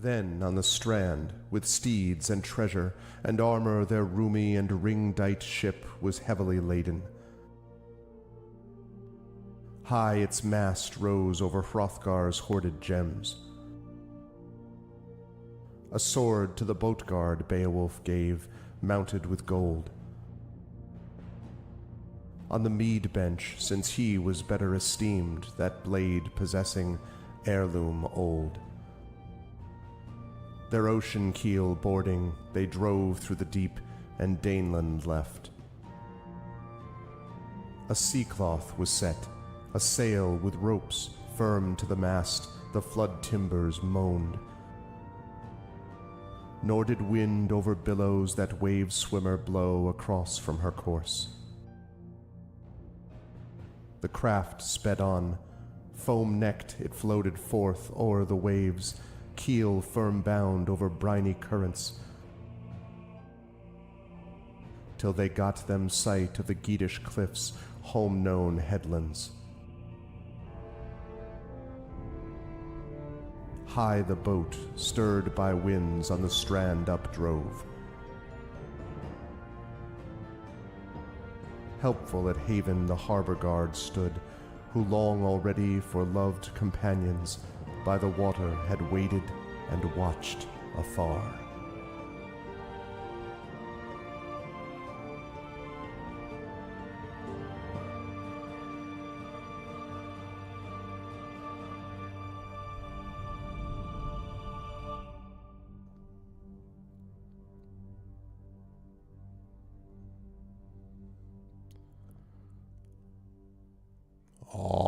Then on the strand, with steeds and treasure, and armor their roomy and ring-dight ship was heavily laden. High its mast rose over Hrothgar's hoarded gems. A sword to the boat guard Beowulf gave, mounted with gold. On the mead bench, since he was better esteemed, that blade possessing heirloom old. Their ocean keel boarding, they drove through the deep, and Daneland left. A sea-cloth was set, a sail with ropes firm to the mast, the flood timbers moaned. Nor did wind over billows that wave-swimmer blow across from her course. The craft sped on, foam-necked it floated forth o'er the waves, keel firm-bound over briny currents, till they got them sight of the Geatish cliffs, home-known headlands. High the boat, stirred by winds, on the strand updrove. Helpful at haven the harbour guard stood, who long already for loved companions by the water had waited and watched afar. Oh,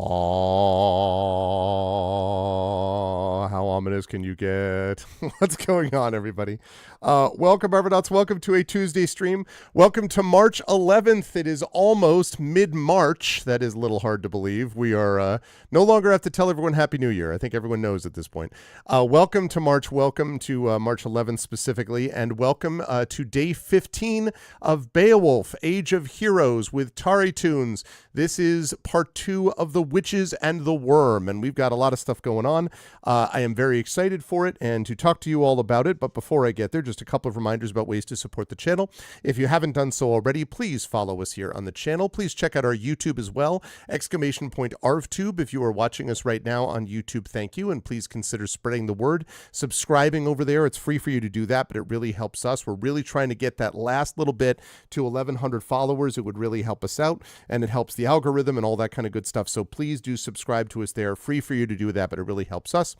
how ominous can you get? What's going on, everybody? Welcome, Argonauts. Welcome to a Tuesday stream. Welcome to March 11th. It is almost mid-March. That is a little hard to believe. We are no longer have to tell everyone Happy New Year. I think everyone knows at this point. Welcome to March. Welcome to March 11th specifically, and welcome to day 15 of Beowulf, Age of Heroes with TariToons. This is part 2 of The Witches and the Wyrm, and we've got a lot of stuff going on. I am very excited for it and to talk to you all about it, but before I get there, just a couple of reminders about ways to support the channel. If you haven't done so already, please follow us here on the channel. Please check out our YouTube as well, !ArvTube. If you are watching us right now on YouTube, thank you, and please consider spreading the word, subscribing over there. It's free for you to do that, but it really helps us. We're really trying to get that last little bit to 1,100 followers. It would really help us out, and it helps the algorithm and all that kind of good stuff. So please do subscribe to us there. Free for you to do that, but it really helps us.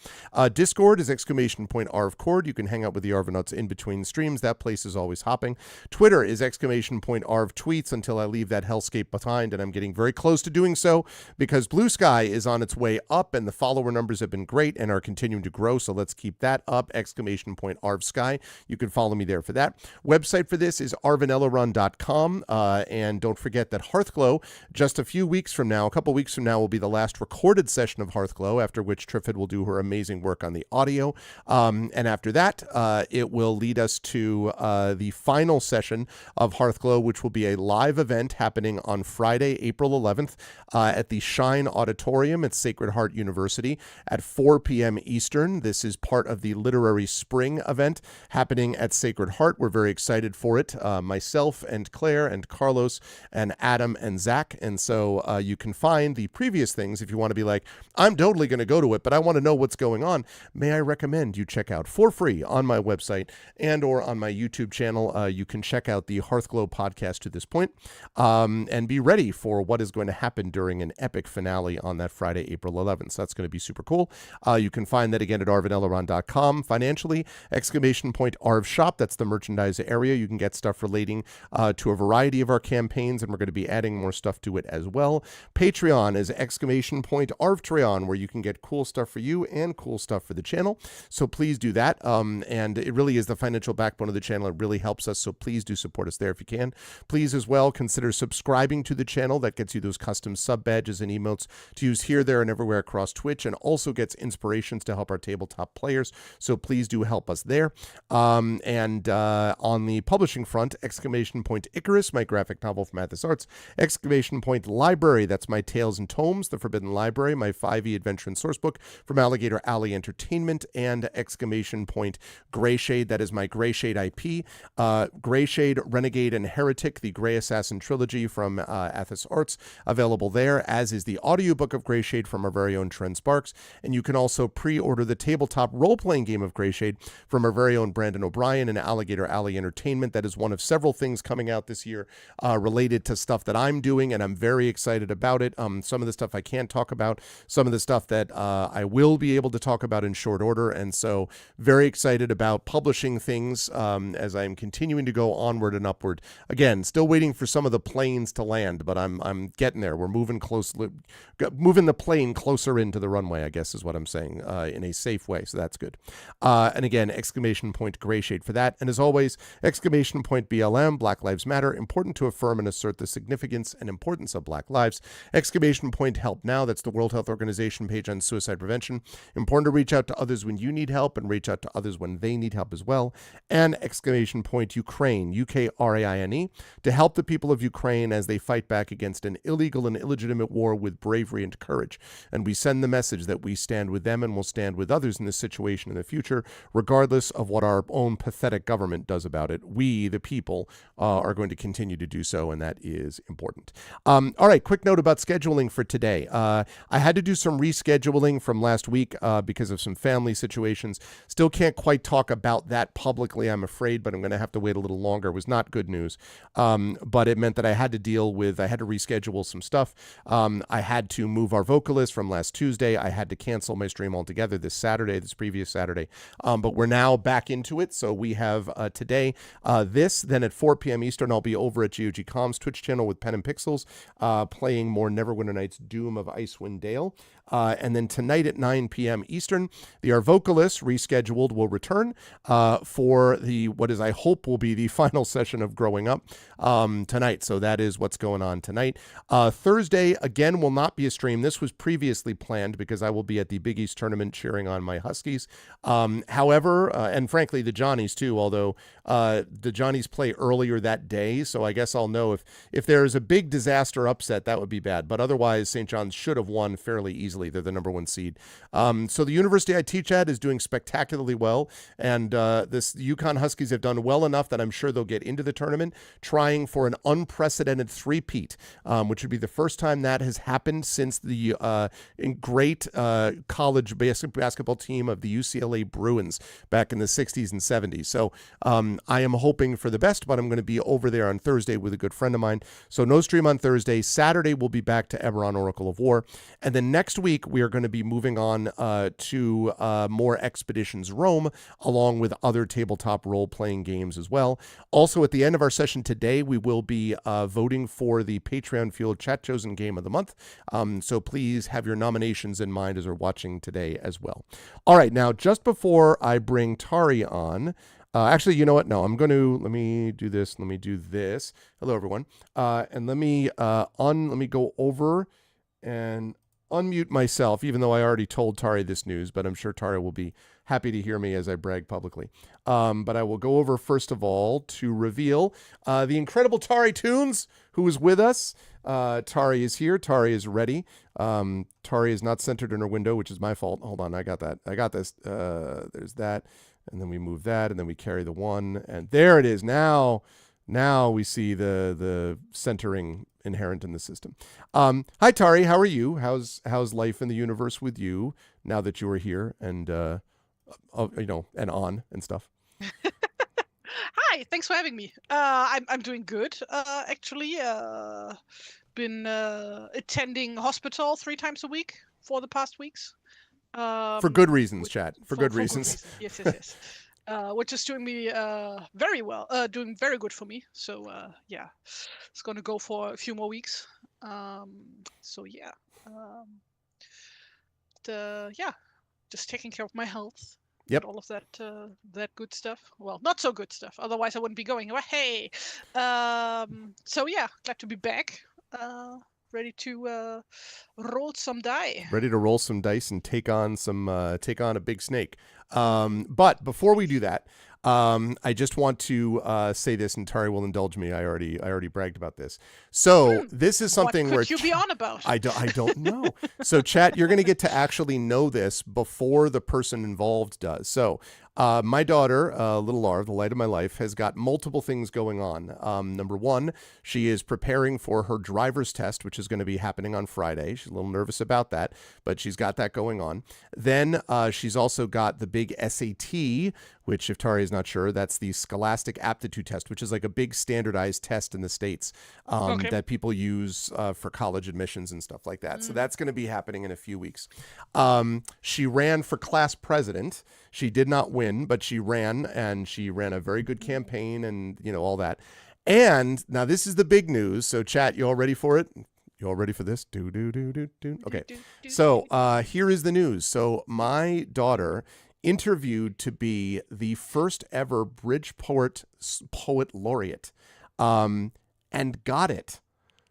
Discord is !ArvCord. You can hang out with the Argonauts in between streams. That place is always hopping. Twitter is !ArvTweets until I leave that hellscape behind, and I'm getting very close to doing so because Blue Sky is on its way up, and the follower numbers have been great and are continuing to grow, so let's keep that up, !ArvSky. You can follow me there for that. Website for this is arvanelleron.com, and don't forget that Hearthglow, just a few weeks from now, a couple weeks from now, will be the last recorded session of Hearthglow, after which Triffid will do her amazing work on the audio, and after that, it will lead us to the final session of Hearthglow, which will be a live event happening on Friday, April 11th, at the Shine Auditorium at Sacred Heart University at 4 p.m. Eastern. This is part of the Literary Spring event happening at Sacred Heart. We're very excited for it. Myself and Claire and Carlos and Adam and Zach. And so you can find the previous things if you want to be like, I'm totally going to go to it, but I want to know what's going on. May I recommend you check out for free on my website and or on my YouTube channel. You can check out the Hearthglow podcast to this point, and be ready for what is going to happen during an epic finale on that Friday, April 11th. So that's going to be super cool. You can find that again at arvanelleron.com. Financially, !ArvShop. That's the merchandise area. You can get stuff relating to a variety of our campaigns, and we're going to be adding more stuff to it as well. Patreon is !ArvTreon, where you can get cool stuff for you and cool stuff for the channel. So please do that. And it really is the financial backbone of the channel. It really helps us. So please do support us there if you can. Please as well consider subscribing to the channel. That gets you those custom sub badges and emotes to use here, there, and everywhere across Twitch, and also gets inspirations to help our tabletop players. So please do help us there. And on the publishing front, !Icarus, my graphic novel from Mathis Arts. !Library, that's my Tales and Tomes, The Forbidden Library, my 5e adventure and sourcebook from Alligator Alley Entertainment. Entertainment, and exclamation point Greyshade. That is my Greyshade IP. Greyshade, Renegade, and Heretic, the Grey Assassin trilogy from Athos Arts, available there, as is the audiobook of Greyshade from our very own Trent Sparks. And you can also pre-order the tabletop role-playing game of Greyshade from our very own Brandon O'Brien and Alligator Alley Entertainment. That is one of several things coming out this year related to stuff that I'm doing, and I'm very excited about it. Some of the stuff I can't talk about, some of the stuff that I will be able to talk about in short order, and so very excited about publishing things as I'm continuing to go onward and upward. Again, still waiting for some of the planes to land, but I'm getting there. We're moving the plane closer into the runway, I guess is what I'm saying, in a safe way, so that's good. And again, exclamation point Greyshade for that. And as always, exclamation point BLM, Black Lives Matter, important to affirm and assert the significance and importance of Black lives. Exclamation point Help Now, that's the World Health Organization page on suicide prevention. Important to reach out to others when you need help and reach out to others when they need help as well. And exclamation point Ukraine, UKRAINE, to help the people of Ukraine as they fight back against an illegal and illegitimate war with bravery and courage. And we send the message that we stand with them and will stand with others in this situation in the future, regardless of what our own pathetic government does about it. We, the people, are going to continue to do so, and that is important. All right, quick note about scheduling for today. I had to do some rescheduling from last week because of some family situations. Still can't quite talk about that publicly, I'm afraid, but I'm going to have to wait a little longer. It was not good news, but it meant that I had to reschedule some stuff. I had to move our vocalist from last Tuesday. I had to cancel my stream altogether this previous Saturday, but we're now back into it. So we have today then at 4 p.m. Eastern, I'll be over at GOG.com's Twitch channel with Pen and Pixels, playing more Neverwinter Nights Doom of Icewind Dale. And then tonight at 9 p.m. Eastern, the Our Vocalist rescheduled will return for what I hope will be the final session of Growing Up tonight. So that is what's going on tonight. Thursday, again, will not be a stream. This was previously planned because I will be at the Big East tournament cheering on my Huskies. However, and frankly, the Johnnies too, although the Johnnies play earlier that day. So I guess I'll know if there is a big disaster upset, that would be bad. But otherwise, St. John's should have won fairly easily. They're the number one seed. So the university I teach at is doing spectacularly well. And the Yukon Huskies have done well enough that I'm sure they'll get into the tournament, trying for an unprecedented three-peat, which would be the first time that has happened since the great college basketball team of the UCLA Bruins back in the 60s and 70s. So I am hoping for the best, but I'm going to be over there on Thursday with a good friend of mine. So no stream on Thursday. Saturday, we'll be back to Eberron Oracle of War. And then next week, we are going to be moving on to more Expeditions Rome, along with other tabletop role-playing games as well. Also, at the end of our session today, we will be voting for the Patreon-fueled Chat Chosen Game of the Month. So please have your nominations in mind as we're watching today as well. All right, now, just before I bring Tari on, actually, you know what? No, let me do this. Let me do this. Hello, everyone. And let me go over and unmute myself, even though I already told Tari this news, but I'm sure Tari will be happy to hear me as I brag publicly. But I will go over, first of all, to reveal the incredible TariToons, who is with us. Tari is here. Tari is ready. Tari is not centered in her window, which is my fault. Hold on, I got that. I got this. There's that. And then we move that, and then we carry the one. And there it is. Now we see the centering inherent in the system. Hi, Tari. How are you? How's life in the universe with you now that you are here and and on and stuff? Hi, thanks for having me. I'm doing good. Actually, been attending hospital 3 times a week for the past weeks. For good reasons, chat. For good reasons. Yes. Which is doing me very well, doing very good for me. So yeah, it's going to go for a few more weeks. So yeah, just taking care of my health. Yep. All of that good stuff. Well, not so good stuff. Otherwise, I wouldn't be going. Well, hey. So yeah, glad to be back. Ready to roll some die. Ready to roll some dice and take on a big snake. But before we do that, I just want to say this, and Tari will indulge me. I already bragged about this. So this is something what where could you be on about? I don't know. So chat, you're going to get to actually know this before the person involved does. So my daughter, little Laura, the light of my life, has got multiple things going on. Number one, she is preparing for her driver's test, which is going to be happening on Friday. She's a little nervous about that, but she's got that going on. Then she's also got the big SAT, which, if Tari is not sure, that's the Scholastic Aptitude Test, which is like a big standardized test in the States that people use for college admissions and stuff like that. So that's going to be happening in a few weeks. She ran for class president. She did not win, but she ran, and she ran a very good campaign and, all that. And now this is the big news. So chat, you all ready for it? You all ready for this? Okay. So here is the news. So my daughter interviewed to be the first ever Bridgeport Poet Laureate and got it.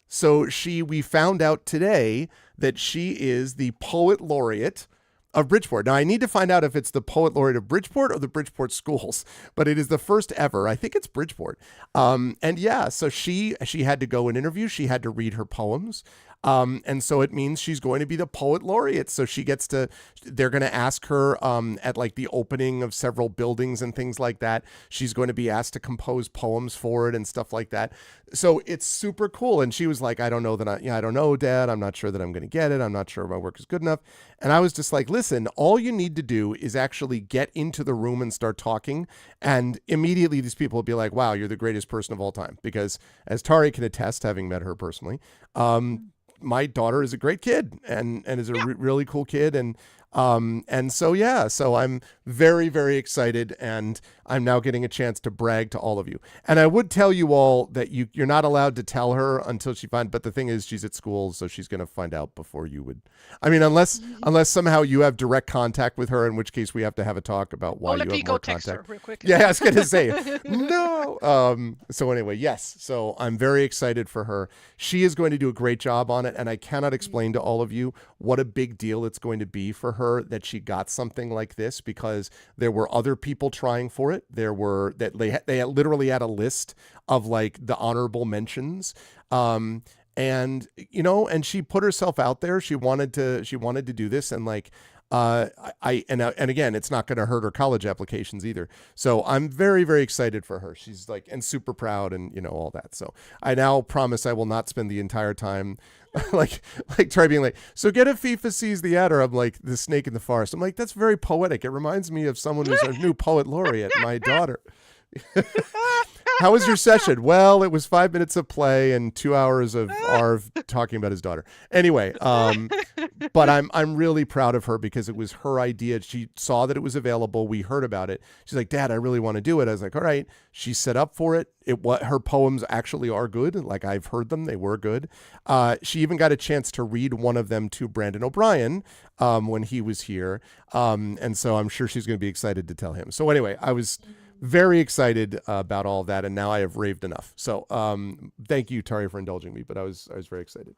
So we found out today that she is the Poet Laureate of Bridgeport. Now, I need to find out if it's the Poet Laureate of Bridgeport or the Bridgeport schools, but it is the first ever. I think it's Bridgeport. And yeah, so she had to go and interview. She had to read her poems. And so it means she's going to be the Poet Laureate. So they're going to ask her at like the opening of several buildings and things like that. She's going to be asked to compose poems for it and stuff like that. So it's super cool. And she was like, I don't know, Dad. I'm not sure that I'm going to get it. I'm not sure my work is good enough. And I was just like, listen, all you need to do is actually get into the room and start talking. And immediately these people will be like, wow, you're the greatest person of all time. Because as Tari can attest, having met her personally, my daughter is a great kid and is a really cool kid. And so I'm very, very excited, and I'm now getting a chance to brag to all of you. And I would tell you all that you're not allowed to tell her until but the thing is, she's at school, so she's going to find out before you would. I mean, unless somehow you have direct contact with her, in which case we have to have a talk about why you have more contact. Let me go text her real quick. Yeah, I was going to say, no. So anyway, yes. So I'm very excited for her. She is going to do a great job on it, and I cannot explain to all of you what a big deal it's going to be for her that she got something like this, because there were other people trying for it. They literally had a list of like the honorable mentions. And she put herself out there. She wanted to do this, and like, and again, it's not going to hurt her college applications either. So I'm very, very excited for her. She's like, and super proud, and all that. So I now promise I will not spend the entire time like try being like, so get a FIFA sees the adder. I'm like the snake in the forest. I'm like, that's very poetic. It reminds me of someone who's a new poet laureate, my daughter. How was your session? Well, it was 5 minutes of play and 2 hours of Arv talking about his daughter. Anyway, but I'm really proud of her because it was her idea. She saw that it was available. We heard about it. She's like, Dad, I really want to do it. I was like, all right. She set up for it. Her poems actually are good. Like, I've heard them. They were good. She even got a chance to read one of them to Brandon O'Brien when he was here. And so I'm sure she's going to be excited to tell him. So anyway, I was very excited about all of that, and now I have raved enough. So thank you, Tari, for indulging me, but I was very excited.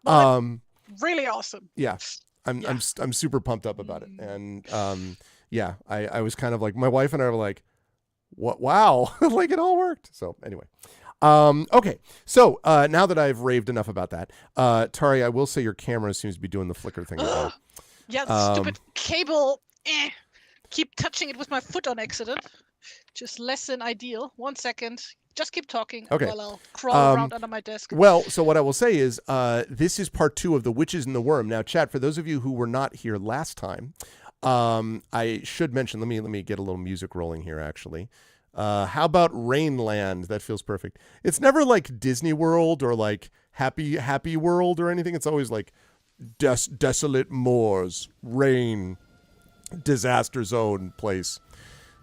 Really awesome. Yeah. I'm super pumped up about it. And I was kind of like, my wife and I were like, what? Wow. Like, it all worked. So anyway. Okay. So now that I've raved enough about that, Tari, I will say your camera seems to be doing the flicker thing again. Yeah, the stupid cable. Keep touching it with my foot on accident. Just less than ideal. 1 second. Just keep talking while I'll crawl around under my desk. Well, so what I will say is this is part 2 of The Witches and the Wyrm. Now, chat, for those of you who were not here last time, I should mention, let me get a little music rolling here, actually. How about Rainland? That feels perfect. It's never like Disney World or like Happy World or anything. It's always like desolate moors, rain, disaster zone place.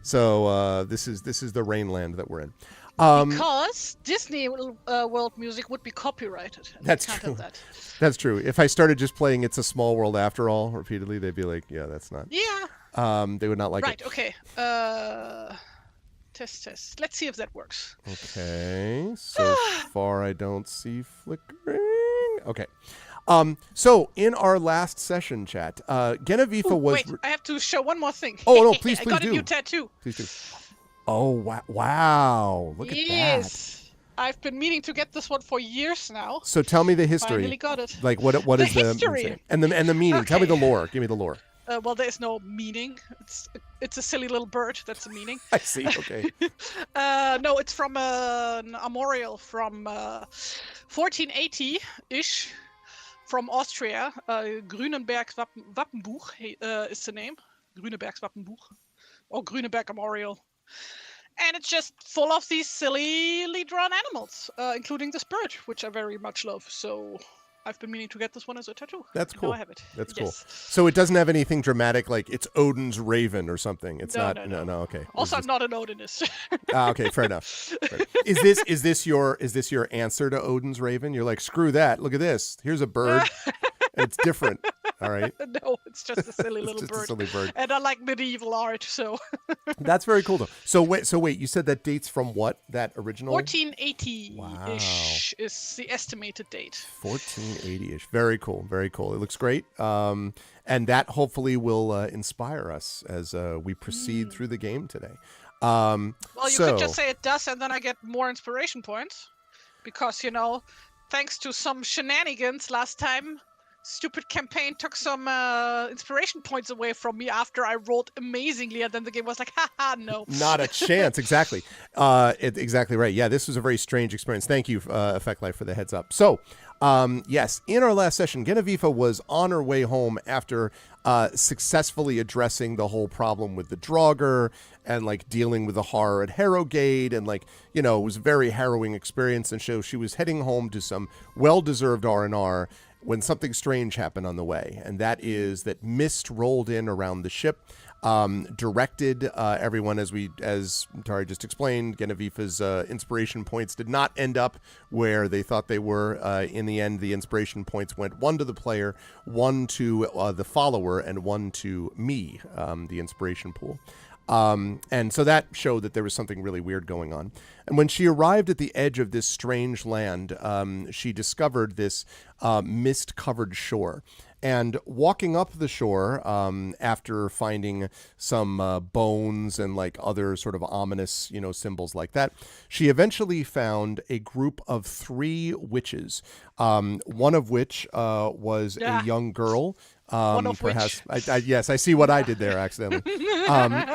So this is the Rainland that we're in. Because Disney World music would be copyrighted. That's true. That's true. If I started just playing "It's a Small World After All" repeatedly, they'd be like, "Yeah, that's not." Yeah. They would not like it. Right. Okay. Test. Let's see if that works. Okay. So far, I don't see flickering. Okay. So in our last session, chat, Genevieve was. Wait, I have to show one more thing. Oh no! Please I got do. a new tattoo. Please do. Oh, wow. Look at that. Yes. I've been meaning to get this one for years now. So tell me the Finally history. got it. Like what The is the history. and the meaning? Tell me the Okay. lore. Give me the lore. Well, there's no meaning. It's a silly little bird. That's the meaning. I see. Okay. No, it's from an armorial from 1480-ish from Austria. Grünenberg Wappenbuch is the name. Grüneberg's Wappenbuch. Or Grüneberg Armorial. And it's just full of these silly drawn animals, including this bird, which I very much love. So I've been meaning to get this one as a tattoo. That's Now cool. I have it. That's Yes. cool. So it doesn't have anything dramatic like it's Odin's raven or something. It's No, not. no. Okay. Also, I'm not an Odinist. Okay. Fair enough. Fair enough. Is this your answer to Odin's raven? You're like, screw that. Look at this. Here's a bird. It's different. All right. No, it's just a silly It's little just bird. a silly bird. And I like medieval art, so That's very cool though. So wait. You said that dates from what? That original? 1480-ish is the estimated date. 1480-ish. Very cool. Very cool. It looks great. And that hopefully will inspire us as we proceed through the game today. Well, you could just say it does, and then I get more inspiration points. Because, thanks to some shenanigans last time, stupid campaign took some inspiration points away from me after I rolled amazingly, and then the game was like, haha, no. Not a chance. Exactly. Exactly right. Yeah, this was a very strange experience. Thank you, Effect Life, for the heads up. So, yes, in our last session, Genevieve was on her way home after successfully addressing the whole problem with the Draugr and like dealing with the horror at Harrogate, and like, it was a very harrowing experience. And so she was heading home to some well-deserved R&R when something strange happened on the way, and that is that mist rolled in around the ship, directed everyone, as Tari just explained. Genevieve's inspiration points did not end up where they thought they were. In the end, the inspiration points went one to the player, one to the follower, and one to me, the inspiration pool. And so that showed that there was something really weird going on. And when she arrived at the edge of this strange land, she discovered this mist-covered shore. And walking up the shore, after finding some bones and like other sort of ominous, symbols like that, she eventually found a group of 3 witches, one of which was a young girl. One of Perhaps, which. yes, I see what I did there accidentally.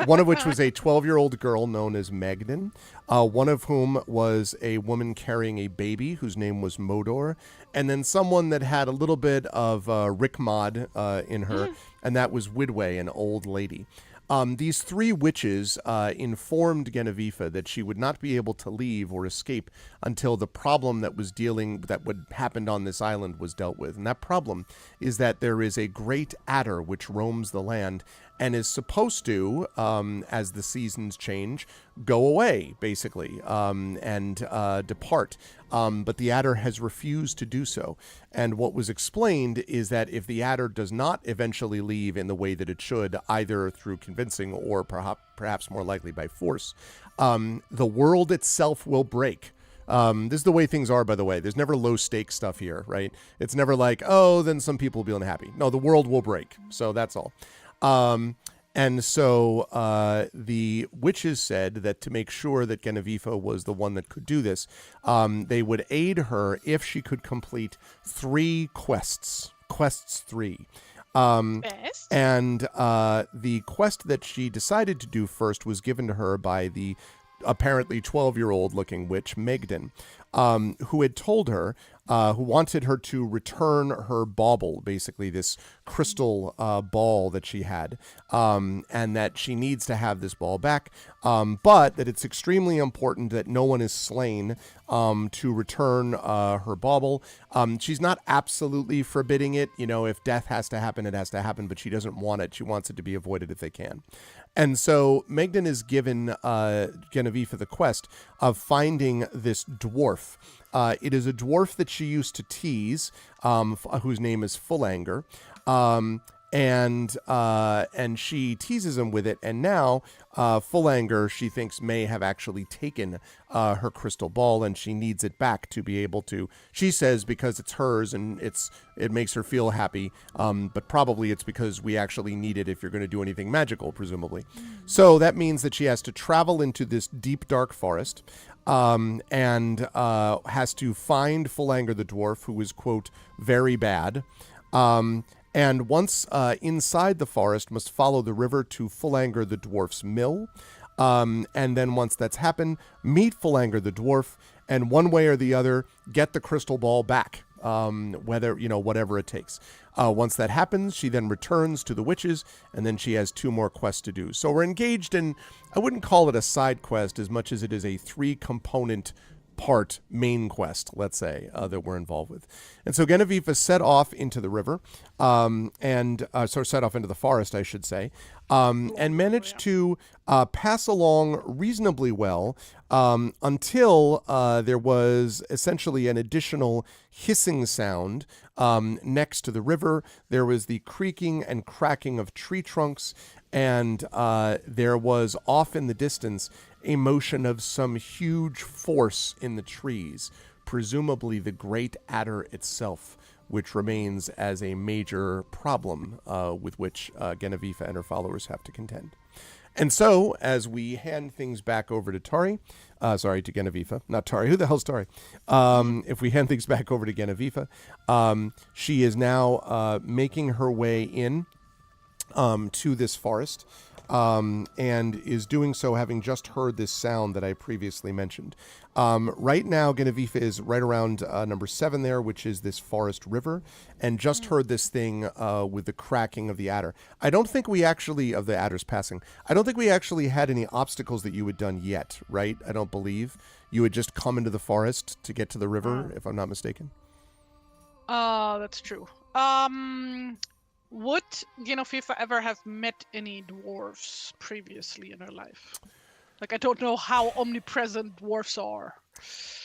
One of which was a 12-year-old girl known as Magdan, one of whom was a woman carrying a baby whose name was Modor, and then someone that had a little bit of Rickmod in her, and that was Widway, an old lady. These 3 witches informed Genevieve that she would not be able to leave or escape until the problem that would happened on this island was dealt with. And that problem is that there is a great adder which roams the land and is supposed to, as the seasons change, go away, basically, and depart. But the adder has refused to do so. And what was explained is that if the adder does not eventually leave in the way that it should, either through convincing or perhaps more likely by force, the world itself will break. This is the way things are, by the way. There's never low stake stuff here, right? It's never like, oh, then some people will be unhappy. No, the world will break. So that's all. And so the witches said that to make sure that Genevieve was the one that could do this, they would aid her if she could complete 3 quests. Quests 3. And the quest that she decided to do first was given to her by the apparently 12-year-old looking witch, Magdan, who had told her, who wanted her to return her bauble, basically this crystal ball that she had, and that she needs to have this ball back, but that it's extremely important that no one is slain to return her bauble. She's not absolutely forbidding it. If death has to happen, it has to happen, but she doesn't want it. She wants it to be avoided if they can. And so Magdan is given Genevieve the quest of finding this dwarf. It is a dwarf that she used to tease, whose name is Full Anger. and she teases him with it. And now, full anger, she thinks May have actually taken her crystal ball, and she needs it back to be able to. She says because it's hers and it makes her feel happy, but probably it's because we actually need it if you're going to do anything magical, presumably. So that means that she has to travel into this deep, dark forest. And has to find Full Anger the dwarf, who is, quote, very bad. And once inside the forest, must follow the river to Full Anger the dwarf's mill. And then once that's happened, meet Full Anger the dwarf, and one way or the other, get the crystal ball back. Whether, whatever it takes. Once that happens, she then returns to the witches, and then she has 2 more quests to do. So we're engaged in, I wouldn't call it a side quest as much as it is a 3-component part main quest, let's say, that we're involved with. And so Genevieve set off into the river, set off into the forest, I should say, and managed to pass along reasonably well until there was essentially an additional hissing sound next to the river. There was the creaking and cracking of tree trunks, and there was off in the distance a motion of some huge force in the trees, presumably the great adder itself, which remains as a major problem with which Genevieve and her followers have to contend. And so, as we hand things back over to to Genevieve, not Tari, who the hell's Tari? If we hand things back over to Genevieve, she is now making her way in to this forest, and is doing so having just heard this sound that I previously mentioned. Right now, Genevieve is right around number 7 there, which is this forest river, and just heard this thing with the cracking of the adder. I don't think we actually, of the adder's passing, I don't think we actually had any obstacles that you had done yet, right? I don't believe. You had just come into the forest to get to the river, if I'm not mistaken. That's true. Would Genevieve ever have met any dwarves previously in her life? Like, I don't know how omnipresent dwarves are.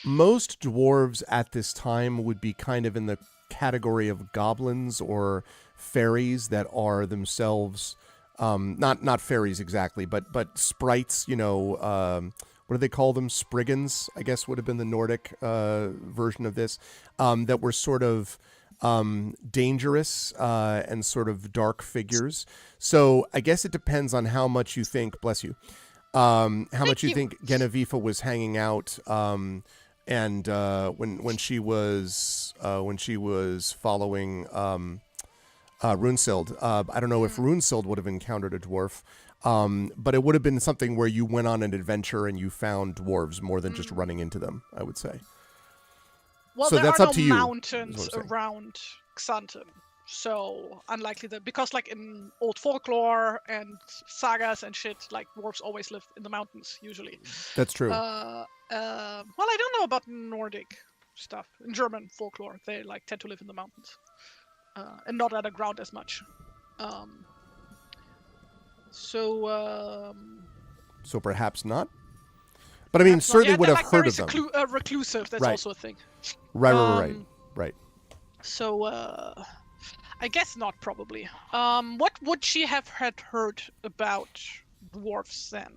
Most dwarves at this time would be kind of in the category of goblins or fairies that are themselves, not fairies exactly, but sprites, what do they call them? Spriggans, I guess would have been the Nordic version of this, that were sort of dangerous and sort of dark figures. So I guess it depends on how much you think, bless you, much you think Genevieve was hanging out and when she was following Runesild. I don't know if Runesild would have encountered a dwarf, but it would have been something where you went on an adventure and you found dwarves more than just running into them, I would say. Well, so there that's are up no to you, mountains around Xanten, so unlikely that, because like in old folklore and sagas and shit, like dwarves always live in the mountains usually. That's true. Well, I don't know about Nordic stuff. In German folklore, they like tend to live in the mountains and not underground as much. So perhaps not. But I mean, certainly would have heard of them. Reclusive. That's right. Also a thing. Right. So I guess not. Probably. What would she have had heard about dwarves then?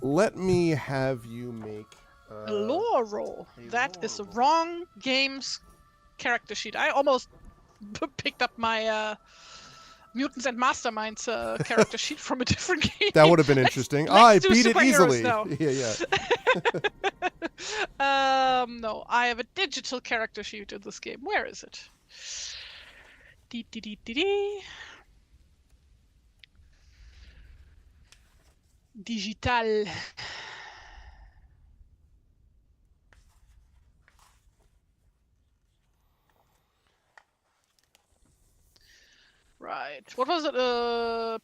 Let me have you make a lore roll. That is the wrong game's character sheet. I almost picked up my Mutants and Masterminds character sheet from a different game. That would have been interesting. I beat it easily. Now. Yeah. No, I have a digital character sheet in this game. Where is it? Digital. Right. What was it? A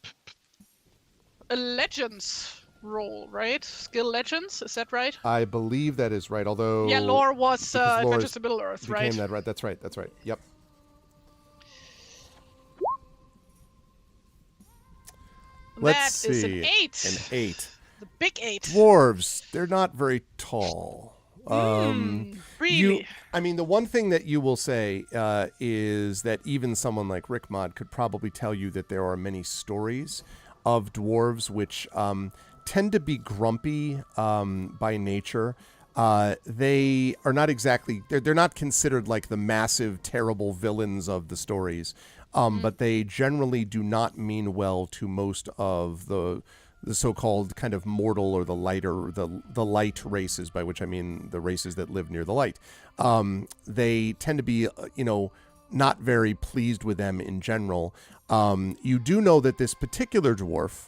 Legends role, right? Skill Legends, is that right? I believe that is right. Although lore was Adventures in Middle Earth, right? Became that right? That's right. Yep. Let's see. Is an 8. An 8. The big 8. Dwarves. They're not very tall. Really? I mean, the one thing that you will say is that even someone like Rick Mod could probably tell you that there are many stories of dwarves which tend to be grumpy by nature. They are not exactly, they're not considered like the massive, terrible villains of the stories, but they generally do not mean well to most of the so-called kind of mortal or the light races, by which I mean the races that live near the light. They tend to be, not very pleased with them in general. You do know that this particular dwarf,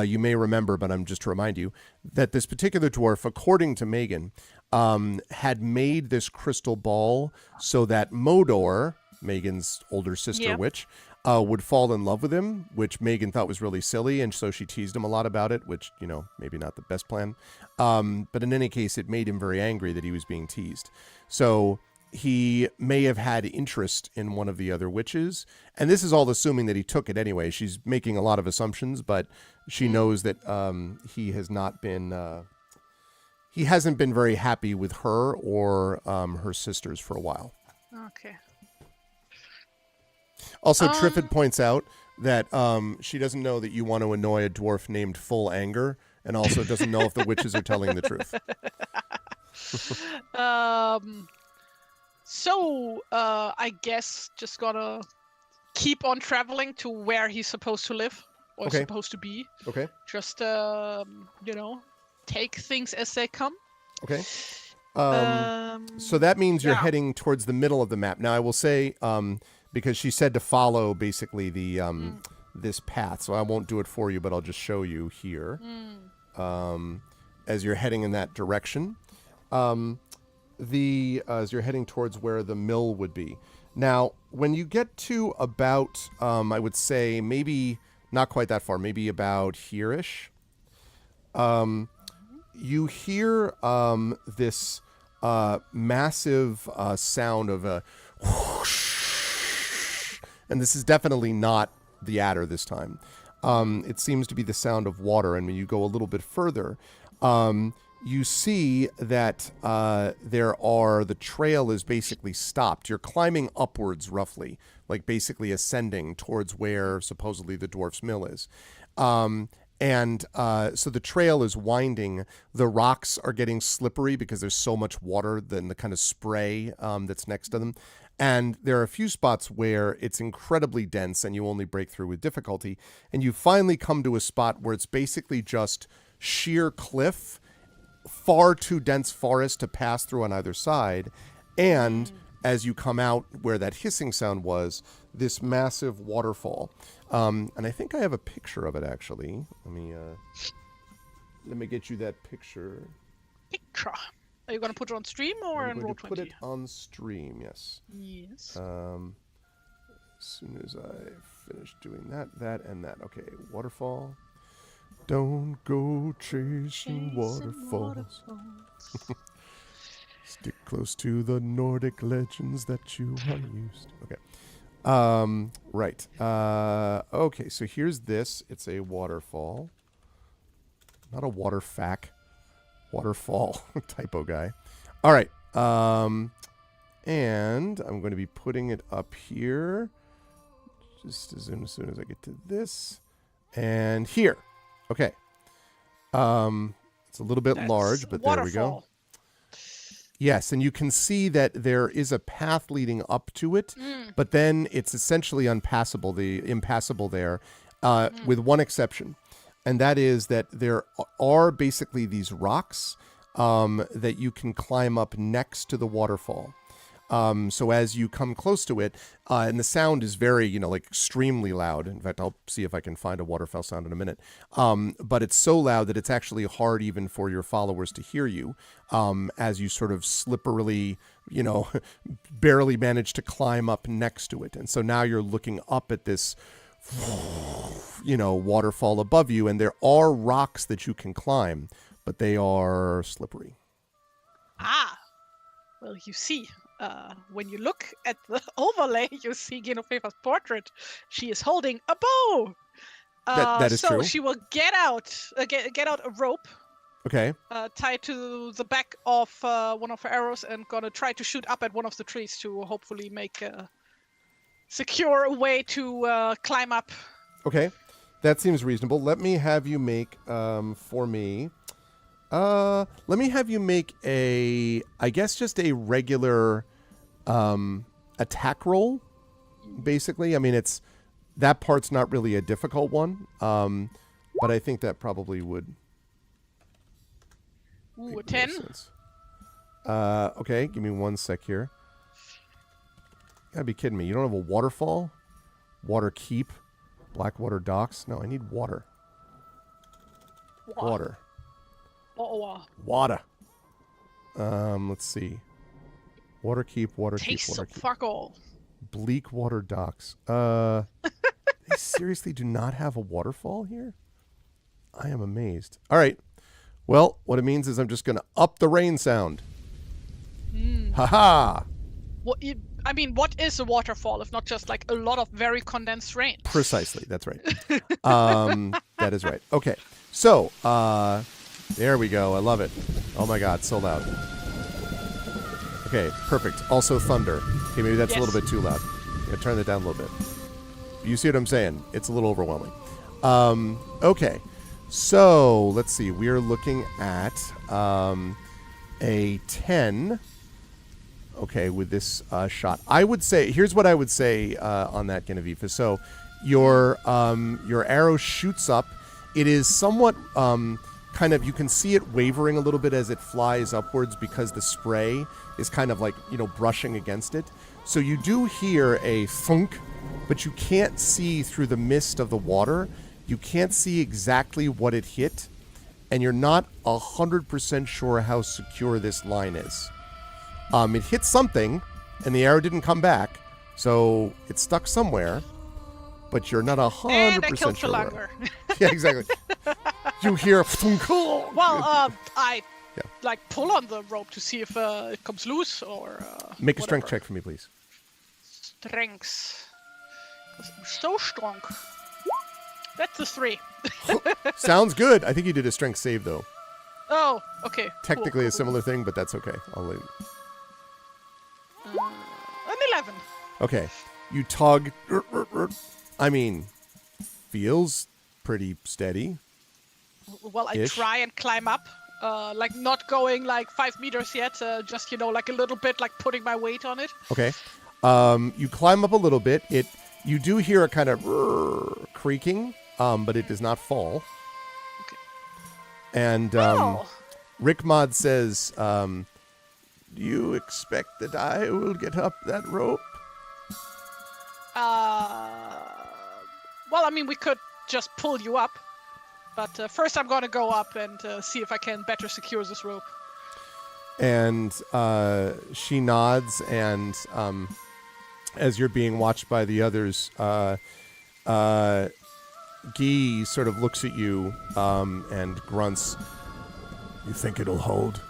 you may remember, but I'm just to remind you, that this particular dwarf, according to Megan, had made this crystal ball so that Modor, Megan's older sister witch, would fall in love with him, which Megan thought was really silly, and so she teased him a lot about it, which, maybe not the best plan. But in any case, it made him very angry that he was being teased. So he may have had interest in one of the other witches, and this is all assuming that he took it anyway. She's making a lot of assumptions, but she knows that he hasn't been very happy with her or her sisters for a while. Okay. Also, Triffid points out that she doesn't know that you want to annoy a dwarf named Full Anger, and also doesn't know if the witches are telling the truth. So, I guess just gotta keep on traveling to where he's supposed to live, or supposed to be. Okay. Just, take things as they come. Okay. So that means you're heading towards the middle of the map. Now, I will say, because she said to follow basically the this path, so I won't do it for you, but I'll just show you here. As you're heading in that direction. As you're heading towards where the mill would be. Now, when you get to about, I would say maybe not quite that far, maybe about here-ish, you hear this massive sound of a whoosh, and this is definitely not the adder this time. It seems to be the sound of water, and when you go a little bit further, you see that the trail is basically stopped. You're climbing upwards roughly, like basically ascending towards where supposedly the dwarf's mill is. So the trail is winding. The rocks are getting slippery because there's so much water than the kind of spray that's next to them. And there are a few spots where it's incredibly dense and you only break through with difficulty. And you finally come to a spot where it's basically just sheer cliff, far too dense forest to pass through on either side. And as you come out where that hissing sound was, this massive waterfall. And I think I have a picture of it, actually. Let me get you that picture. Picture. Are you going to put it on stream or I'm in going to Roll20? put it on stream, yes. Yes. As soon as I finish doing that, and that. Okay, waterfall. Don't go chasing waterfalls. Stick close to the Nordic legends that you are used. Okay. Right. Okay, so here's this. It's a waterfall. Not a waterfall. Typo guy. All right. And I'm going to be putting it up here. Just as soon as I get to this. And here. Okay. It's a little bit large, but there we go. Yes, and you can see that there is a path leading up to it, but then it's essentially impassable there, with one exception. And that is that there are basically these rocks that you can climb up next to the waterfall. So as you come close to it, and the sound is very, like extremely loud. In fact, I'll see if I can find a waterfall sound in a minute. But it's so loud that it's actually hard even for your followers to hear you, as you sort of slipperily, barely manage to climb up next to it. And so now you're looking up at this, waterfall above you, and there are rocks that you can climb, but they are slippery. Well, you see. When you look at the overlay, you see Genofeva's portrait. She is holding a bow. That is true. So she will get out a rope Okay. Tied to the back of one of her arrows and gonna try to shoot up at one of the trees to hopefully make a secure way to climb up. Okay. That seems reasonable. Let me have you make for me. Let me have you make I guess just a regular attack roll. Basically, I mean that part's not really a difficult one, but I think that probably would. Ooh, a 10. Okay, give me 1 sec here. You gotta be kidding me. You don't have a waterfall? Water keep? Blackwater docks? No, I need water. Water. Water. Let's see. Water keep, water keep, water keep. Fuck all. Bleak water docks. They seriously do not have a waterfall here? I am amazed. All right. Well, what it means is I'm just going to up the rain sound. Ha-ha! I mean, what is a waterfall if not just like a lot of very condensed rain? Precisely. That's right. That is right. Okay. So, there we go. I love it. Oh my God, so loud. Okay, perfect. Also thunder. Okay, maybe that's a little bit too loud. Yeah, turn that down a little bit. You see what I'm saying? It's a little overwhelming. Okay. So, let's see. We are looking at a 10. Okay, with this shot. I would say, here's what I would say on that, Genevieve. So, your arrow shoots up. It is somewhat kind of, you can see it wavering a little bit as it flies upwards because the spray is kind of like, brushing against it. So you do hear a thunk, but you can't see through the mist of the water. You can't see exactly what it hit, and you're not 100% sure how secure this line is. It hit something, and the arrow didn't come back, so it stuck somewhere, but you're not 100% and I killed sure. Longer. Yeah, exactly. You hear... Well, I pull on the rope to see if it comes loose or Make a strength check for me, please. Strengths. 'Cause I'm so strong. That's a 3. Sounds good. I think you did a strength save, though. Oh, okay. Technically cool. a similar thing, but that's okay. I'll leave. An 11. Okay. You tug. I mean, feels pretty steady. Well, I try and climb up. Like not going like 5 meters yet. Just, like a little bit, like putting my weight on it. Okay. You climb up a little bit. You do hear a kind of creaking, but it does not fall. Okay. And Rick Mod says, do you expect that I will get up that rope? Well, I mean, we could just pull you up. But first I'm going to go up and see if I can better secure this rope. And she nods, and as you're being watched by the others, Guy sort of looks at you and grunts. You think it'll hold?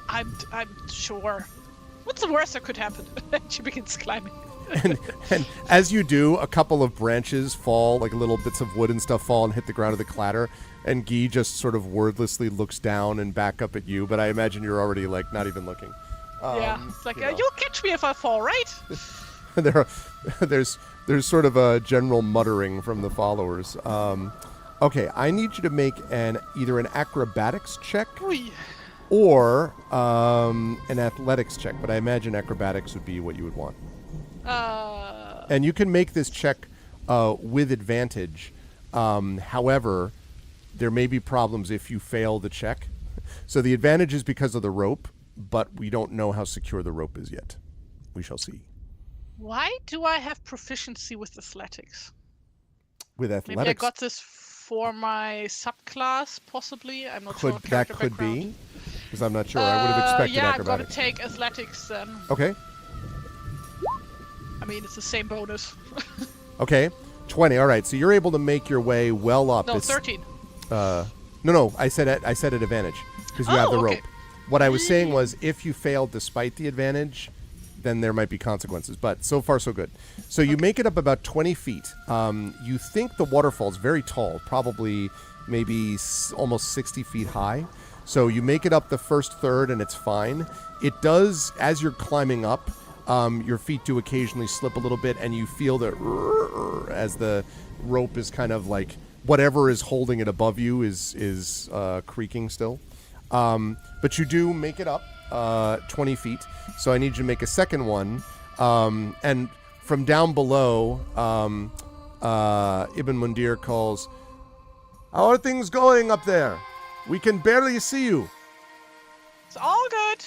I'm sure. What's the worst that could happen? She begins climbing. and as you do, a couple of branches fall, like little bits of wood and stuff fall and hit the ground with a clatter. And Guy just sort of wordlessly looks down and back up at you. But I imagine you're already like not even looking. Yeah, it's like you'll catch me if I fall, right? There's sort of a general muttering from the followers. Okay, I need you to make either an acrobatics check or an athletics check. But I imagine acrobatics would be what you would want. And you can make this check with advantage. However, there may be problems if you fail the check. So the advantage is because of the rope, but we don't know how secure the rope is yet. We shall see. Why do I have proficiency with athletics? With athletics? Maybe I got this for my subclass, possibly. I'm not sure. That could be, because I'm not sure. I would have expected acrobatics. Yeah, I'm going to take athletics then. Okay. I mean, it's the same bonus. Okay. 20. All right. So you're able to make your way well up. No, 13. No. I said at advantage because you have the rope. What I was saying was if you failed despite the advantage, then there might be consequences. But so far, so good. So you make it up about 20 feet. You think the waterfall is very tall, probably maybe almost 60 feet high. So you make it up the first third, and it's fine. It does, as you're climbing up, your feet do occasionally slip a little bit, and you feel that as the rope is kind of like whatever is holding it above you is creaking still. But you do make it up 20 feet. So I need you to make a second one. And from down below, Ibn Mundir calls, "How are things going up there? We can barely see you." It's all good.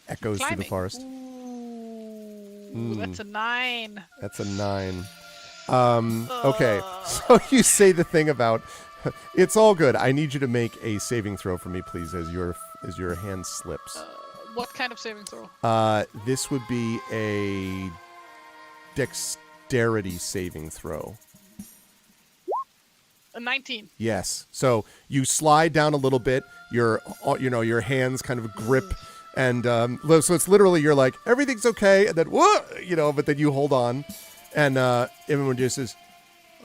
Echoes through the Climbing. forest. Ooh, that's a 9. That's a 9. Okay, so you say the thing about, it's all good. I need you to make a saving throw for me, please, as your hand slips. What kind of saving throw? This would be a dexterity saving throw. A 19. Yes. So you slide down a little bit. Your hands kind of grip, and so it's literally you're like everything's okay, and then whoa, but then you hold on, and everyone just says,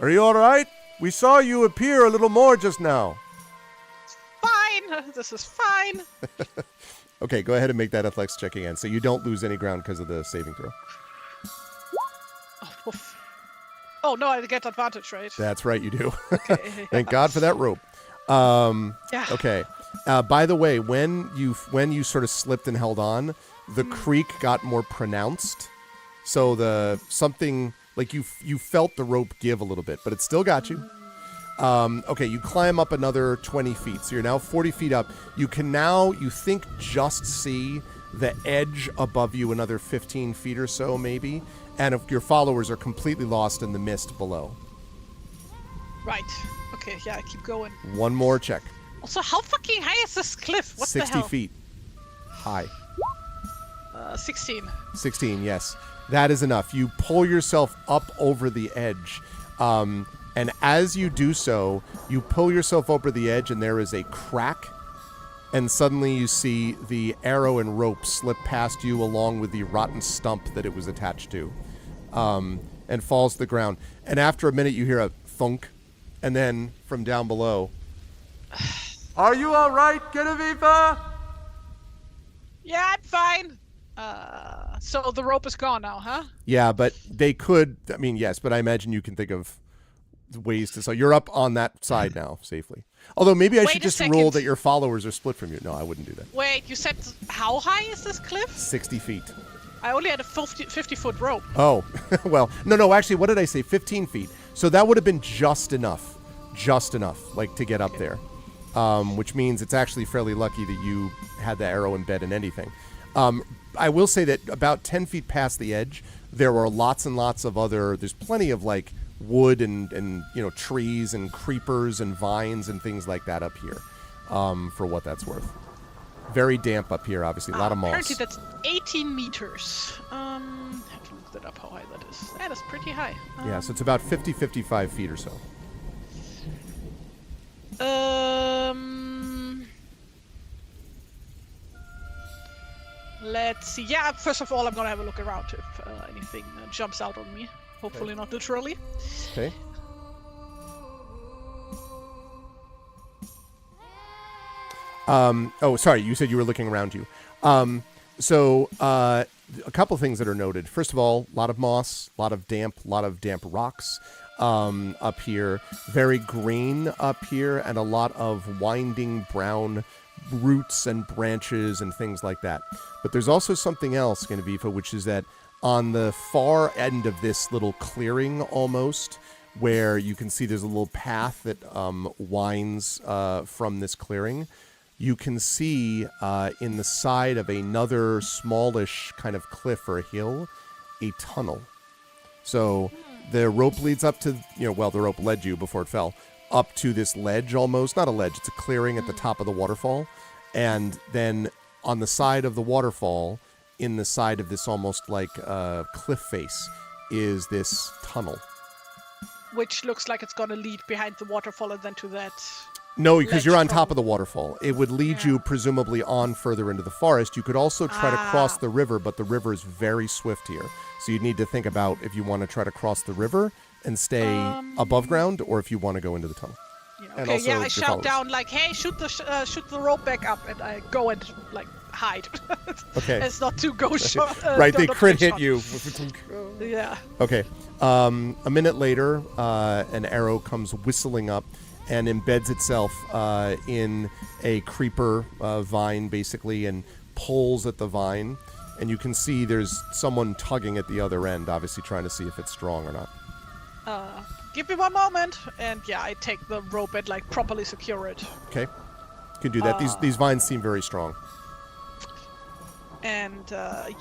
"Are you all right? We saw you appear a little more just now." Fine. This is fine. Okay, go ahead and make that athletics check again, so you don't lose any ground because of the saving throw. Oh no, I get advantage, right? That's right, you do. Okay. Thank God for that rope. Yeah. Okay. By the way, when you sort of slipped and held on, the creak got more pronounced. So something like you felt the rope give a little bit, but it still got you. Okay, you climb up another 20 feet. So you're now 40 feet up. You can now, you think, just see the edge above you another 15 feet or so, maybe. And if your followers are completely lost in the mist below. Right. Okay, yeah, I keep going. One more check. Also, how fucking high is this cliff? What the 60 hell? feet high. 16. 16, yes. That is enough. You pull yourself up over the edge. And as you do so, you pull yourself over the edge, and there is a crack. And suddenly you see the arrow and rope slip past you along with the rotten stump that it was attached to, and falls to the ground. And after a minute, you hear a thunk. And then from down below, "Are you all right, Genevieve?" Yeah, I'm fine. So the rope is gone now, huh? Yeah, but they could. I mean, yes, but I imagine you can think of ways to. So you're up on that side now safely. Although maybe I Wait should a just second. rule that your followers are split from you. No, I wouldn't do that. Wait, you said how high is this cliff? 60 feet. I only had a 50-foot rope. Oh, well, no, actually, what did I say? 15 feet. So that would have been just enough, like to get up there, which means it's actually fairly lucky that you had the arrow embed in anything. I will say that about 10 feet past the edge, there were lots and lots of there's plenty of like wood and trees and creepers and vines and things like that up here, for what that's worth. Very damp up here, obviously. A lot of moss. Apparently that's 18 meters. I have to look that up how high that is. That is pretty high. Yeah, so it's about 55 feet or so. Let's see. Yeah, first of all, I'm gonna have a look around if anything jumps out on me. Hopefully not literally. Okay. Oh, sorry. You said you were looking around you. So a couple things that are noted. First of all, a lot of moss, a lot of damp rocks up here. Very green up here, and a lot of winding brown roots and branches and things like that. But there's also something else, Genevieve, which is that on the far end of this little clearing almost, where you can see there's a little path that winds from this clearing, you can see in the side of another smallish kind of cliff or a hill, a tunnel. So the rope leads up to, the rope led you before it fell, up to this ledge almost. Not a ledge, it's a clearing at the top of the waterfall. And then on the side of the waterfall, in the side of this almost like cliff face, is this tunnel. Which looks like it's gonna lead behind the waterfall and then to that. No, because you're on top from- of the waterfall. It would lead you presumably on further into the forest. You could also try to cross the river, but the river is very swift here. So you'd need to think about if you want to try to cross the river and stay above ground, or if you want to go into the tunnel. Yeah, And okay, also yeah, I your shout followers. down like, "Hey, shoot the rope back up," and I go and like hide. Okay. It's not to go shot. Right, they not crit get hit shot. you. Yeah. Okay. A minute later, an arrow comes whistling up and embeds itself in a creeper vine, basically, and pulls at the vine. And you can see there's someone tugging at the other end, obviously trying to see if it's strong or not. Give me one moment, and yeah, I take the rope and like properly secure it. Okay. You can do that. These vines seem very strong. And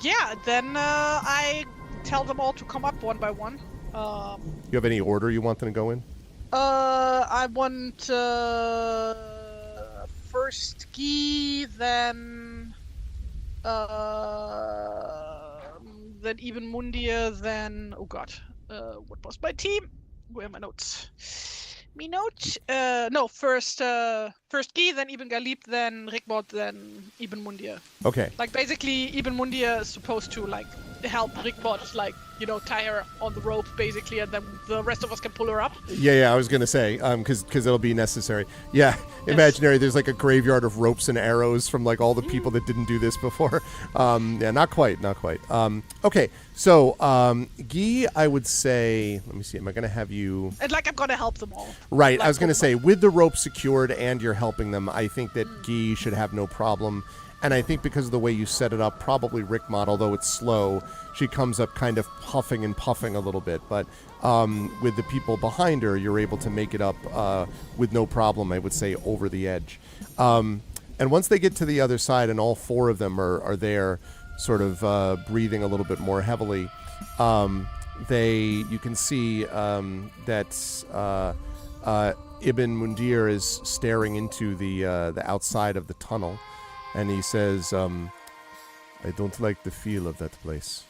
yeah, then I tell them all to come up one by one. You have any order you want them to go in? I want first Guy, then even Mundir, then oh god, what was my team? Where are my notes? Me notes? No, first Guy, then Ibn Galib, then Rickbot, then Ibn Mundir. Okay. Like basically, Ibn Mundir is supposed to like help Rickbot, like tie her on the rope basically, and then the rest of us can pull her up. Yeah, I was gonna say, because it'll be necessary. Yeah, imaginary. There's like a graveyard of ropes and arrows from like all the people that didn't do this before. Yeah, not quite. Okay, so Guy, I would say, let me see. Am I gonna have you? And like I'm gonna help them all. Right. Like, I was gonna say, with the rope secured and you're helping them, I think that Guy should have no problem. And I think because of the way you set it up, probably Rickmot, although it's slow, she comes up kind of puffing and puffing a little bit. But with the people behind her, you're able to make it up with no problem, I would say, over the edge. And once they get to the other side and all four of them are there, sort of breathing a little bit more heavily, you can see that Ibn Mundir is staring into the outside of the tunnel. And he says, I don't like the feel of that place.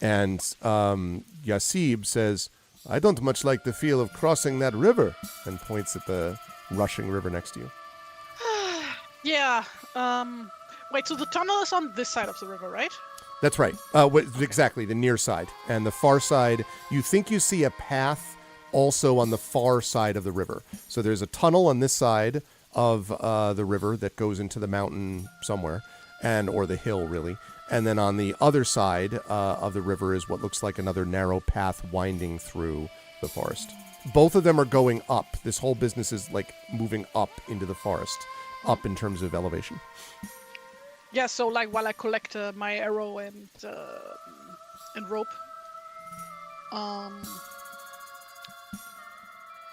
And Yasib says, I don't much like the feel of crossing that river, and points at the rushing river next to you. Yeah. Wait, so the tunnel is on this side of the river, right? That's right. Exactly, the near side. And the far side, you think you see a path also on the far side of the river. So there's a tunnel on this side of the river that goes into the mountain somewhere, or the hill, really. And then on the other side of the river is what looks like another narrow path winding through the forest. Both of them are going up. This whole business is like moving up into the forest, up in terms of elevation. Yeah, so like while I collect my arrow and rope,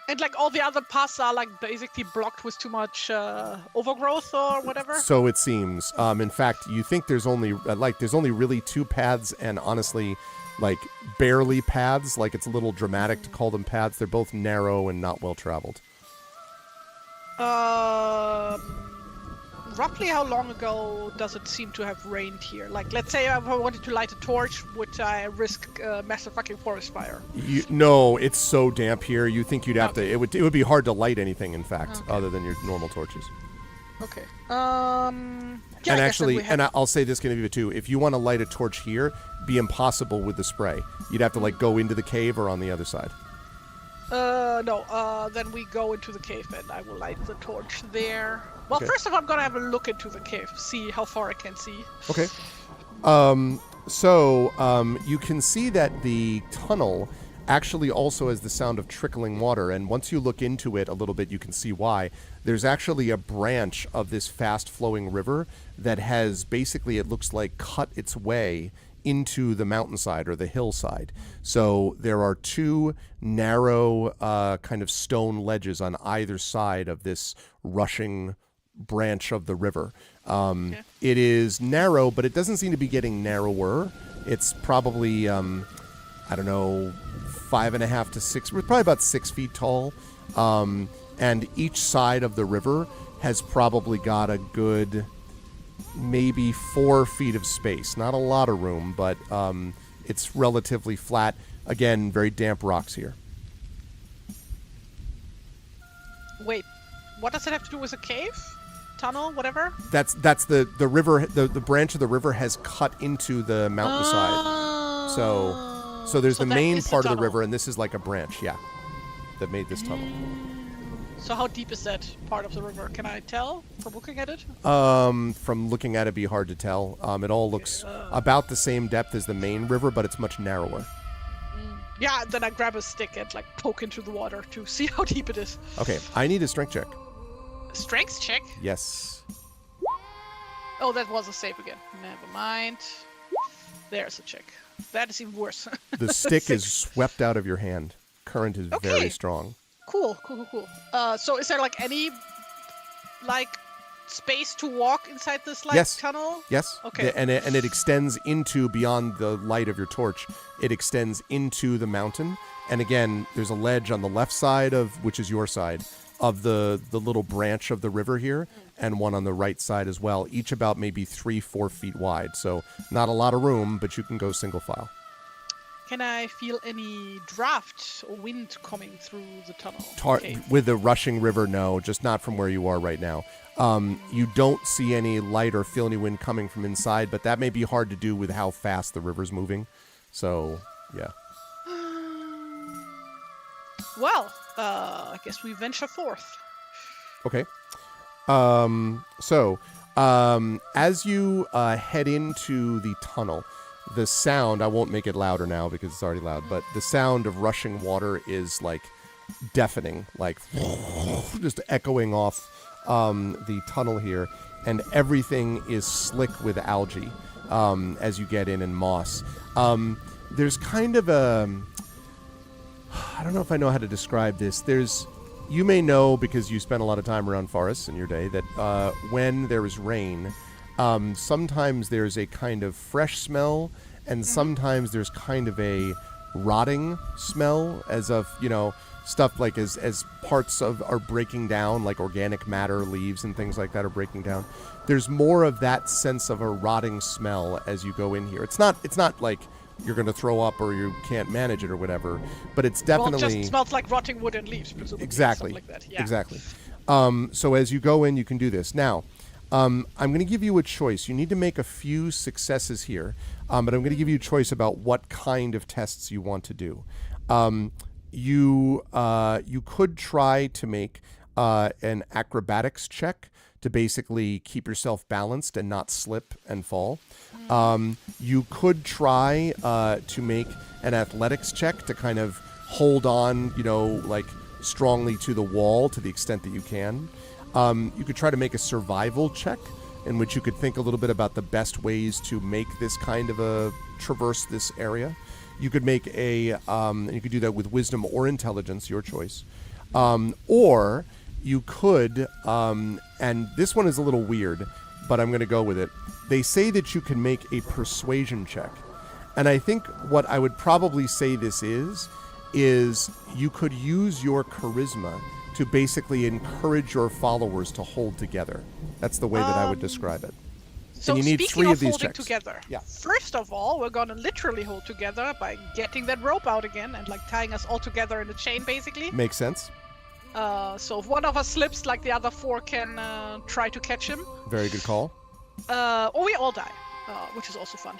and like all the other paths are like basically blocked with too much overgrowth or whatever. So it seems. In fact, you think there's only really two paths, and honestly, like barely paths. Like it's a little dramatic to call them paths. They're both narrow and not well traveled. Roughly how long ago does it seem to have rained here? Like, let's say I wanted to light a torch, would I risk massive fucking forest fire? No, it's so damp here. You think you'd have to? It would be hard to light anything, in fact, other than your normal torches. Okay. Yeah, and actually, I'll say this, Genevieve, too. If you want to light a torch here, be impossible with the spray. You'd have to like go into the cave or on the other side. No. Then we go into the cave, and I will light the torch there. Well, first of all, I'm gonna have a look into the cave, see how far I can see. Okay. So you can see that the tunnel actually also has the sound of trickling water, and once you look into it a little bit, you can see why. There's actually a branch of this fast-flowing river that has basically, it looks like, cut its way into the mountainside or the hillside. So there are two narrow kind of stone ledges on either side of this rushing branch of the river. It is narrow, but it doesn't seem to be getting narrower. It's probably, I don't know, 5.5 to 6, probably about 6 feet tall. And each side of the river has probably got a good maybe 4 feet of space. Not a lot of room, but it's relatively flat. Again, very damp rocks here. Wait, what does it have to do with a cave? Tunnel, whatever? That's the river. The branch of the river has cut into the mountainside. So there's the main part of the river, and this is like a branch. Yeah. that made this tunnel. So how deep is that part of the river? Can I tell from looking at it? From looking at it, it'd be hard to tell. It all looks about the same depth as the main river, but it's much narrower. Yeah, then I grab a stick and like poke into the water to see how deep it is. Okay, I need a strength check. Strength check? Yes. Oh, that was a save again. Never mind. There's a check. That is even worse. The stick is swept out of your hand. Current is very strong. Cool. So is there like any like space to walk inside this like tunnel? Yes. Okay. And it extends into beyond the light of your torch. It extends into the mountain. And again, there's a ledge on the left side of which is your side of the little branch of the river here, and one on the right side as well. Each about maybe 3-4 feet wide. So not a lot of room, but you can go single file. Can I feel any draft or wind coming through the tunnel? With the rushing river, no, just not from where you are right now. You don't see any light or feel any wind coming from inside, but that may be hard to do with how fast the river's moving. So, yeah. Well, I guess we venture forth. Okay. As you head into the tunnel, the sound, I won't make it louder now because it's already loud, but the sound of rushing water is like deafening, like just echoing off the tunnel here, and everything is slick with algae as you get in and moss. There's kind of I don't know if I know how to describe this. You may know, because you spent a lot of time around forests in your day, that when there is rain, sometimes there's a kind of fresh smell, and sometimes there's kind of a rotting smell, as of, stuff like as parts are breaking down, like organic matter, leaves and things like that are breaking down. There's more of that sense of a rotting smell as you go in here. It's not like you're going to throw up or you can't manage it or whatever, but it's definitely... Well, it just smells like rotting wood and leaves, presumably. Exactly. Like that. Yeah. Exactly. So as you go in, you can do this. Now, I'm going to give you a choice. You need to make a few successes here, but I'm going to give you a choice about what kind of tests you want to do. You could try to make an acrobatics check to basically keep yourself balanced and not slip and fall. You could try to make an athletics check to kind of hold on, like strongly to the wall to the extent that you can. You could try to make a survival check in which you could think a little bit about the best ways to make this kind of traverse this area. You could make you could do that with wisdom or intelligence, your choice. Or you could, and this one is a little weird, but I'm going to go with it. They say that you can make a persuasion check. And I think what I would probably say this is you could use your charisma to basically encourage your followers to hold together. That's the way that I would describe it. So and you need speaking 3 of of these holding checks. together, Yeah. First of all, we're gonna literally hold together by getting that rope out again and like tying us all together in a chain, basically. Makes sense. So if one of us slips, like the other 4 can try to catch him. Very good call. Or we all die, which is also fun.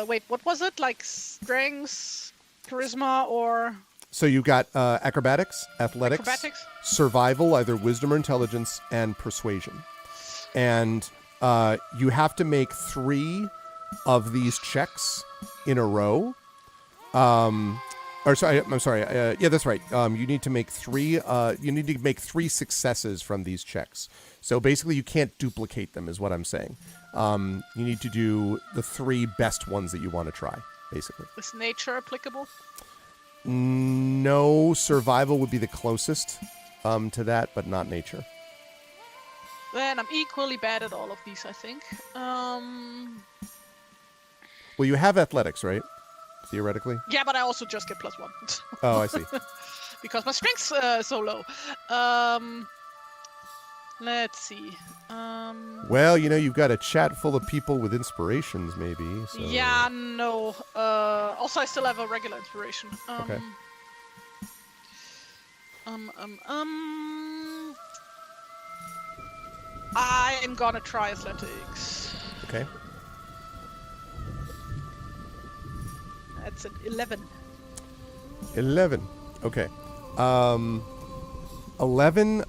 Wait, what was it? Like strength, charisma, or... So you got acrobatics, athletics, survival, either wisdom or intelligence, and persuasion. And you have to make 3 of these checks in a row. I'm sorry. Yeah, that's right. You need to make 3. You need to make 3 successes from these checks. So basically, you can't duplicate them, is what I'm saying. You need to do the 3 best ones that you want to try, basically. Is nature applicable? No, survival would be the closest to that, but not nature. Then I'm equally bad at all of these, I think. Well, you have athletics, right? Theoretically. Yeah, but I also just get +1. Oh, I see. Because my strength's so low. Let's see. Well, you've got a chat full of people with inspirations, maybe. So. Yeah, no. Also, I still have a regular inspiration. Okay. I am gonna try athletics. Okay. That's an 11. 11. Okay. 11.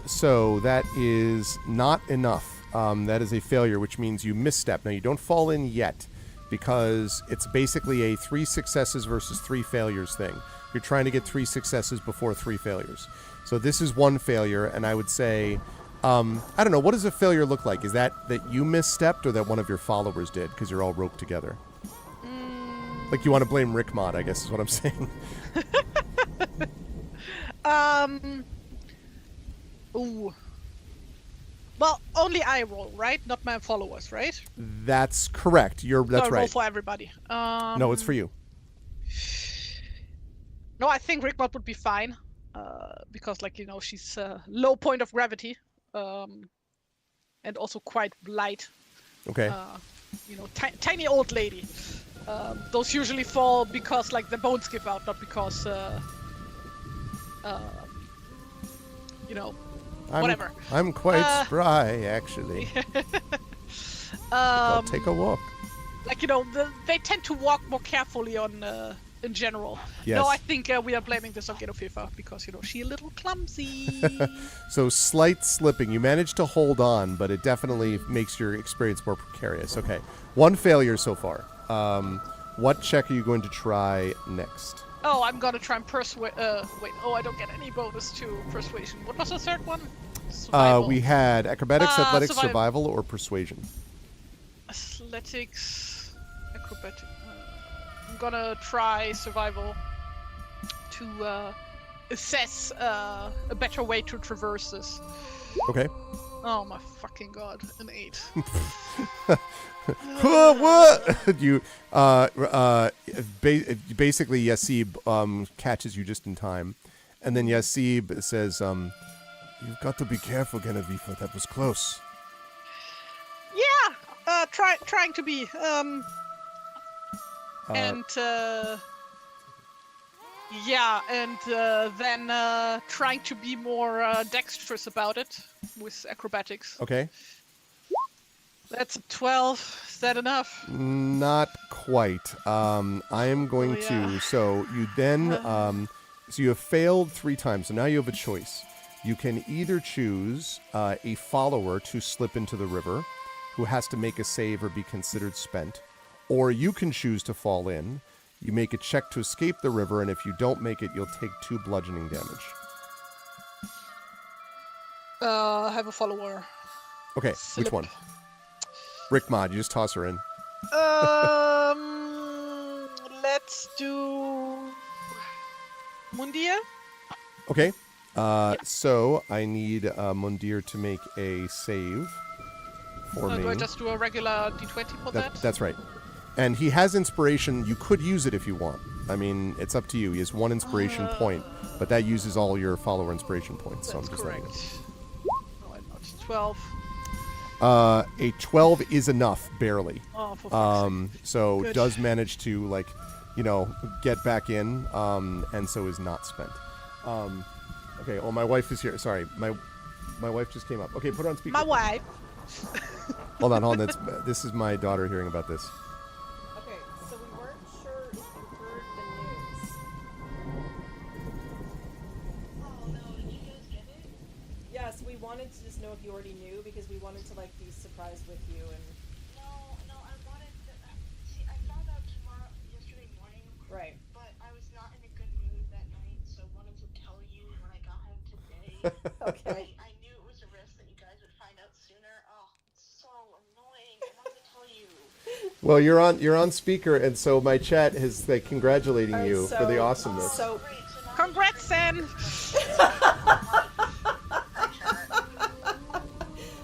So that is not enough. That is a failure, which means you misstep. Now, you don't fall in yet because it's basically a 3 successes versus 3 failures thing. You're trying to get 3 successes before 3 failures. So this is 1 failure, and I would say, I don't know, what does a failure look like? Is that you misstepped or that one of your followers did because you're all roped together? Like you want to blame Rick Mod, I guess is what I'm saying. Ooh. Well, only I roll, right? Not my followers, right? That's correct. That's I right. roll for everybody. No, it's for you. No, I think Rickmod would be fine. Because, like, she's low point of gravity. And also quite light. Okay. Tiny old lady. Those usually fall because, like, the bones give out, not because, whatever. I'm quite spry, actually. I'll take a walk. Like, they tend to walk more carefully in general. Yes. No, I think we are blaming this on Genofifa because, she's a little clumsy. So slight slipping. You managed to hold on, but it definitely makes your experience more precarious. Okay. 1 failure so far. What check are you going to try next? Oh, I'm gonna try and persuade. Wait. Oh, I don't get any bonus to persuasion. What was the third one? Survival. We had acrobatics, athletics, survival. survival, or persuasion. Athletics, acrobatic. I'm gonna try survival to assess a better way to traverse this. Okay. Oh my fucking god, an 8. What? You basically Yasib catches you just in time, and then Yasib says, "You've got to be careful, Genevieve. That was close." Yeah, trying to be and then trying to be more dexterous about it with acrobatics. Okay. That's a 12. Is that enough? Not quite. I am going to. So you then. So you have failed 3 times. So now you have a choice. You can either choose a follower to slip into the river, who has to make a save or be considered spent, or you can choose to fall in. You make a check to escape the river, and if you don't make it, you'll take 2 bludgeoning damage. I have a follower. Okay, Slip. which one? Rick Mod, you just toss her in. Let's do Mundia. Okay. So I need Mundir to make a save for me. Do I just do a regular d20 for that? That's right. And he has inspiration. You could use it if you want. I mean, it's up to you. He has 1 inspiration point, but that uses all your follower inspiration points. That's so I'm just correct. No, I'm not. 12. A 12 is enough, barely. Oh, for fuck's sake. So Good. does manage to, get back in, and so is not spent. Okay, my wife is here. Sorry, my wife just came up. Okay, put her on speaker. My wife. Hold on. This is my daughter hearing about this. Okay, so we weren't sure if you heard the news. Oh no, did you guys get it? Yes, we wanted to just know if you already knew because we wanted to be surprised with you and No, I wanted to. See, I found out yesterday morning. right. But I was not in a good mood that night, so I wanted to tell you when I got home today. Okay. I knew it was a risk that you guys would find out sooner. Oh, it's so annoying. I wanted to tell you. Well, you're on speaker, and so my chat is congratulating Alright, you for the awesomeness. So Great, so now Congrats, Sen.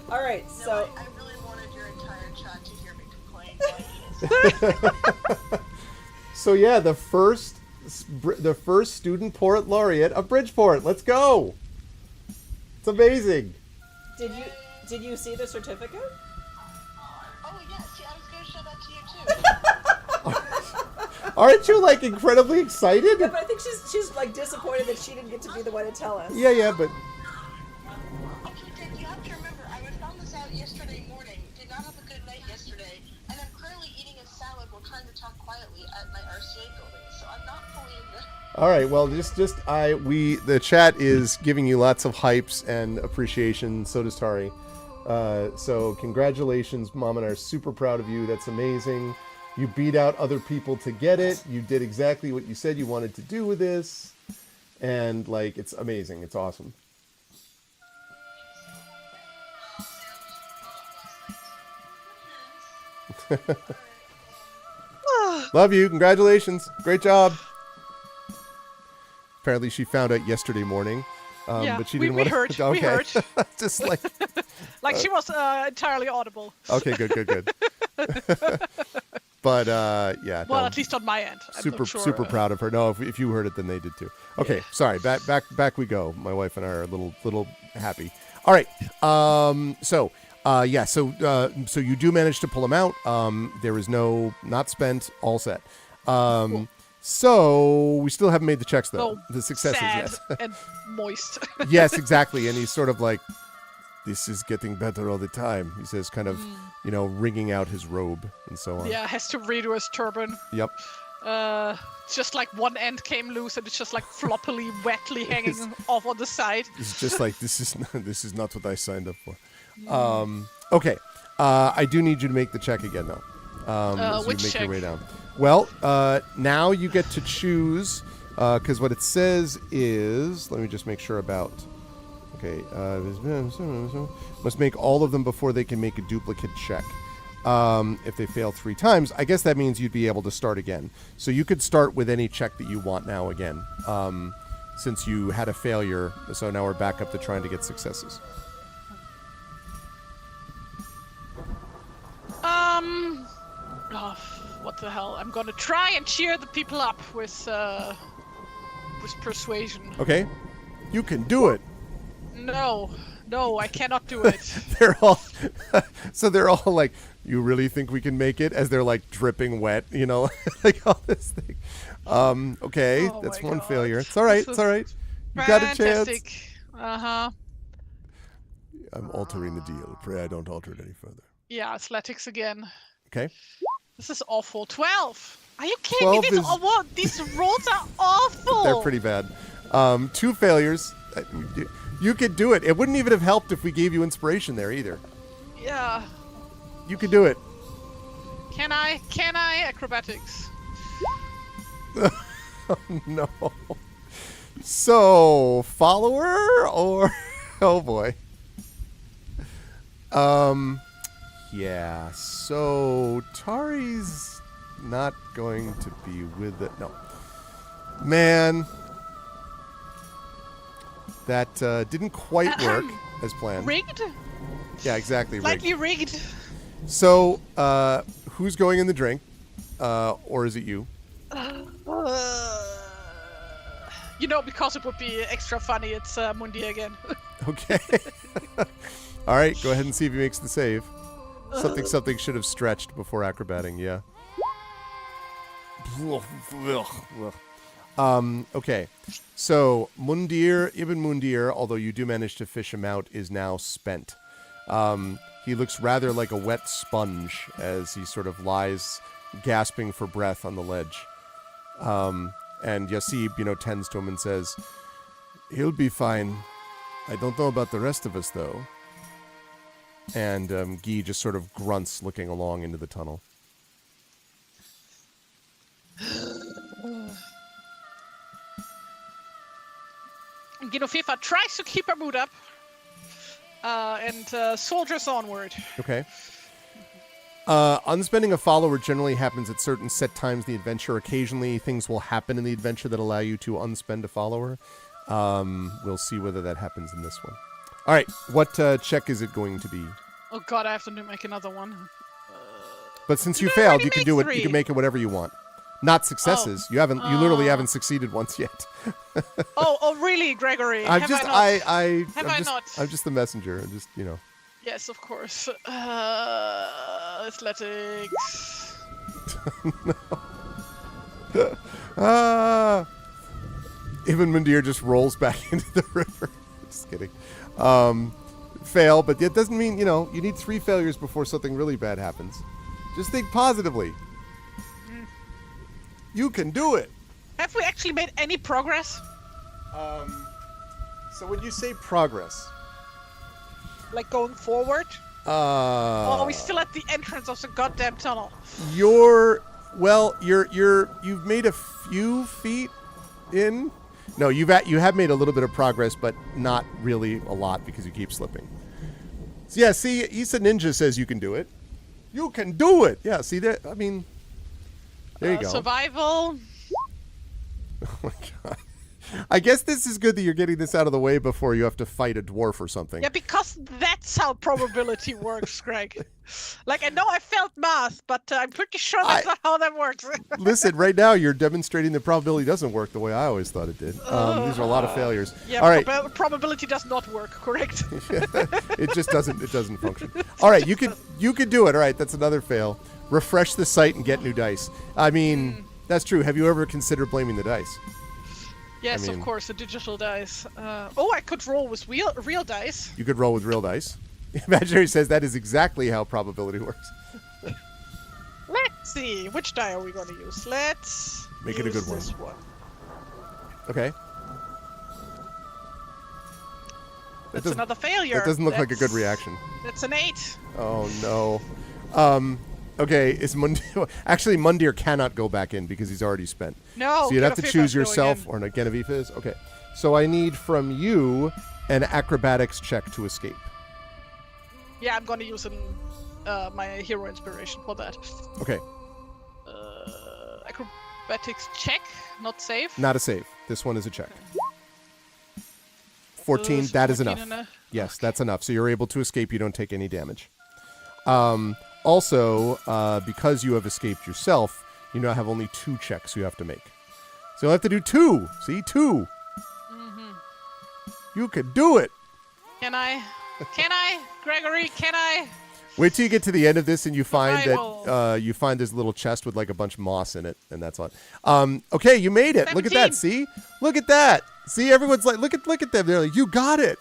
all right, No, so I really wanted your entire chat to hear me complain about you. So yeah, the first student poet laureate of Bridgeport. Let's go! It's amazing. did you see the certificate? Oh yeah, see, I was going to show that to you too. Aren't you incredibly excited? Yeah, but I think she's disappointed that she didn't get to be the one to tell us. Yeah, but Okay, Dick, you have to remember, I found this out yesterday morning. Did not have a good night yesterday, and I'm currently eating a salad while trying to talk quietly at my RCA building, so I'm not fully in the... All right. Well, the chat is giving you lots of hypes and appreciation. So does Tari. So congratulations, Mom and I are super proud of you. That's amazing. You beat out other people to get it. You did exactly what you said you wanted to do with this. And like, it's amazing. It's awesome. Love you. Congratulations. Great job. Apparently she found out yesterday morning. Yeah, but she we didn't want heard. to. Okay. We heard. Just like. Like she was entirely audible. Okay, good. But yeah. Well, no, at least on my end. I'm not sure, super proud of her. No, if you heard it, then they did too. Okay, sorry. Back we go. My wife and I are a little happy. All right. So you do manage to pull them out. There is not spent, all set. Cool. So we still haven't made the checks though. Oh, The successes, sad yes. and moist. Yes, exactly. And he's sort of like, this is getting better all the time. He says, kind of, wringing out his robe and so on. Yeah, has to redo his turban. Yep. Just like one end came loose and it's just like floppily, wetly hanging off on the side. It's just like, this is not what I signed up for. Okay. I do need you to make the check again though. As which you make check? your way down. Well, now you get to choose, because what it says is, let me just make sure about. Okay, must make all of them before they can make a duplicate check. If they fail 3 times, I guess that means you'd be able to start again. So you could start with any check that you want now again, since you had a failure. So now we're back up to trying to get successes. Oh, what the hell? I'm gonna try and cheer the people up with persuasion. Okay, you can do it. No, I cannot do it. They're all like, you really think we can make it? As they're like dripping wet, like all this thing. Okay, Oh that's my one God. failure. It's all right. This It's all right. You got a chance. Fantastic. Uh-huh. I'm altering the deal. Pray I don't alter it any further. Yeah, athletics again. Okay. This is awful. 12. Are you kidding me? 12 These rolls are awful. They're pretty bad. 2 failures. You could do it. It wouldn't even have helped if we gave you inspiration there either. Yeah. You could do it. Can I? Acrobatics. Oh, no. So, follower or... Oh, boy. Yeah. So, Tari's not going to be with it. No. Man. That didn't quite work as planned. Rigged? Yeah, exactly. Slightly rigged. So, who's going in the drink? Or is it you? Because it would be extra funny, it's Mundi again. Okay. All right, go ahead and see if he makes the save. Something should have stretched before acrobating, yeah. Okay. So, Ibn Mundir, although you do manage to fish him out, is now spent. He looks rather like a wet sponge as he sort of lies gasping for breath on the ledge. And Yasib, tends to him and says, "He'll be fine. I don't know about the rest of us, though." And Guy just sort of grunts looking along into the tunnel. FIFA tries to keep her mood up and soldiers onward. Okay. Unspending a follower generally happens at certain set times in the adventure. Occasionally, things will happen in the adventure that allow you to unspend a follower. We'll see whether that happens in this one. All right. What check is it going to be? Oh God, I have to make another one. But since you I failed, already you can made do it. 3. You can make it whatever you want. Not successes. You literally haven't succeeded once yet. Oh, really, Gregory? I'm Have just, I not? not. I'm just the messenger. I'm just, Yes, of course. Athletics. Ibn Mundir just rolls back into the river. Just kidding. Fail, but it doesn't mean, you need 3 failures before something really bad happens. Just think positively. You can do it. Have we actually made any progress? So when you say progress, Like going forward? Or are we still at the entrance of the goddamn tunnel? you've made a few feet in. No, you have made a little bit of progress, but not really a lot because you keep slipping. So yeah, see, Issa Ninja says you can do it. You can do it. Yeah, see that? I mean, there you go. Survival. Oh my god. I guess this is good that you're getting this out of the way before you have to fight a dwarf or something. Yeah, because that's how probability works, Greg. Like, I know I failed math, but I'm pretty sure that's not how that works. Listen, right now you're demonstrating the probability doesn't work the way I always thought it did. These are a lot of failures. Yeah, all right. Probability does not work, correct? It just doesn't. It doesn't function. All right, you could do it. All right, that's another fail. Refresh the site and get new dice. I mean, that's true. Have you ever considered blaming the dice? Yes, of course, the digital dice. I could roll with real dice. You could roll with real dice. Imaginary says that is exactly how probability works. Let's see, which die are we going to use? Let's make it a good one. This one. Okay. That's another failure. That doesn't look like a good reaction. That's an 8. Oh no. Okay, is actually Mundir cannot go back in because he's already spent. No. So you'd have to choose yourself or Genevieve is. Okay. So I need from you an acrobatics check to escape. Yeah, I'm going to use my hero inspiration for that. Okay. Acrobatics check, not save. Not a save. This one is a check. 14, that is enough. Yes, okay. That's enough. So you're able to escape. You don't take any damage. Also, because you have escaped yourself, you now have only 2 checks you have to make. So you'll have to do 2. See, 2. Mm-hmm. You could do it. Can I? Gregory, can I? Wait till you get to the end of this and you find you find this little chest with like a bunch of moss in it, and that's all. Okay, you made it. 17. Look at that. See? Look at that. See, everyone's like, look at them. They're like, you got it.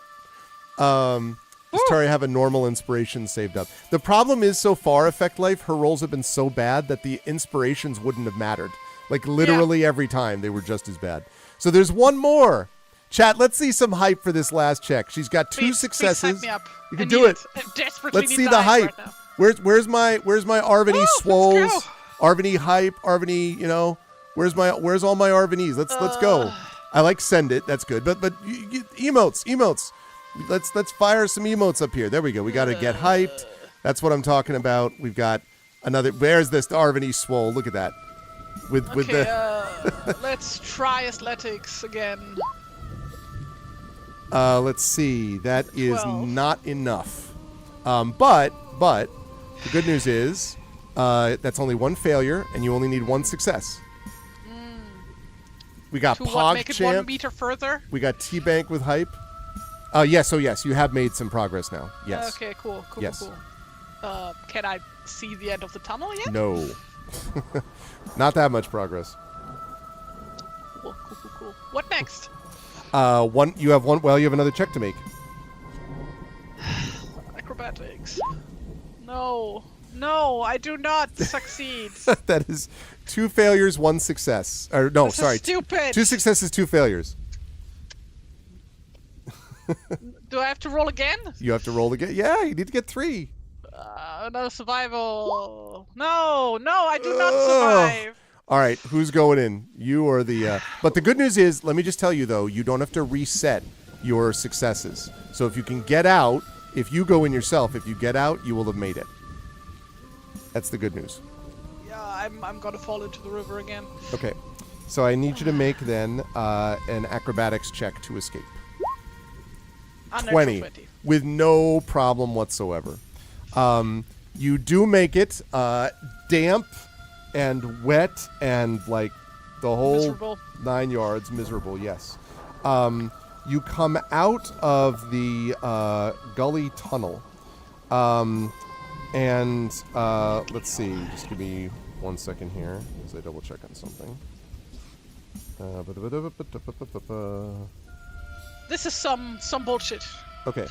Does Tari have a normal inspiration saved up? The problem is, so far, Effect Life, her rolls have been so bad that the inspirations wouldn't have mattered. Like, literally every time, they were just as bad. So there's one more. Chat, let's see some hype for this last check. She's got 2 successes. Please hype me up. You can do it. I desperately let's see the hype. Right now. Where's my Arvany swolls? Arvany hype, Arvany, where's all my Arvanys? Let's go. I like send it. That's good. But emotes. Let's fire some emotes up here. There we go. We got to get hyped. That's what I'm talking about. We've got another. Where's this Arvany swole? Look at that. With the. Let's try athletics again. Let's see. That is 12. Not enough. But the good news is that's only 1 failure, and you only need 1 success. We got Pog make it Champ. 1 meter further. We got T-Bank with hype. Yes, you have made some progress now. Yes. Okay, cool. Yes. Cool. Can I see the end of the tunnel yet? No. Not that much progress. Cool. What next? You have one. Well, you have another check to make. Acrobatics. No, I do not succeed. That is 2 failures, 1 success. Or no, this sorry. Is stupid. 2 successes, 2 failures. Do I have to roll again? You have to roll again. Yeah, you need to get 3. Another survival. No, I do not survive. All right, who's going in? You or the... But the good news is, let me just tell you, though, you don't have to reset your successes. So if you can get out, if you go in yourself, if you get out, you will have made it. That's the good news. Yeah, I'm going to fall into the river again. Okay. So I need you to make, then, an acrobatics check to escape. 20. With no problem whatsoever. You do make it damp and wet and like the whole miserable. 9 yards. Miserable, yes. You come out of the gully tunnel. And let's see. Just give me 1 second here as I double check on something. This is some bullshit. Okay.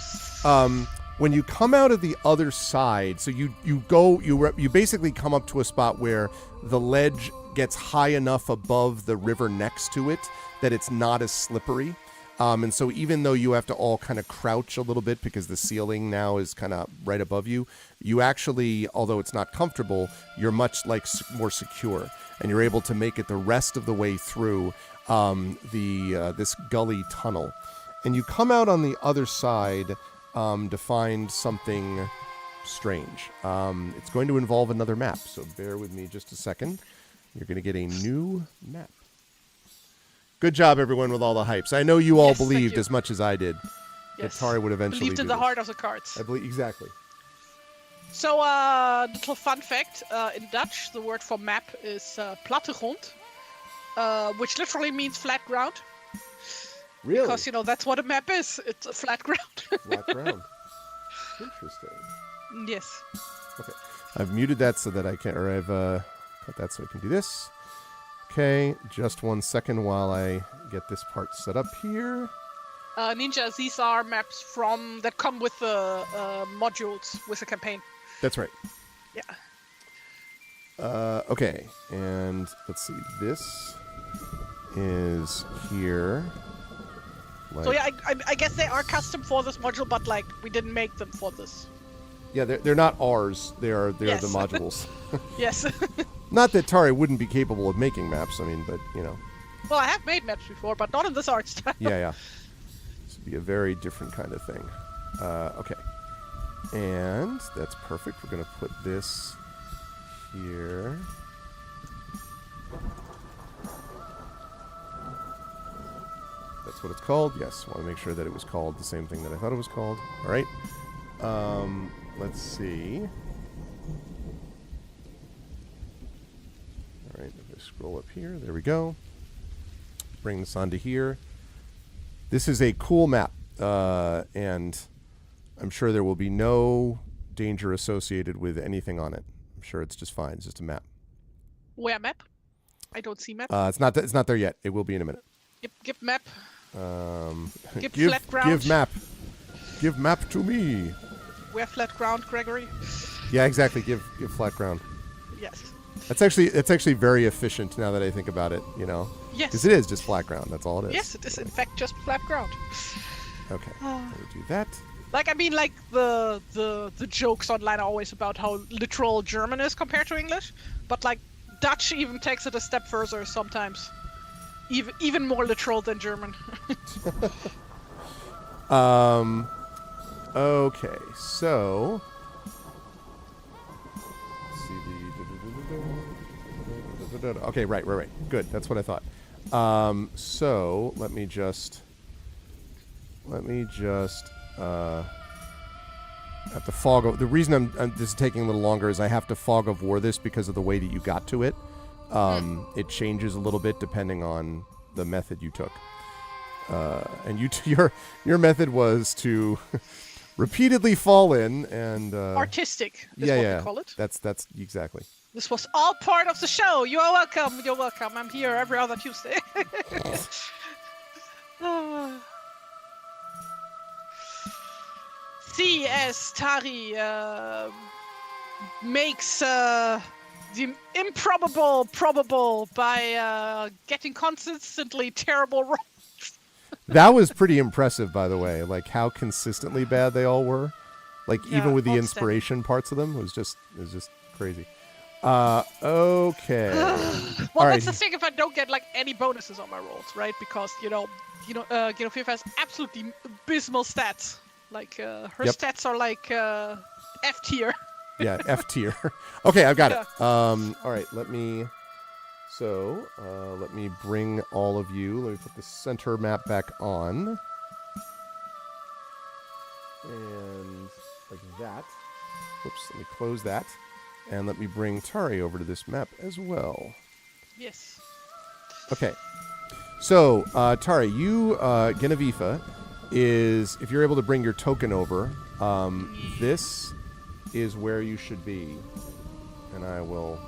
when you come out of the other side, so you basically come up to a spot where the ledge gets high enough above the river next to it that it's not as slippery. And so even though you have to all kind of crouch a little bit because the ceiling now is kind of right above you, you actually, although it's not comfortable, you're much more secure, and you're able to make it the rest of the way through this gully tunnel. And you come out on the other side to find something strange. It's going to involve another map, so bear with me just a second. You're going to get a new map. Good job, everyone, with all the hypes. I know you all Yes, thank believed you. as much as I did that Tari would eventually Believed in do the this. heart of the cards. I believe exactly. So, little fun fact, in Dutch, the word for map is plattegrond, which literally means flat ground. Really? Because, that's what a map is. It's a flat ground. Flat ground. Interesting. Yes. Okay. I've muted that so that I can, or I've cut that so I can do this. Okay, just 1 second while I get this part set up here. Ninja, these are maps that come with the modules with the campaign. That's right. Yeah. Okay, and let's see. This is here. So yeah, I guess they are custom for this module, but we didn't make them for this. Yeah, they're not ours. They are Yes. the modules. Yes. Not that Tari wouldn't be capable of making maps. I mean, but Well, I have made maps before, but not in this art style. Yeah. This would be a very different kind of thing. Okay, and that's perfect. We're gonna put this here. That's what it's called. Yes, want to make sure that it was called the same thing that I thought it was called. All right. Let's see. All right, I'm going to scroll up here. There we go. Bring this onto here. This is a cool map, and I'm sure there will be no danger associated with anything on it. I'm sure it's just fine. It's just a map. Where map? I don't see map. It's not there yet. It will be in a minute. Give map. Give Give flat ground. Give map. Give map to me. Where flat ground, Gregory? Yeah, exactly. Give flat ground. Yes. That's actually very efficient now that I think about it. Yes. Because it is just flat ground. That's all it is. Yes, it is in fact just flat ground. Okay. Let me do that. The jokes online are always about how literal German is compared to English, but Dutch even takes it a step further sometimes. Even more literal than German. Okay, so let's see the okay, right. Good, that's what I thought. So let me just have to fog of the reason this is taking a little longer is I have to fog of war this because of the way that you got to it. It changes a little bit depending on the method you took. And your method was to repeatedly fall in and Artistic is what we call it. That's exactly. This was all part of the show. You are welcome. You're welcome. I'm here every other Tuesday. See as Tari makes the improbable probable by getting consistently terrible rolls. That was pretty impressive, by the way. Like how consistently bad they all were. Like even with the inspiration parts of them, it was just crazy. Okay. Well, that's the thing. If I don't get any bonuses on my rolls, right? Because Genevieve has absolutely abysmal stats. Her stats are F tier. Yeah, F tier. Okay, I've got it. All right, let me bring all of you. Let me put the center map back on. And like that. Whoops, let me close that. And let me bring Tari over to this map as well. Yes. Okay. So, Tari, you, Genevieve, is, if you're able to bring your token over, this is where you should be. And I will,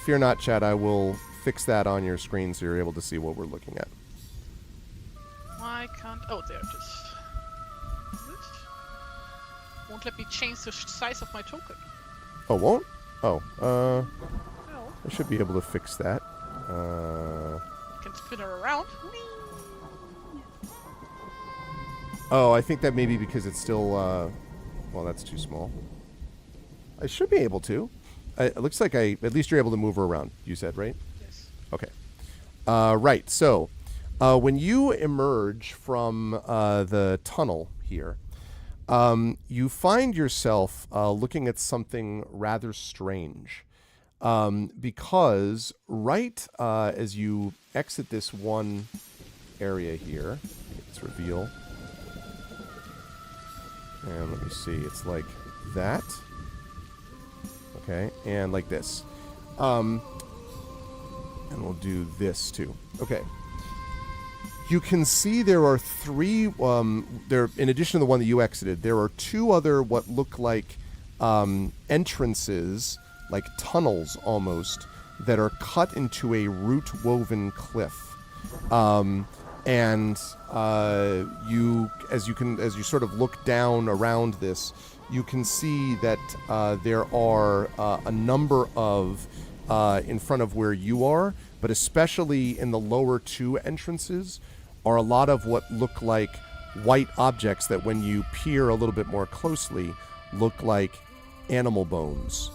fear not, chat, I will fix that on your screen so you're able to see what we're looking at. Why Why can't... Oh, there it is. This won't let me change the size of my token. Oh, won't? Oh, No. I should be able to fix that. Can spin her around. Whee! Oh, I think that may be because it's still, well, that's too small. I should be able to. It looks like at least you're able to move her around, you said, right? Yes. Okay. Right, so when you emerge from the tunnel here, you find yourself looking at something rather strange. Because right as you exit this one area here, let's reveal. And let me see, it's like that. Okay, and like this. And we'll do this too. Okay. You can see there are three, in addition to the one that you exited, there are two other what look like entrances, like tunnels almost, that are cut into a root-woven cliff. And you sort of look down around this, you can see that there are a number of in front of where you are, but especially in the lower two entrances are a lot of what look like white objects that when you peer a little bit more closely look like animal bones.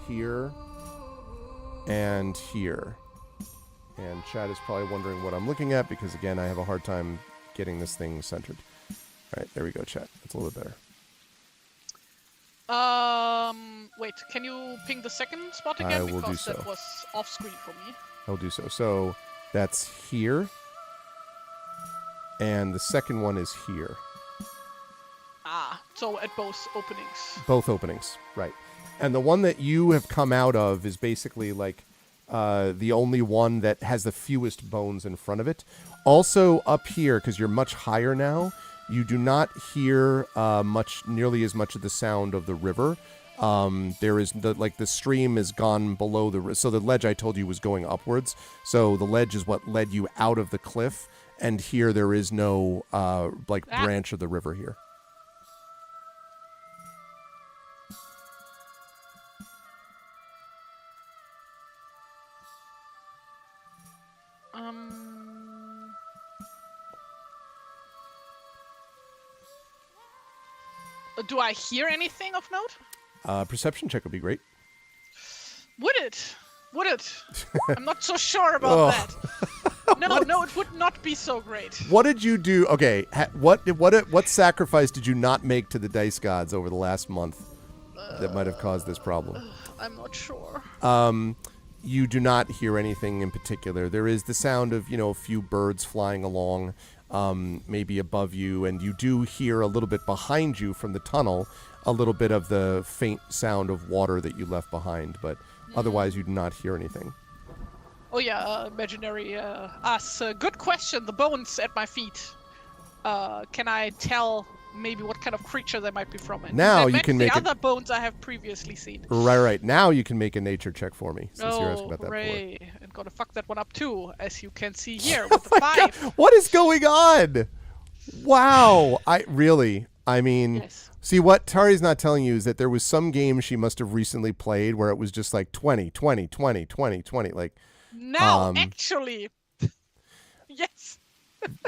Here and here. And Chad is probably wondering what I'm looking at because, again, I have a hard time getting this thing centered. All right, there we go, Chad. That's a little bit better. Wait, can you ping the second spot I again? will do Because so. that was off screen for me. I'll do so. So that's here. And the second one is here. Ah, so at both openings. Both openings, right. And the one that you have come out of is basically like the only one that has the fewest bones in front of it. Also up here, because you're much higher now, you do not hear nearly as much of the sound of the river. There is the stream is gone below so the ledge I told you was going upwards. So the ledge is what led you out of the cliff, and here there is no branch of the river here. Do I hear anything of note? Perception check would be great. Would it? Would it? I'm not so sure about that. No, it would not be so great. What did you do? Okay, what sacrifice did you not make to the dice gods over the last month that might have caused this problem? I'm not sure. You do not hear anything in particular. There is the sound of, a few birds flying along, maybe above you, and you do hear a little bit behind you from the tunnel, a little bit of the faint sound of water that you left behind, but otherwise you do not hear anything. Oh yeah, imaginary us. Good question. The bones at my feet. Can I tell maybe what kind of creature they might be from? And now they you can match make the other bones I have previously seen. Right. Now you can make a nature check for me, since you're asking about that hooray. before. And gonna fuck that one up too, as you can see here with the Oh my God, 5. what is going on? Wow. Yes. See, what Tari's not telling you is that there was some game she must have recently played where it was just like 20, 20, 20, 20, 20. Like, Now, actually, yes.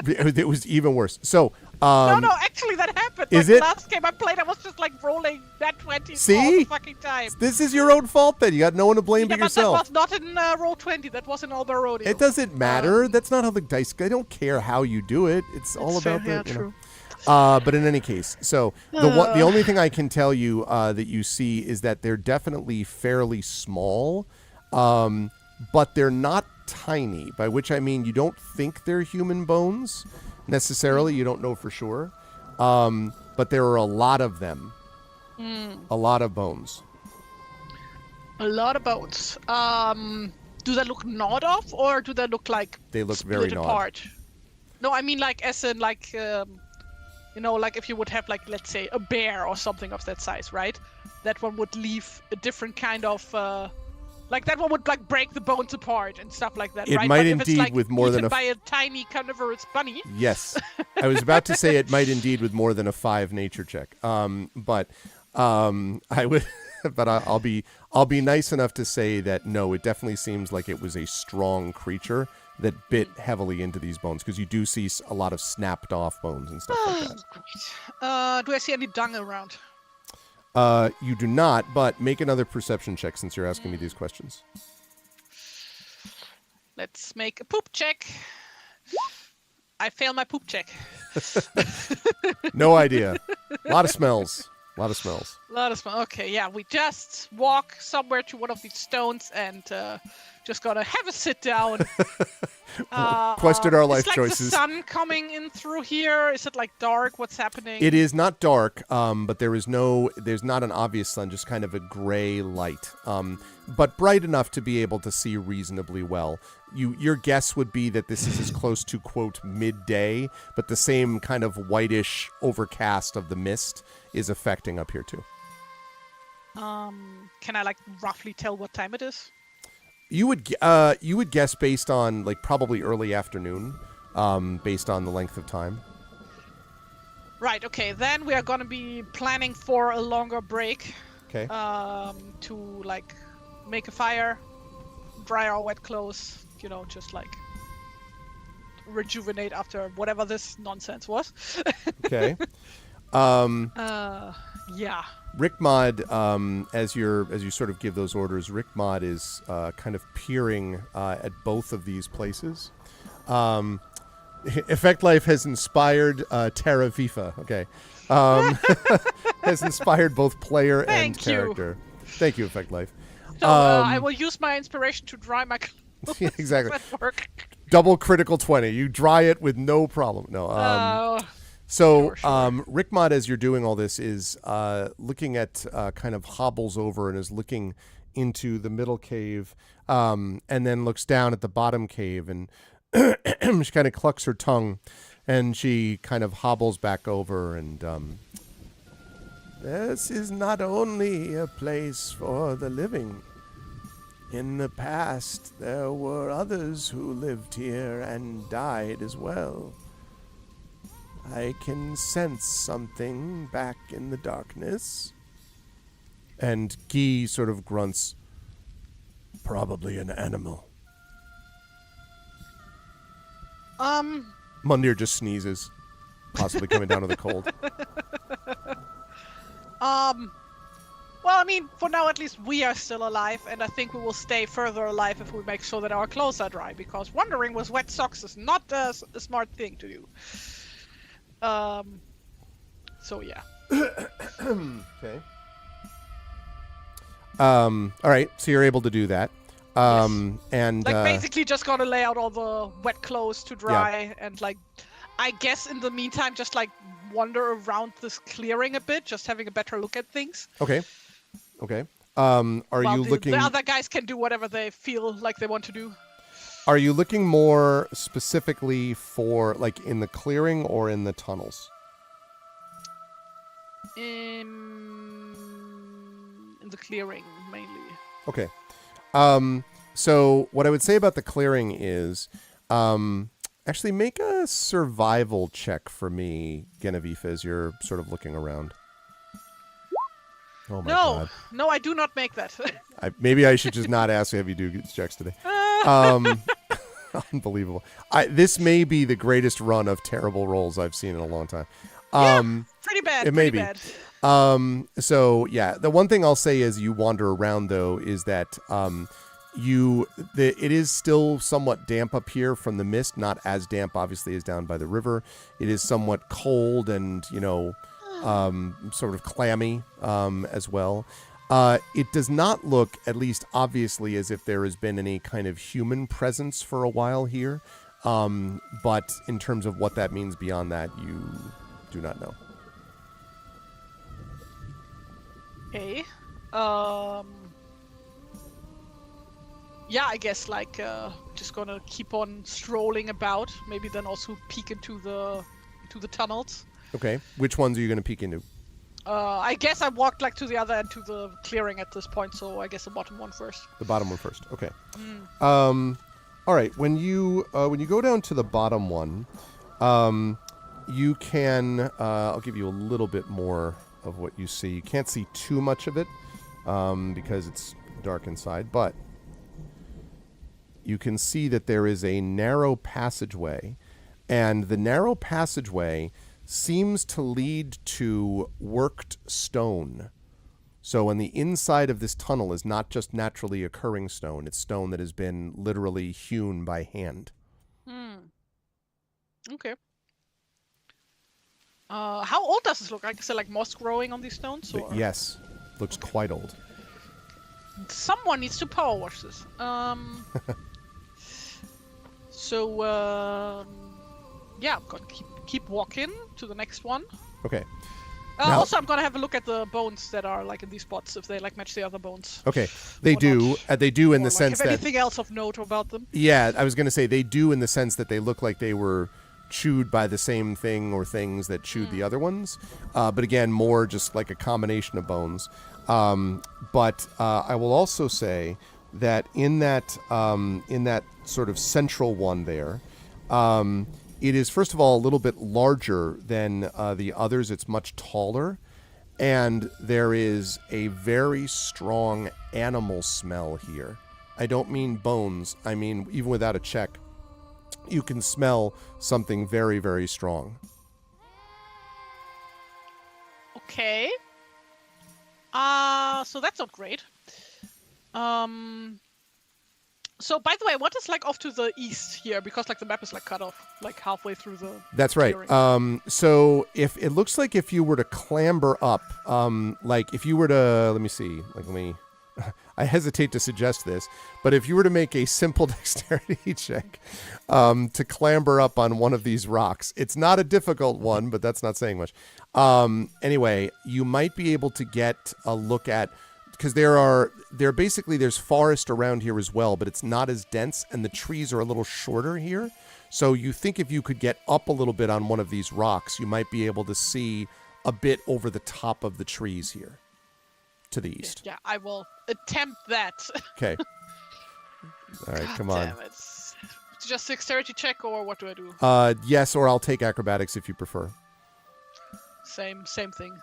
it was even worse. So, No, actually that happened. Is like, it? Last game I played, I was just like rolling that 20 all See? the fucking time. This is your own fault then. You got no one to blame but But yourself. that was not in roll 20. That was in Albarodi. It doesn't matter. That's not how the dice. I don't care how you do it. It's all about fair, the. yeah, true. But in any case, so the only thing I can tell you that you see is that they're definitely fairly small, but they're not tiny. By which I mean you don't think they're human bones necessarily. You don't know for sure, but there are a lot of them. A lot of bones. A lot of bones. Do they look gnawed off, or do they look like They look split very gnawed. apart? No, I mean like as in like like if you would have like, let's say, a bear or something of that size, right? That one would leave a different kind of Like that one would like break the bones apart and stuff like that, It right? might But if indeed it's, like, with more than eaten a by a tiny carnivorous bunny. Yes. I was about to say it might indeed with more than a 5 nature check. But I would but I'll be nice enough to say that no, it definitely seems like it was a strong creature that bit heavily into these bones, because you do see a lot of snapped off bones and stuff like that. Great. Do I see any dung around? You do not, but make another perception check since you're asking me these questions. Let's make a poop check. I fail my poop check. No idea. A lot of smells. A lot of smell. Okay, yeah, we just walk somewhere to one of these stones and just gotta have a sit down. Questioned our life is, like, choices. the sun coming in through here? Is it like dark? What's happening? It is not dark, but there's not an obvious sun, just kind of a gray light, but bright enough to be able to see reasonably well. Your guess would be that this is as close to, quote, midday, but the same kind of whitish overcast of the mist is affecting up here too. Can I like roughly tell what time it is? You would guess based on like probably early afternoon, based on the length of time. Right. Okay. Then we are gonna be planning for a longer break. Okay. To like make a fire, dry our wet clothes. You know, just like rejuvenate after whatever this nonsense was. Okay. Yeah. Rickmod, as you sort of give those orders, Rickmod is kind of peering at both of these places. Effect Life has inspired Terra Viva. Okay, has inspired both player and character. Thank you, Effect Life. So I will use my inspiration to dry my clothes. Yeah, exactly. At work. Double critical 20. You dry it with no problem. No. So, Sure. Rickmod, as you're doing all this, is looking at kind of hobbles over and is looking into the middle cave, and then looks down at the bottom cave, and she kind of clucks her tongue, and she kind of hobbles back over, and this is not only a place for the living. In the past, there were others who lived here and died as well. I can sense something back in the darkness. And Guy sort of grunts, probably an animal. Mundir just sneezes, possibly coming down with a cold. Well, I mean, for now at least we are still alive, and I think we will stay further alive if we make sure that our clothes are dry, because wandering with wet socks is not a smart thing to do. So yeah. Okay. All right, so you're able to do that. Yes. And like basically just gonna lay out all the wet clothes to dry, and like, I guess in the meantime just like wander around this clearing a bit, just having a better look at things. Okay. Are While you looking? The other guys can do whatever they feel like they want to do. Are you looking more specifically for like in the clearing or in the tunnels? In the clearing mainly. Okay. So what I would say about the clearing is, actually make a survival check for me, Genevieve, as you're sort of looking around. Oh my God. No, I do not make that. Maybe I should just not ask you if you do these checks today. Unbelievable. This may be the greatest run of terrible rolls I've seen in a long time. Pretty bad. It may be. So yeah, the one thing I'll say as you wander around though is that it is still somewhat damp up here from the mist, not as damp obviously as down by the river. It is somewhat cold and sort of clammy as well. It does not look, at least obviously, as if there has been any kind of human presence for a while here. But in terms of what that means beyond that, you do not know. Okay. Yeah, I guess like just gonna keep on strolling about. Maybe then also peek into the tunnels. Okay. Which ones are you going to peek into? I guess I walked like to the other end to the clearing at this point, so I guess the bottom one first. The bottom one first. Okay. All right. When you go down to the bottom one, you can. I'll give you a little bit more of what you see. You can't see too much of it because it's dark inside, but you can see that there is a narrow passageway, and the narrow passageway seems to lead to worked stone. So on the inside of this tunnel is not just naturally occurring stone, it's stone that has been literally hewn by hand. Okay. How old does this look like? Is there like moss growing on these stones? Or? Yes, looks quite old. Someone needs to power wash this. So, yeah, I'm gonna keep walking to the next one. Okay. Now, also, I'm gonna have a look at the bones that are like in these spots, if they like match the other bones. Okay, they or do. They do in Or, the like, sense if that. anything else of note about them. Yeah, I was going to say they do in the sense that they look like they were chewed by the same thing or things that chewed the other ones. But again, more just like a combination of bones. But I will also say that in that sort of central one there, it is, first of all, a little bit larger than the others. It's much taller. And there is a very strong animal smell here. I don't mean bones. I mean, even without a check, you can smell something very, very strong. Okay. So that's not great. So by the way, what is like off to the east here? Because like the map is like cut off, like halfway through the. That's right. clearing. So if it looks like if you were to clamber up, like if you were to, let me see, like let me. I hesitate to suggest this, but if you were to make a simple dexterity check to clamber up on one of these rocks, it's not a difficult one, but that's not saying much. Anyway, you might be able to get a look at, because there's forest around here as well, but it's not as dense, and the trees are a little shorter here. So you think if you could get up a little bit on one of these rocks, you might be able to see a bit over the top of the trees here. To the east. Yeah, I will attempt that. Okay. All right, God come on. damn it. It's just dexterity check, or what do I do? Yes, or I'll take acrobatics if you prefer. Same thing.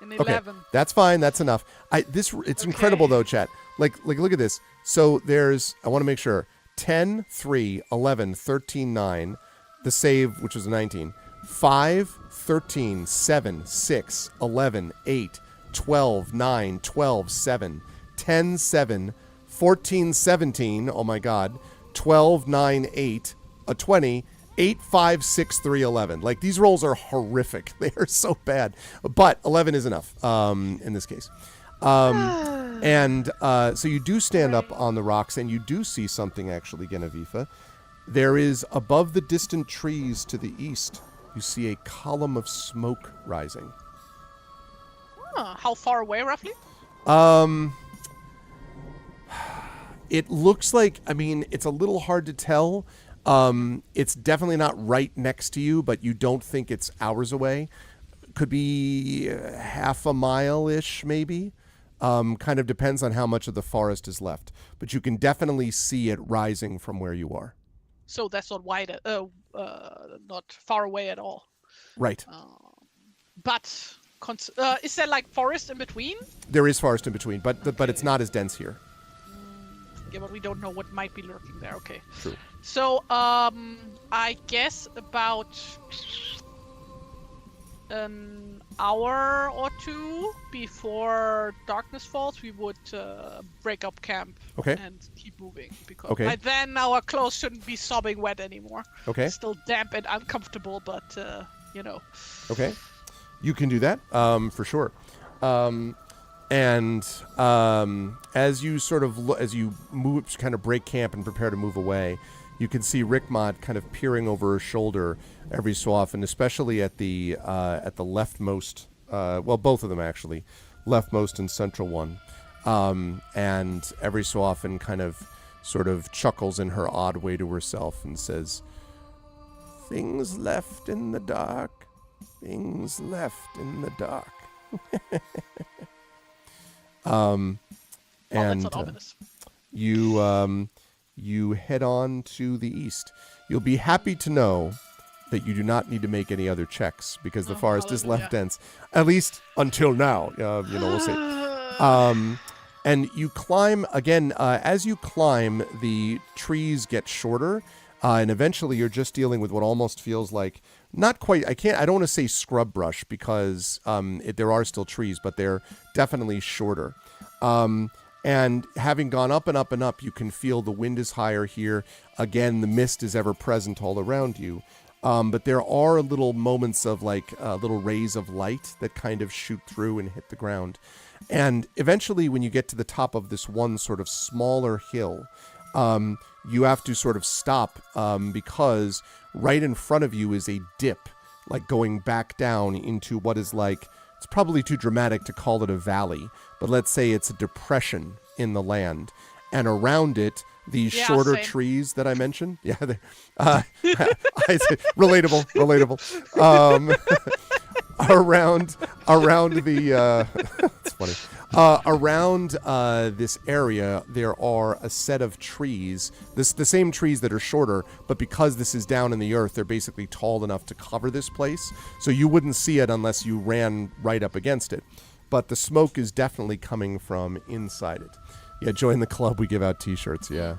An Okay, 11. that's fine. That's enough. It's incredible though, chat. Like look at this. So there's, I want to make sure, 10, 3, 11, 13, 9. The save, which was a 19. 5, 13, 7, 6, 11, 8. 12, 9, 12, 7, 10, 7, 14, 17, oh my god, 12, 9, 8, a 20, 8, 5, 6, 3, 11. Like, these rolls are horrific. They are so bad. But 11 is enough in this case. So you do stand up on the rocks, and you do see something, actually, Genevieve. There is, above the distant trees to the east, you see a column of smoke rising. How far away, roughly? It looks like, I mean, it's a little hard to tell. It's definitely not right next to you, but you don't think it's hours away. Could be half a mile-ish, maybe. Kind of depends on how much of the forest is left. But you can definitely see it rising from where you are. So that's not wide, not far away at all. Right. But is there like forest in between? There is forest in between, but it's not as dense here. Yeah, but we don't know what might be lurking there. Okay. True. So, I guess about an hour or two before darkness falls, we would break up camp and keep moving. Because by then our clothes shouldn't be sobbing wet anymore. Okay. It's still damp and uncomfortable, but, you know. Okay. You can do that, for sure. As you sort of as you move, kind of break camp and prepare to move away, you can see Rickmod kind of peering over her shoulder every so often, especially at the leftmost. Well, both of them actually, leftmost and central one, and every so often kind of sort of chuckles in her odd way to herself and says, "Things left in the dark Things left in the dark. Well, that's And not ominous. you head on to the east. You'll be happy to know that you do not need to make any other checks because the forest is left dense, at least until now. We'll see. And you climb again. As you climb, the trees get shorter, and eventually you're just dealing with what almost feels like not quite. I don't want to say scrub brush because there are still trees, but they're definitely shorter. And having gone up and up and up, you can feel the wind is higher here. Again, the mist is ever present all around you. But there are little moments of little rays of light that kind of shoot through and hit the ground. And eventually, when you get to the top of this one sort of smaller hill, you have to sort of stop because right in front of you is a dip, like going back down into what is like, it's probably too dramatic to call it a valley, but let's say it's a depression in the land. And around it, these shorter trees that I mentioned. Yeah, relatable. Around the it's funny. Around this area, there are a set of trees. The same trees that are shorter, but because this is down in the earth, they're basically tall enough to cover this place. So you wouldn't see it unless you ran right up against it. But the smoke is definitely coming from inside it. Yeah, join the club. We give out T-shirts. Yeah.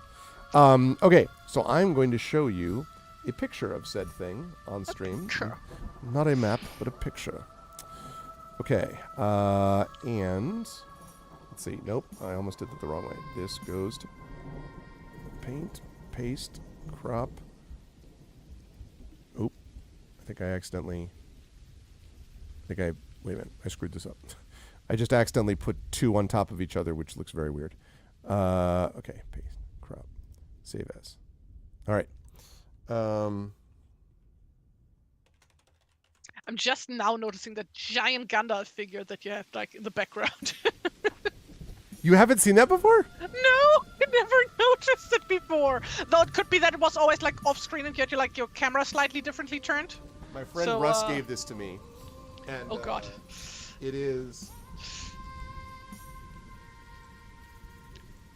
Okay, so I'm going to show you a picture of said thing on stream. Not a map, but a picture. Okay, and let's see. Nope, I almost did it the wrong way. This goes to paint, paste, crop. Oop, I think I accidentally. Wait a minute, I screwed this up. I just accidentally put two on top of each other, which looks very weird. Okay, paste, crop, save as. All right. I'm just now noticing that giant Gandalf figure that you have like in the background. You haven't seen that before? No, I never noticed it before. Though it could be that it was always like off screen and you had your camera slightly differently turned. My friend Russ gave this to me. And, oh God. It is.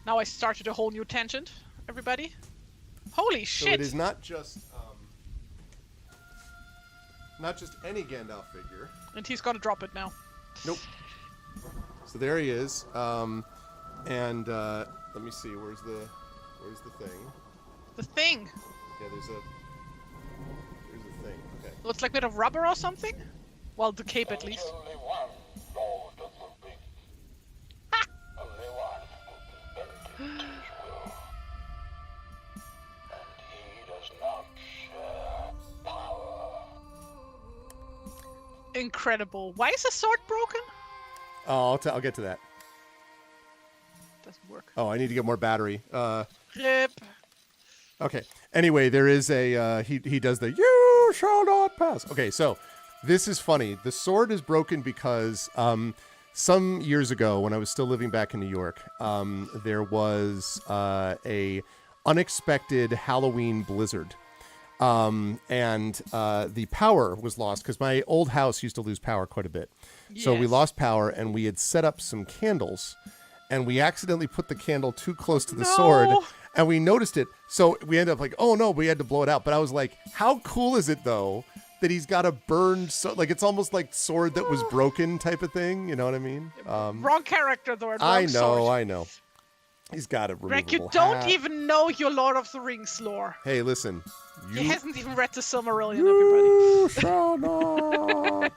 Now I started a whole new tangent, everybody. Holy shit! So it is not just any Gandalf figure. And he's gonna drop it now. Nope. So there he is. And let me see. Where's the thing? The thing. Yeah, there's a thing. Okay. So it's like made of rubber or something. Well, the cape at least. Only one Lord of the Rings. Ha! Only one who can benefit his will. And he does not share power. Incredible. Why is the sword broken? Oh, I'll get to that. Doesn't work. Oh, I need to get more battery. Rip. Okay. Anyway, there is a he does the "You shall not pass." Okay, so this is funny. The sword is broken because some years ago, when I was still living back in New York, there was a unexpected Halloween blizzard, and the power was lost because my old house used to lose power quite a bit. Yes. So we lost power, and we had set up some candles, and we accidentally put the candle too close to the sword. And we noticed it, so we ended up like, oh no, we had to blow it out. But I was like, how cool is it though that he's got a burned sword? Like it's almost like sword that was broken type of thing. You know what I mean? Wrong character though. I know. He's got a removable Greg, you don't hat. even know your Lord of the Rings lore. Hey, listen. He hasn't even read the Silmarillion, You everybody. shall not.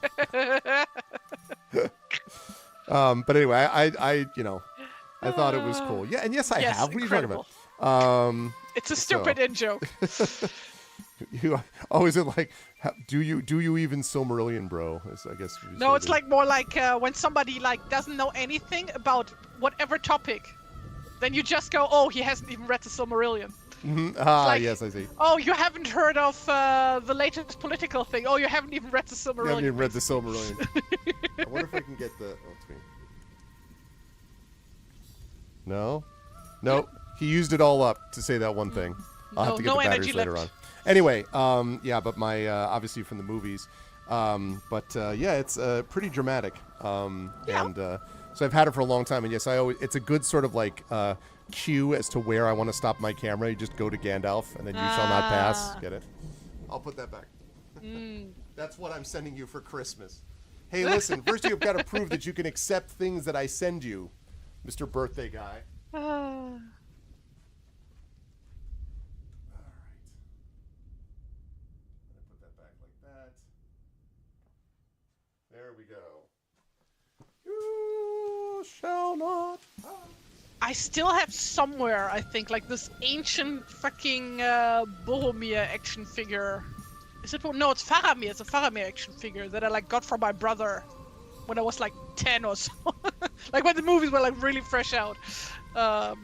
But anyway, I thought it was cool. Yeah, and yes, I have. What are you talking about? It's a stupid in-joke. You always like, do you even Silmarillion, bro? I guess. No, it's like more like when somebody like doesn't know anything about whatever topic, then you just go, oh, he hasn't even read the Silmarillion. Mm-hmm. Like, yes, I see. Oh, you haven't heard of the latest political thing. Oh, you haven't even read the Silmarillion. You haven't even read the Silmarillion. I wonder if I can get the. Oh, it's me. No. He used it all up to say that one thing. I'll have to get the batteries later on. Anyway, yeah, but my obviously from the movies, Yeah, it's pretty dramatic. Yeah. And so I've had it for a long time, and yes, it's a good sort of like cue as to where I want to stop my camera. You just go to Gandalf, and then you shall not pass. Get it? I'll put that back. That's what I'm sending you for Christmas. Hey, listen, first you've got to prove that you can accept things that I send you, Mr. Birthday Guy. All right. Put that back like that. There we go. You shall not pass. I still have somewhere, I think, like this ancient fucking Boromir action figure. Is it? No, it's Faramir. It's a Faramir action figure that I like got from my brother when I was like 10 or so. Like when the movies were like really fresh out. Well,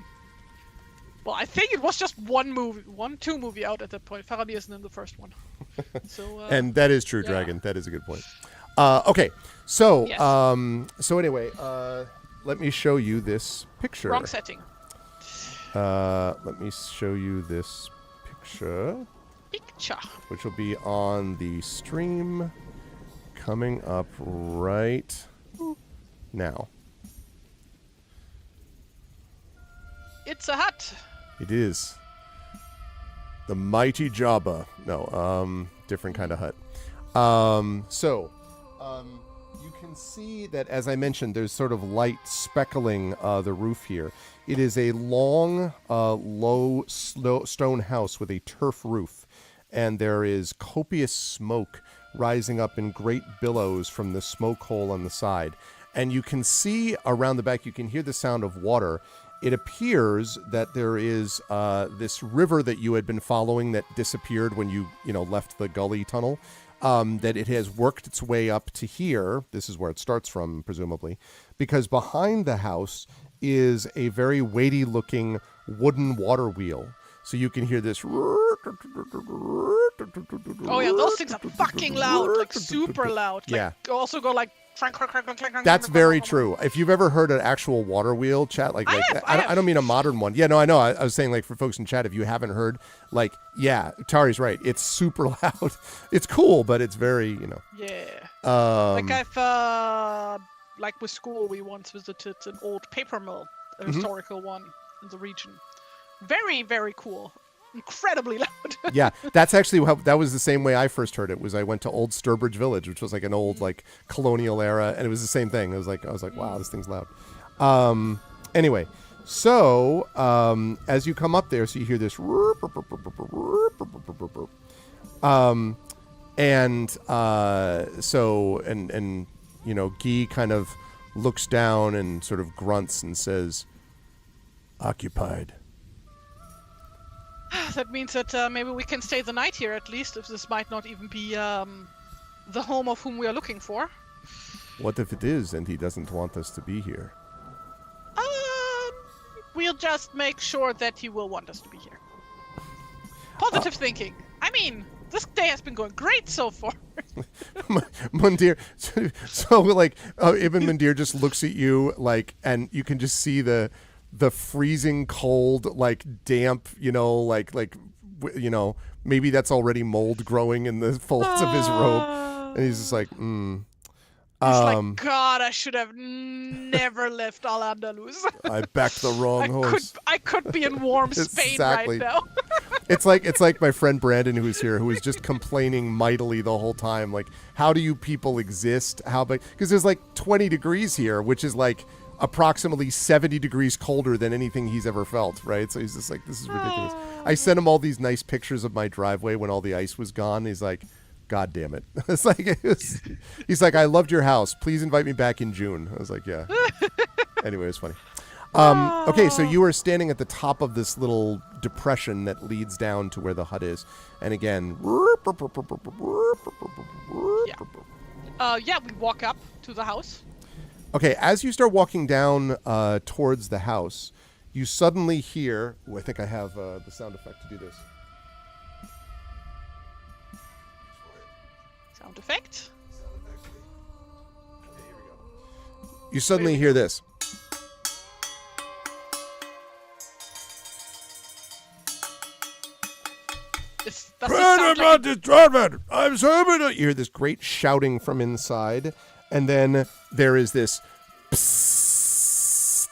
I think it was just two movie out at that point. Faramir isn't in the first one. So. And that is true, yeah. Dragon. That is a good point. Okay, so Yes. so anyway, let me show you this picture. Wrong setting. Let me show you this picture, which will be on the stream coming up right now. It's a hut. It is the mighty Jabba. No, different kind of hut. You can see that, as I mentioned, there's sort of light speckling the roof here. It is a long, low stone house with a turf roof, and there is copious smoke rising up in great billows from the smoke hole on the side. And you can see around the back, you can hear the sound of water. It appears that there is this river that you had been following that disappeared when you left the gully tunnel. That it has worked its way up to here. This is where it starts from, presumably, because behind the house is a very weighty-looking wooden water wheel. So you can hear this. Oh yeah, those things are fucking loud, like super loud. Like, Yeah. Also go like. That's very true. If you've ever heard an actual water wheel chat, like I have. I don't mean a modern one. Yeah, no, I know. I was saying, like, for folks in chat, if you haven't heard, like, yeah, Tari's right. It's super loud. It's cool, but it's very, Yeah. Um, Like I've like with school, we once visited an old paper mill, a historical one in the region. Very, very cool. Incredibly loud. Yeah, that's actually that was the same way I first heard it. Was I went to Old Sturbridge Village, which was like an old like colonial era, and it was the same thing. I was like, wow, this thing's loud. Anyway, so as you come up there, so you hear this, and Guy kind of looks down and sort of grunts and says, "Occupied." That means that maybe we can stay the night here at least, if this might not even be the home of whom we are looking for. What if it is and he doesn't want us to be here? We'll just make sure that he will want us to be here. Positive thinking. I mean, this day has been going great so far. Mundir, so like Ibn Mundir just looks at you like, and you can just see the freezing cold, like damp, maybe that's already mold growing in the folds of his robe, and he's just like, He's like, God, I should have never left Al-Andalus. I backed the wrong horse. I could be in warm Spain Exactly. right now. It's like my friend Brandon, who's here, who is just complaining mightily the whole time. Like, how do you people exist? Because there's like 20 degrees here, which is like approximately 70 degrees colder than anything he's ever felt, right? So he's just like, this is ridiculous. I sent him all these nice pictures of my driveway when all the ice was gone. He's like, God damn it. He's like, I loved your house. Please invite me back in June. I was like, yeah. Anyway, it was funny. Okay, so you are standing at the top of this little depression that leads down to where the hut is. And again, Yeah, we walk up to the house. Okay, as you start walking down towards the house, you suddenly hear... I think I have the sound effect to do this. Sound effect. Okay, here we go. You suddenly hear this. Does this sound like I'm sorry. You hear this great shouting from inside, and then there is this psst,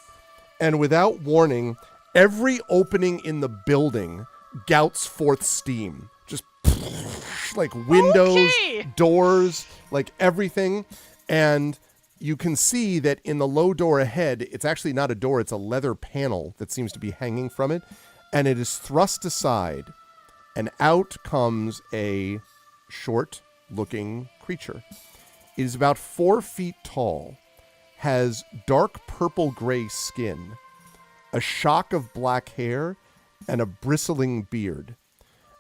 and without warning, every opening in the building gouts forth steam. Just like windows, doors, like everything. And you can see that in the low door ahead, it's actually not a door, it's a leather panel that seems to be hanging from it. And it is thrust aside, and out comes a short-looking creature. It is about 4 feet tall, has dark purple-gray skin, a shock of black hair, and a bristling beard.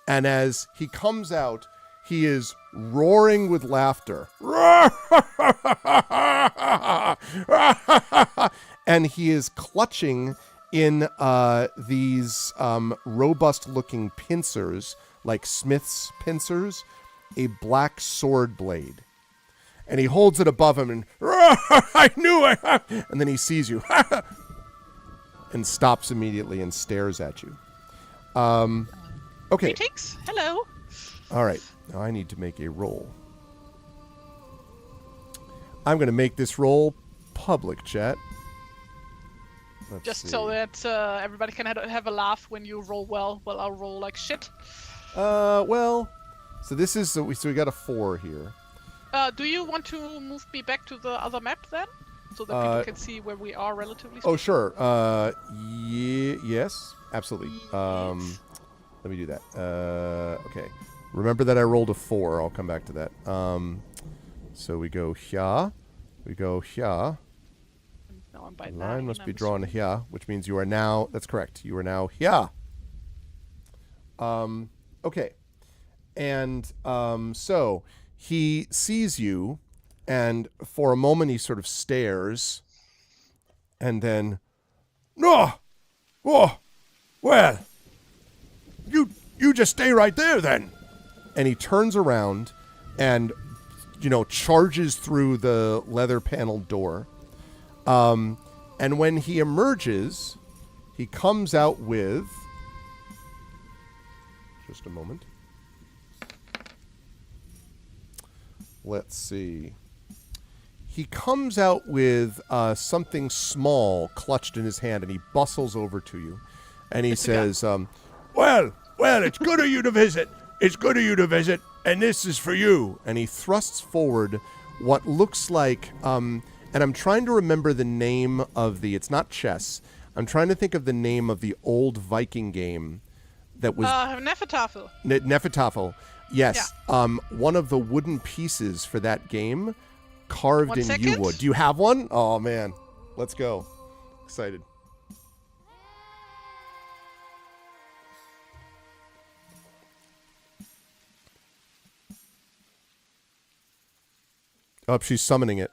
And as he comes out, he is roaring with laughter. And he is clutching in these robust-looking pincers, like Smith's pincers, a black sword blade. And he holds it above him and, I knew it! And then he sees you and stops immediately and stares at you. Okay. Greetings. Hello. All right. Now I need to make a roll. I'm going to make this roll public, chat. Let's Just see. so that everybody can have a laugh when you roll well. Well, I'll roll like shit. Well, so this is, so we got a 4 here. Do you want to move me back to the other map then? So that people can see where we are relatively speaking? Oh, sure. Yes, absolutely. Let me do that. Okay. Remember that I rolled a 4. I'll come back to that. So we go here. We go here. No, I'm by The line must be I'm drawn here, which means you are now, that's correct. You are now here. Okay. And so he sees you, and for a moment he sort of stares, and then, no! Oh, well, you just stay right there then. And he turns around and, charges through the leather paneled door. And when he emerges, he comes out with, just a moment. Let's see. He comes out with something small clutched in his hand, and he bustles over to you. And he says, well, it's good of you to visit. It's good of you to visit, and this is for you. And he thrusts forward what looks like, and I'm trying to remember the name of it's not chess. I'm trying to think of the name of the old Viking game that was... Nefertafel. Nefertafel. Yes. Yeah. One of the wooden pieces for that game carved 1 in second. yew wood. Do you have one? Oh, man. Let's go. Excited. Oh, she's summoning it.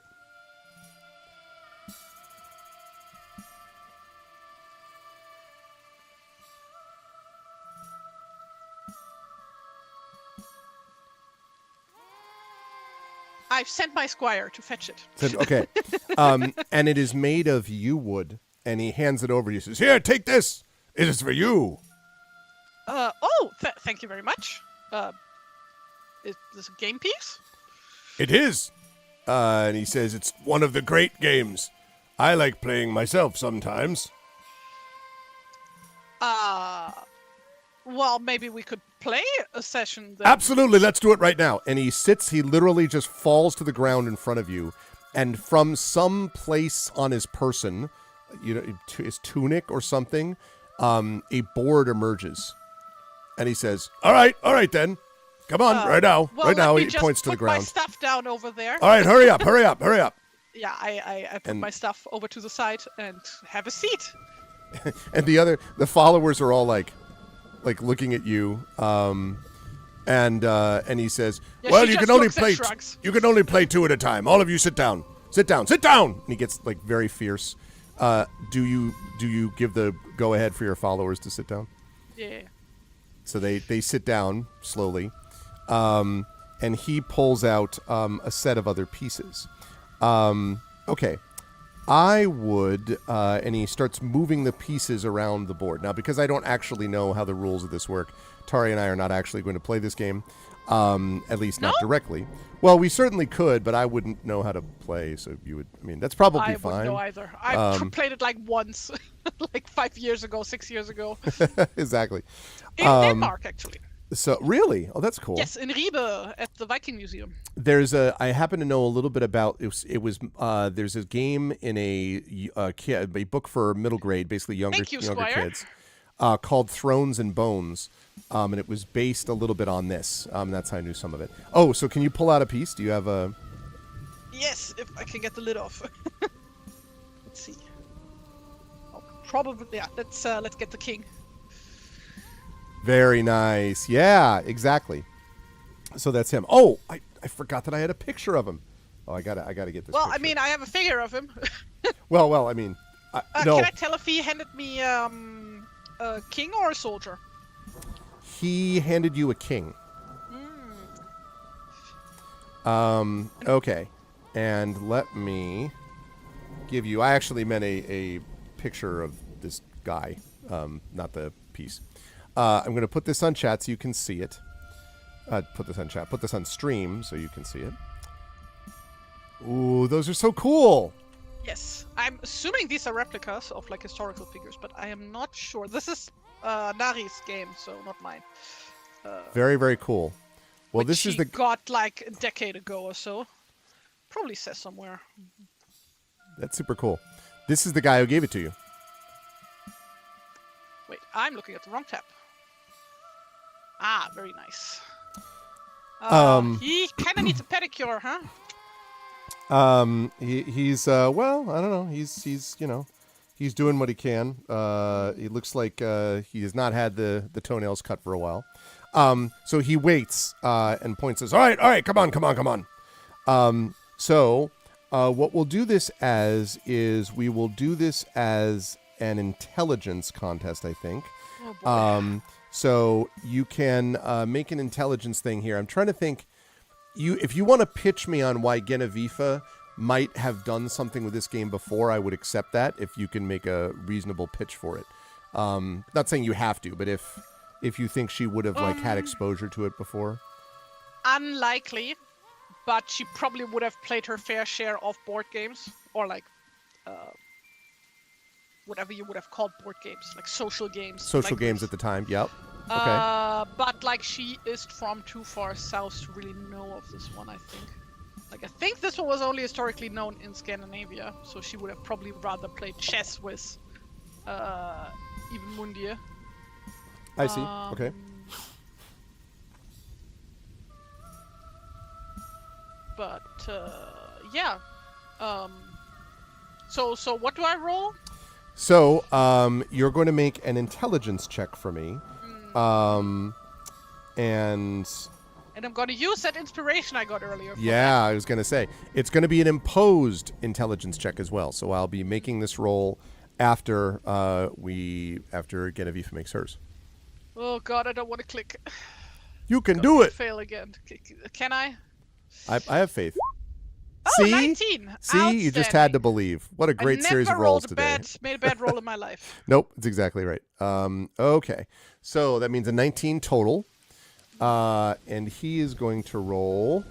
I've sent my squire to fetch it. Okay. And it is made of yew wood, and he hands it over. He says, here, take this. It is for you. Thank you very much. Is this a game piece? It is. And he says, it's one of the great games. I like playing myself sometimes. Well, maybe we could play a session then. Absolutely, let's do it right now. And he literally just falls to the ground in front of you. And from some place on his person, his tunic or something, a board emerges. And he says, all right then. Come on, right now. Well, right now, let me he just points to the put my ground. stuff down over there. All right, hurry up. Yeah, I put my stuff over to the side and have a seat. And the followers are all like looking at you. And he says, Yeah, well, she you just can only looks and play shrugs. you can only play 2 at a time. All of you sit down. And he gets very fierce. Do you give the go ahead for your followers to sit down? Yeah. So they sit down slowly. And he pulls out a set of other pieces. Okay. I would, and he starts moving the pieces around the board. Now, because I don't actually know how the rules of this work, Tari and I are not actually going to play this game, at least not directly. Well, we certainly could, but I wouldn't know how to play, so you would, I mean, that's probably I fine. wouldn't know either. I played it like once, like 5 years ago, 6 years ago. Exactly. In Denmark, actually. So, really? Oh, that's cool. Yes, in Ribe at the Viking Museum. I happen to know a little bit about, there's a game in a book for middle grade, basically younger kids, called Thrones and Bones. And it was based a little bit on this. That's how I knew some of it. Oh, so can you pull out a piece? Do you have a... Yes, if I can get the lid off. Let's see. Oh, probably, yeah. Let's get the king. Very nice. Yeah, exactly. So that's him. Oh, I forgot that I had a picture of him. Oh, I gotta get this. Well, picture. I mean, I have a figure of him. well, I mean, no. Can I tell if he handed me a king or a soldier? He handed you a king. Okay. And let me give you... I actually meant a picture of this guy, not the piece. I'm going to put this on chat so you can see it. Put this on chat. Put this on stream so you can see it. Ooh, those are so cool. Yes. I'm assuming these are replicas of like historical figures, but I am not sure. This is Nari's game, so not mine. Very, very cool. Well, this is the... got like a decade ago or so. Probably says somewhere. That's super cool. This is the guy who gave it to you. Wait, I'm looking at the wrong tab. Ah, very nice. He kind of needs a pedicure, huh? He's well, I don't know. He's you know, he's doing what he can. He looks like he has not had the toenails cut for a while. So he waits and points says, "All right, come on." So what we'll do this as is we will do this as an intelligence contest, I think. Oh boy. So you can make an intelligence thing here. I'm trying to think. If you want to pitch me on why Genevieve might have done something with this game before, I would accept that if you can make a reasonable pitch for it. Not saying you have to, but if you think she would have had exposure to it before. Unlikely, but she probably would have played her fair share of board games or like whatever you would have called board games, like social games. Social like games this. at the time, yep. Okay. But like she is from too far south to really know of this one, I think. Like I think this one was only historically known in Scandinavia, so she would have probably rather played chess with even Mundir. I see. Okay. But yeah. So what do I roll? So you're going to make an intelligence check for me. And I'm going to use that inspiration I got earlier. Yeah, I was going to say. It's going to be an imposed intelligence check as well. So I'll be making this roll after Genevieve makes hers. Oh god, I don't want to click. You can do it. Fail again. Can I? I have faith. Oh, See? 19. See, you just had to believe. What a great series of rolls today. Made a bad roll in my life. Nope, it's exactly right. Okay, so that means a 19 total. And he is going to roll.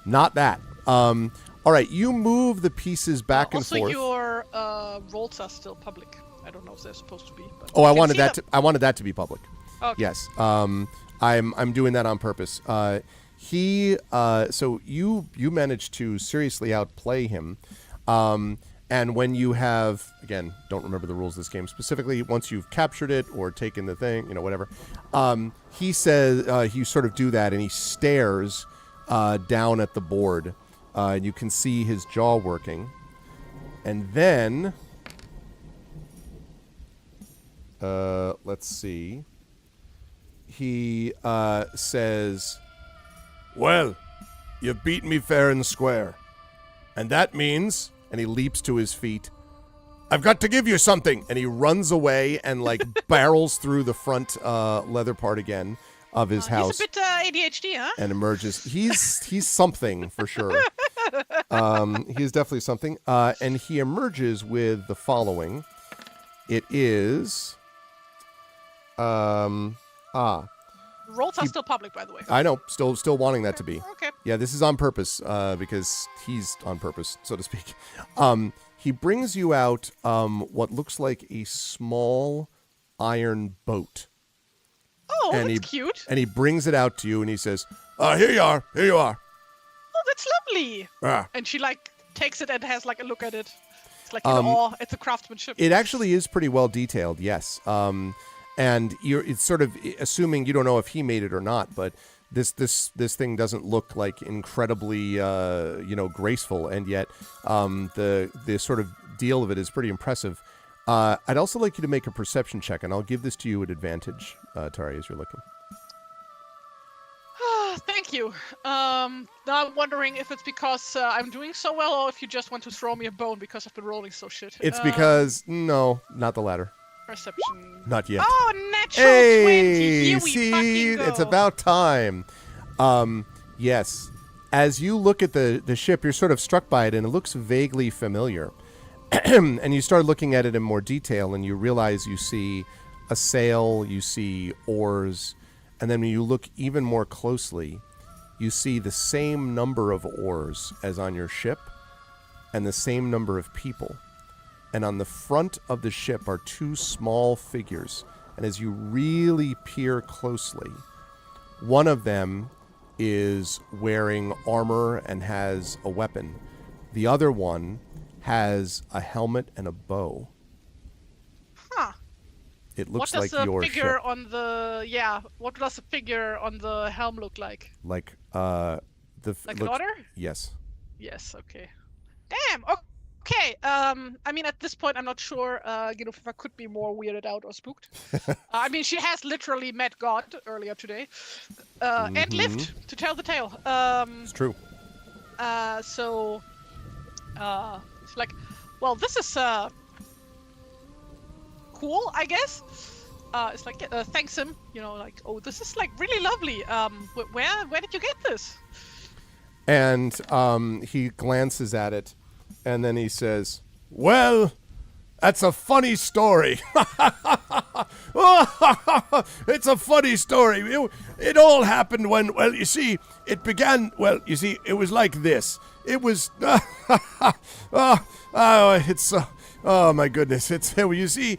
Not that. All right, you move the pieces back and forth. Also, your rolls are still public. I don't know if they're supposed to be. But I wanted that. I wanted that to be public. Okay. Yes. I'm doing that on purpose. So you managed to seriously outplay him. And when you have, again, don't remember the rules of this game specifically, once you've captured it or taken the thing, whatever, he says, you sort of do that and he stares down at the board. And you can see his jaw working. And then, let's see, he says, "Well, you've beaten me fair and square. And that means," and he leaps to his feet, "I've got to give you something." And he runs away and barrels through the front leather part again of his house. He's a bit ADHD, huh? And emerges. He's something for sure. He is definitely something. And he emerges with the following. It is... Rolls are still public, by the way. I know, still wanting that to be. Okay. Yeah, this is on purpose, because he's on purpose, so to speak. He brings you out what looks like a small iron boat. Oh, And that's cute. And he brings it out to you, and he says, here you are. Oh, that's lovely. Ah. And she like takes it and has like a look at it. It's like it's a craftsmanship. It actually is pretty well detailed, yes. And it's sort of assuming you don't know if he made it or not, but this thing doesn't look like incredibly graceful, and yet the sort of deal of it is pretty impressive. I'd also like you to make a perception check, and I'll give this to you at advantage, Tari, as you're looking. Thank you. Now I'm wondering if it's because I'm doing so well, or if you just want to throw me a bone because I've been rolling so shit. It's because no, not the latter. Perception. Not yet. Oh, natural 20. Hey, Here we see, fucking go. it's about time. Yes. As you look at the ship, you're sort of struck by it, and it looks vaguely familiar. And you start looking at it in more detail, and you realize you see a sail, you see oars, and then when you look even more closely, you see the same number of oars as on your ship, and the same number of people. And on the front of the ship are two small figures. And as you really peer closely, one of them is wearing armor and has a weapon. The other one has a helmet and a bow. Huh. It looks What like does the your figure ship. on the what does the figure on the helm look like? Like Like an otter? Yes. Yes. Okay. Damn. Okay. I mean, at this point, I'm not sure. If I could be more weirded out or spooked. I mean, she has literally met God earlier today, and lived to tell the tale. It's true. So, it's like, well, this is cool, I guess. It's like, thanks him. Like, oh, this is like really lovely. Where did you get this? And he glances at it, and then he says, "Well, that's a funny story." It's a funny story. It all happened when, well, you see, it began, well, you see, it was like this. It was, oh my goodness. You see,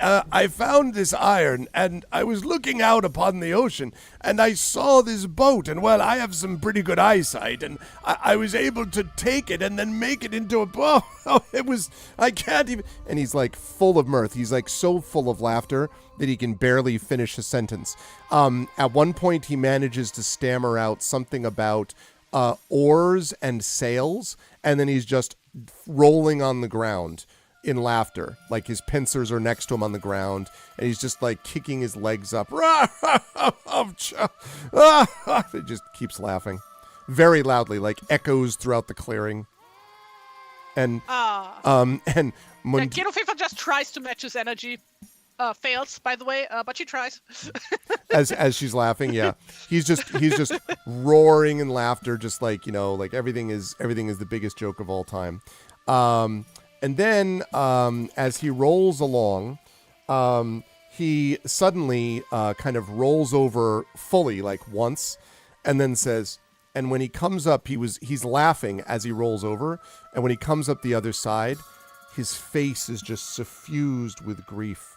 I found this iron, and I was looking out upon the ocean, and I saw this boat, and well, I have some pretty good eyesight, and I was able to take it and then make it into a boat. I can't even, and he's like full of mirth. He's like so full of laughter that he can barely finish a sentence. At one point, he manages to stammer out something about oars and sails, and then he's just rolling on the ground in laughter. Like his pincers are next to him on the ground, and he's just like kicking his legs up. It just keeps laughing very loudly, like echoes throughout the clearing. And Genoveva just tries to match his energy. Fails, by the way, but she tries. as she's laughing, yeah, he's just roaring in laughter, just like like everything is the biggest joke of all time. And then as he rolls along, he suddenly kind of rolls over fully, like once, and then says, and when he comes up, he's laughing as he rolls over, and when he comes up the other side, his face is just suffused with grief.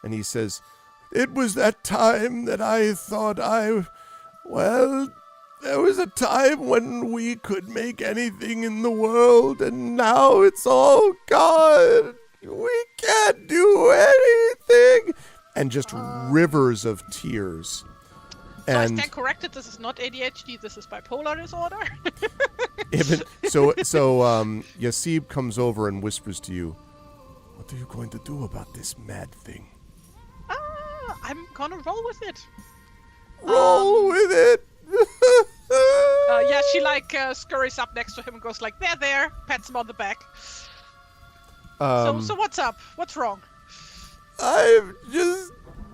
And he says, "It was that time that I thought there was a time when we could make anything in the world, and now it's all gone. We can't do anything." And just rivers of tears. So I And stand corrected, this is not ADHD, this is bipolar disorder. so Yasib comes over and whispers to you, "What are you going to do about this mad thing?" I'm gonna roll with it. Roll with it. Yeah, she scurries up next to him and goes like, there, pats him on the back. So what's up? What's wrong? I'm just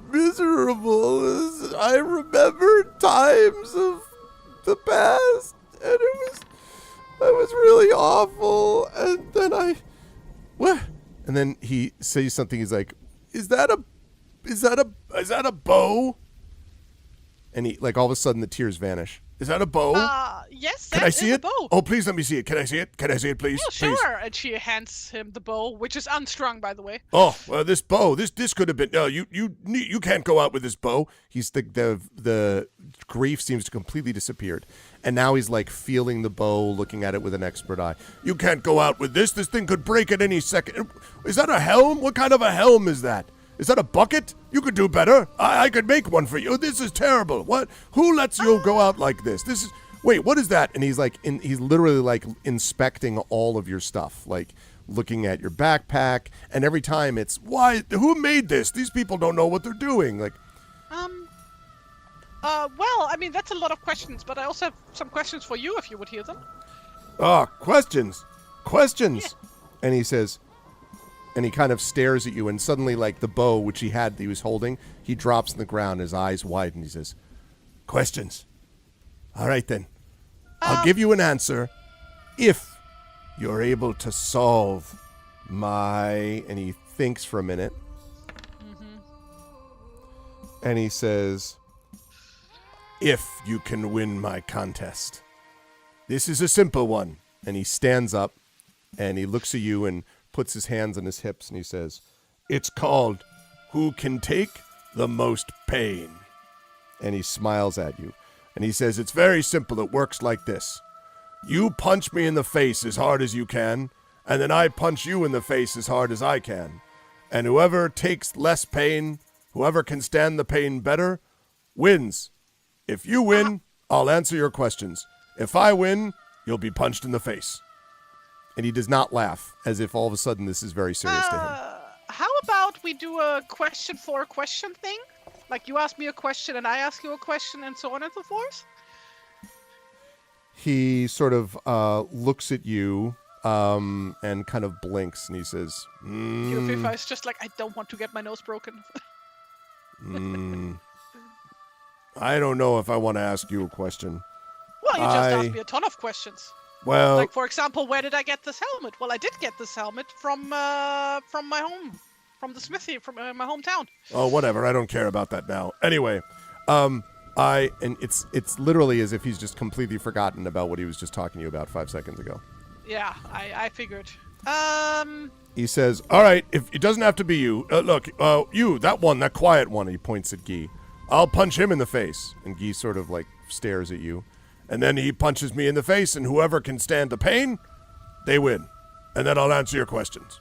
miserable. I remember times of the past, and that was really awful. And then what? And then he says something. He's like, is that a bow? And he, like, all of a sudden the tears vanish. Is that a bow? Yes, Can that I is see a it? bow. Oh, please let me see it. Can I see it? Can I see it, please? Yeah, sure. Please. And she hands him the bow, which is unstrung, by the way. Oh, well, this bow. This could have been. No, you can't go out with this bow. He's the grief seems to completely disappeared, and now he's like feeling the bow, looking at it with an expert eye. You can't go out with this. This thing could break at any second. Is that a helm? What kind of a helm is that? Is that a bucket? You could do better. I could make one for you. This is terrible. What? Who lets you go out like this? This is. Wait, what is that? And he's like, he's literally like inspecting all of your stuff, like looking at your backpack, and every time it's, why? Who made this? These people don't know what they're doing. Like, Well, I mean, that's a lot of questions, but I also have some questions for you if you would hear them. questions. Yeah. And he says, and he kind of stares at you, and suddenly, like the bow which he was holding, he drops on the ground, his eyes widen. He says, questions. All right, then. I'll give you an answer if you're able to solve my... And he thinks for a minute. Mm-hmm. And he says, if you can win my contest. This is a simple one. And he stands up, and he looks at you and puts his hands on his hips, and he says, it's called Who Can Take the Most Pain. And he smiles at you. And he says, it's very simple. It works like this. You punch me in the face as hard as you can, and then I punch you in the face as hard as I can. And whoever takes less pain, whoever can stand the pain better, wins. If you win, I'll answer your questions. If I win, you'll be punched in the face. And he does not laugh, as if all of a sudden this is very serious to him. How about we do a question for a question thing? Like you ask me a question and I ask you a question and so on and so forth? He sort of looks at you and kind of blinks, and he says, Fifa is just like, I don't want to get my nose broken. I don't know if I want to ask you a question. Well, you just asked me a ton of questions. Well, Like, for example, where did I get this helmet? Well, I did get this helmet from my home. From the smithy, from my hometown. oh, whatever. I don't care about that now. Anyway, and it's literally as if he's just completely forgotten about what he was just talking to you about 5 seconds ago. Yeah, I figured. He says, all right, if it doesn't have to be you. Look, you, that quiet one. He points at Guy. I'll punch him in the face. And Guy sort of like stares at you. And then he punches me in the face, and whoever can stand the pain, they win. And then I'll answer your questions.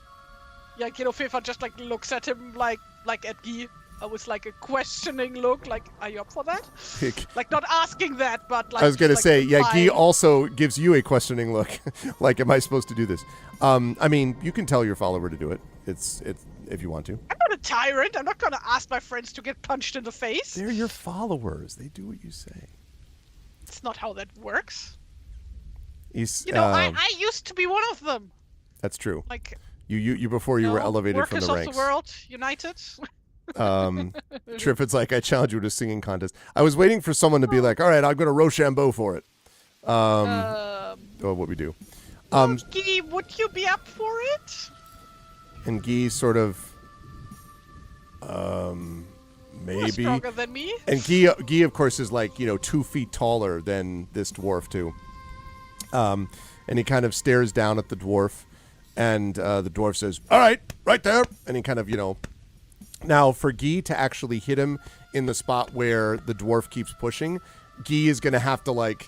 Yeah, Fifa just like looks at him like at Guy. With like a questioning look, like, are you up for that? Like not asking that, but like. I was gonna say, yeah. Guy fine. also gives you a questioning look, like, am I supposed to do this? I mean, you can tell your follower to do it. It's if you want to. I'm not a tyrant. I'm not gonna ask my friends to get punched in the face. They're your followers. They do what you say. It's not how that works. He's, You know, I used to be one of them. That's true. Like. You before you were elevated from the Workers ranks. of the world united. Triffid's like, I challenge you to a singing contest. I was waiting for someone to be like, all right, I'm going to Rochambeau for it. Or what we do. Guy, would you be up for it? And Guy sort of, maybe. You're stronger than me. And Guy, of course, is like, 2 feet taller than this dwarf, too. And he kind of stares down at the dwarf. And the dwarf says, all right, right there. And he kind of, Now, for Guy to actually hit him in the spot where the dwarf keeps pushing, Guy is going to have to, like,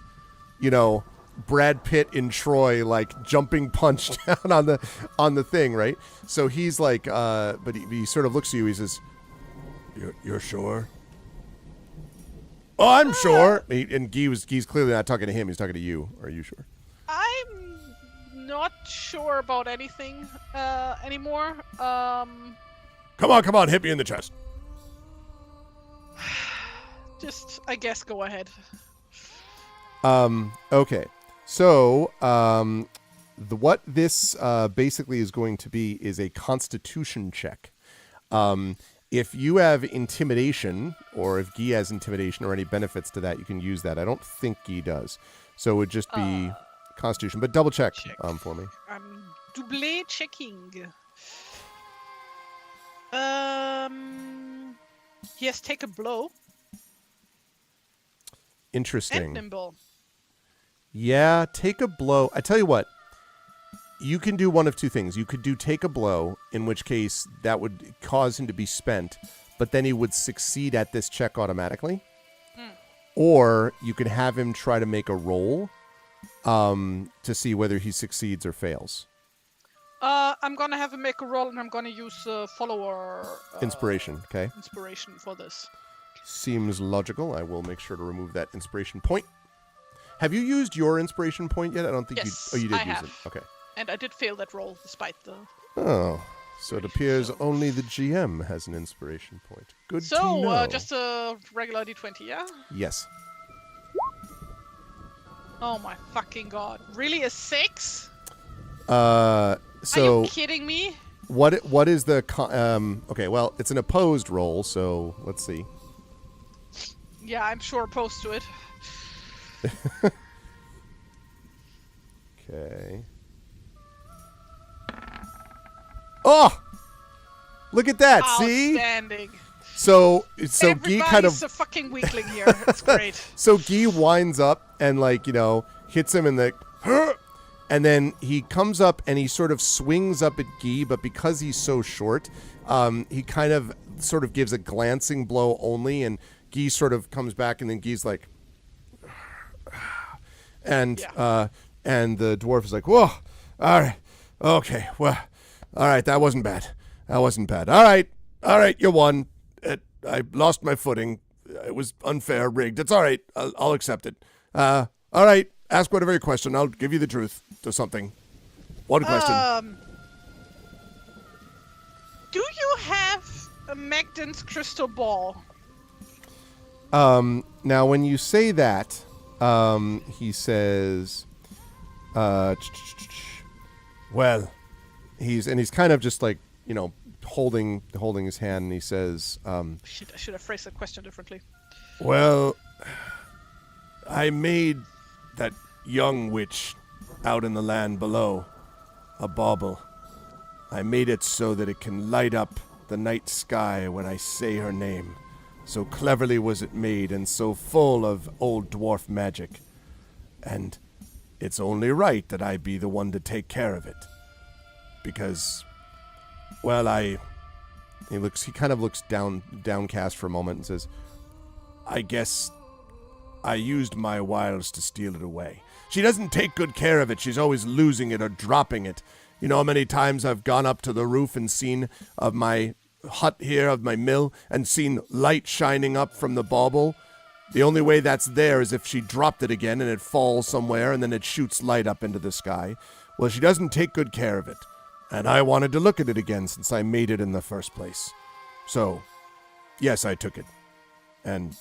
Brad Pitt in Troy, like, jumping punch down on the thing, right? So he's like, but he sort of looks at you. He says, you're sure? Oh, I'm sure. And Guy's clearly not talking to him. He's talking to you. Are you sure? I'm not sure about anything anymore. Come on, hit me in the chest. Just, I guess, go ahead. Okay. So, what this basically is going to be is a constitution check. If you have intimidation, or if Guy has intimidation or any benefits to that, you can use that. I don't think Guy does. So it would just be Constitution, but double check, Check. for me. I'm double checking. Yes, take a blow. Interesting. And nimble. Yeah, take a blow. I tell you what, you can do one of two things. You could do take a blow, in which case that would cause him to be spent, but then he would succeed at this check automatically. Or you could have him try to make a roll to see whether he succeeds or fails. I'm gonna have him make a roll, and I'm gonna use follower Inspiration, okay? inspiration for this. Seems logical. I will make sure to remove that inspiration point. Have you used your inspiration point yet? I don't think Yes, you did I use have. it. Okay. And I did fail that roll despite the. Oh, so it appears only the GM has an inspiration point. Good to know. So just a regular D20, yeah? Yes. Oh my fucking god! Really, a 6? So Are you kidding me? what is the okay, well, it's an opposed roll, so let's see. Yeah, I'm sure opposed to it. Okay. Oh! Look at that, see? Outstanding. So Guy kind of Everybody's a fucking weakling here. It's great. so Guy winds up and hits him in the and then he comes up and he sort of swings up at Guy, but because he's so short, he kind of sort of gives a glancing blow only, and Guy sort of comes back, and then Guy's like, and the dwarf is like, whoa, all right, okay, well, all right, that wasn't bad. All right, you won. I lost my footing. It was unfair, rigged. It's all right. I'll accept it. All right, ask whatever your question. I'll give you the truth to something. One question. Do you have a Magdan's crystal ball? Now, when you say that, he says, well, he's kind of just like, holding his hand, and he says, Shit, I should have phrased that question differently. well, I made that young witch out in the land below a bauble. I made it so that it can light up the night sky when I say her name. So cleverly was it made, and so full of old dwarf magic. And it's only right that I be the one to take care of it. Because, well, he kind of looks downcast for a moment and says, I guess I used my wiles to steal it away. She doesn't take good care of it. She's always losing it or dropping it. You know how many times I've gone up to the roof and seen of my hut here, of my mill, and seen light shining up from the bauble? The only way that's there is if she dropped it again and it falls somewhere and then it shoots light up into the sky. Well, she doesn't take good care of it. And I wanted to look at it again since I made it in the first place. So, yes, I took it. And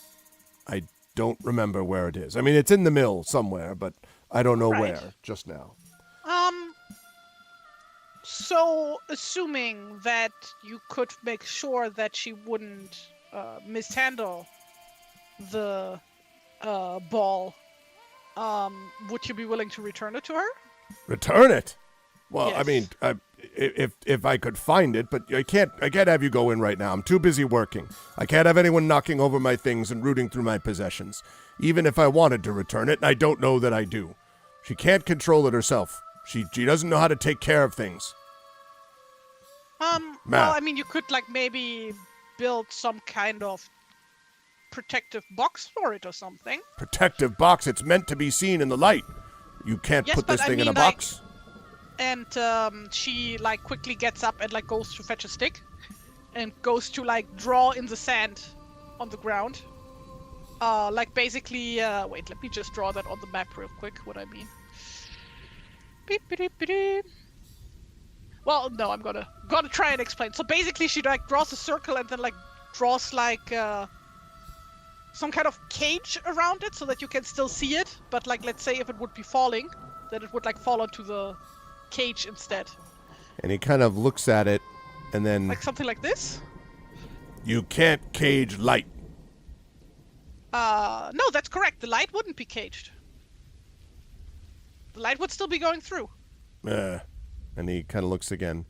I don't remember where it is. I mean, it's in the mill somewhere, but I don't know where just now. So, assuming that you could make sure that she wouldn't mishandle the ball, would you be willing to return it to her? Return it? Well, Yes. I mean, if I could find it, but I can't have you go in right now. I'm too busy working. I can't have anyone knocking over my things and rooting through my possessions. Even if I wanted to return it, and I don't know that I do. She can't control it herself. She doesn't know how to take care of things. Well, I mean, you could maybe build some kind of protective box for it or something. Protective box. It's meant to be seen in the light. You can't Yes, put but this I thing in a mean, box. And she quickly gets up and goes to fetch a stick, and goes to draw in the sand on the ground. Basically, wait, let me just draw that on the map real quick. What I mean. Beep, beep, beep, beep. Well, no, I'm gonna try and explain. So basically, she draws a circle and then draws some kind of cage around it so that you can still see it. But let's say if it would be falling, then it would fall onto the cage instead. And he kind of looks at it, and then Something like this. You can't cage light. No, that's correct. The light wouldn't be caged. The light would still be going through. And he kind of looks again.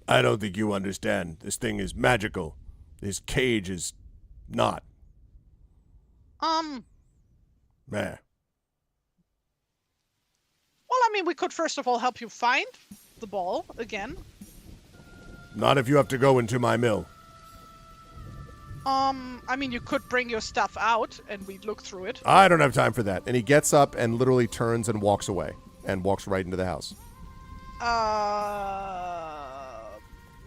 I don't think you understand. This thing is magical. This cage is not. Meh. Well, I mean, we could first of all help you find the ball again. Not if you have to go into my mill. I mean, you could bring your stuff out and we'd look through it. I don't have time for that. And he gets up and literally turns and walks away. And walks right into the house.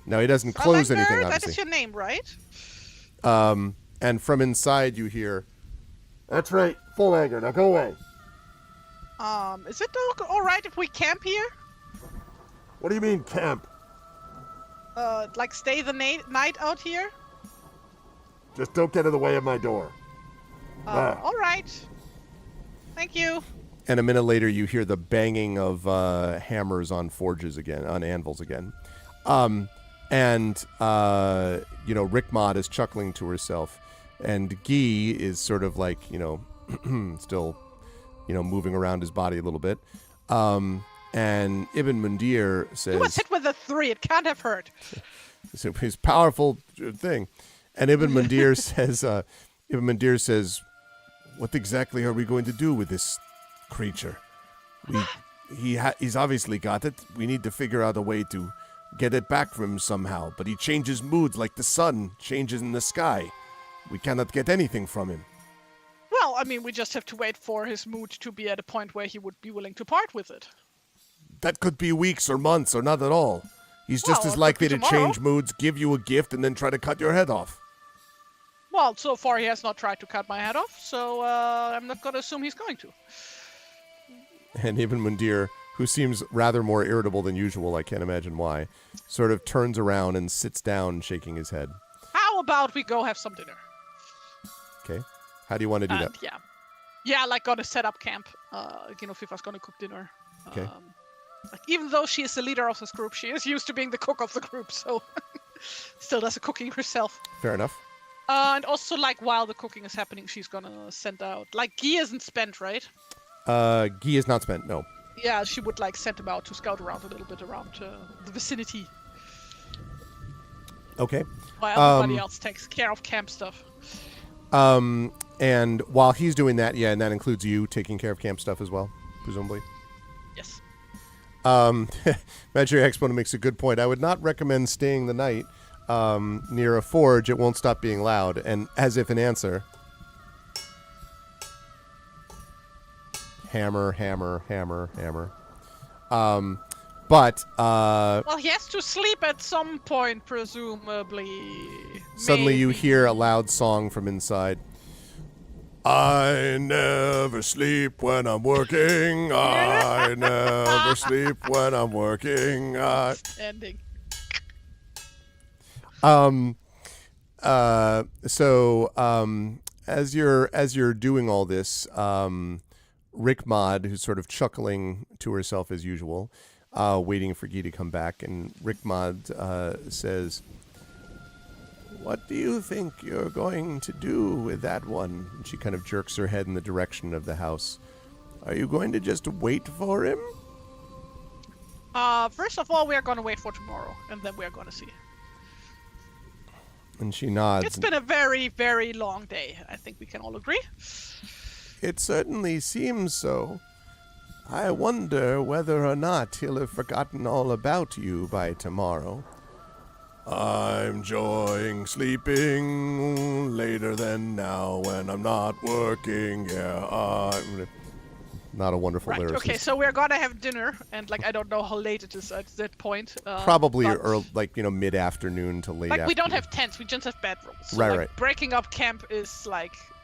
Now, he doesn't close anything, obviously. That is your name, right? And from inside you hear, that's right, full anger, now go away. Is it all right if we camp here? What do you mean, camp? Like stay the night out here? Just don't get in the way of my door. All right. Thank you. And a minute later, you hear the banging of hammers on forges again, on anvils again. Rickmod is chuckling to herself. And Guy is sort of like, still, moving around his body a little bit. And Ibn Mundir says... You was hit with a 3. It can't have hurt. It's a powerful thing. And Ibn Mundir says, what exactly are we going to do with this creature? He's obviously got it. We need to figure out a way to get it back from him somehow. But he changes moods like the sun changes in the sky. We cannot get anything from him. Well, I mean, we just have to wait for his mood to be at a point where he would be willing to part with it. That could be weeks or months or not at all. He's just as likely to change moods, give you a gift, and then try to cut your head off. Well, so far he has not tried to cut my head off, so I'm not going to assume he's going to. And Ibn Mundir, who seems rather more irritable than usual, I can't imagine why, sort of turns around and sits down, shaking his head. How about we go have some dinner? Okay. How do you want to do that? Yeah, like gonna set up camp. Fifa's gonna cook dinner. Okay. Even though she is the leader of this group, she is used to being the cook of the group, so still does the cooking herself. Fair enough. And also, while the cooking is happening, she's gonna send out... Guy isn't spent, right? Guy is not spent, no. Yeah, she would, send him out to scout around a little bit around the vicinity. Okay. While everybody else takes care of camp stuff. And while he's doing that, and that includes you taking care of camp stuff as well, presumably? Yes. Magic Exponent makes a good point. I would not recommend staying the night near a forge. It won't stop being loud. And as if an answer, hammer, hammer, hammer, hammer. Well, he has to sleep at some point, presumably. Suddenly you hear a loud song from inside. I never sleep when I'm working. I never sleep when I'm working. Ending. As you're doing all this, Rickmod, who's sort of chuckling to herself as usual, waiting for Guy to come back, and Rickmod says, "What do you think you're going to do with that one?" And she kind of jerks her head in the direction of the house. Are you going to just wait for him? First of all, we are going to wait for tomorrow, and then we are going to see. And she nods. It's been a very, very long day. I think we can all agree. It certainly seems so. I wonder whether or not he'll have forgotten all about you by tomorrow. I'm enjoying sleeping later than now when I'm not working. Yeah, not a wonderful right. lyricist. Okay, so we're gonna have dinner, and I don't know how late it is at that point. Probably early, mid-afternoon to late. We don't have tents; we just have bedrooms. So, right. Breaking up camp is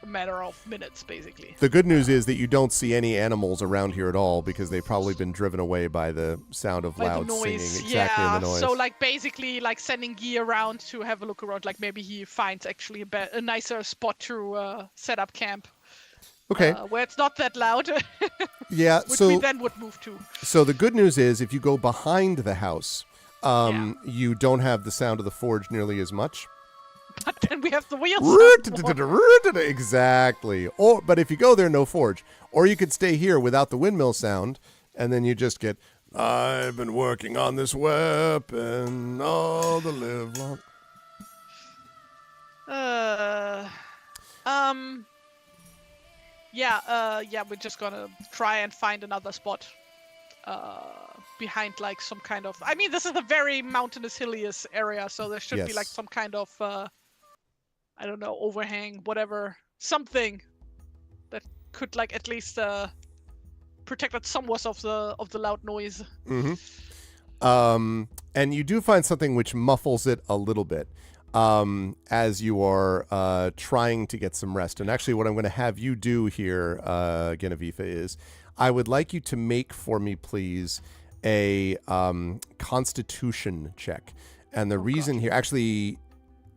a matter of minutes, basically. The good news is that you don't see any animals around here at all because they've probably been driven away by the sound of loud singing. Exactly, the noise. So basically sending Guy around to have a look around. Maybe he finds actually a nicer spot to set up camp. Okay. Where it's not that loud. Yeah. Which we then would move to. So the good news is if you go behind the house, you don't have the sound of the forge nearly as much. But then we have the wheels. Exactly. But if you go there, no forge. Or you could stay here without the windmill sound and then you just get, I've been working on this weapon all the live long. Yeah, we're just gonna try and find another spot behind like some kind of. I mean, this is a very mountainous, hillious area, so there should be like Yes. some kind of I don't know, overhang, whatever, something that could like at least protect us somewhat of the loud noise. And you do find something which muffles it a little bit as you are trying to get some rest. And actually, what I'm going to have you do here, Genevieve, is I would like you to make for me, please, a Constitution check. And the reason here, actually,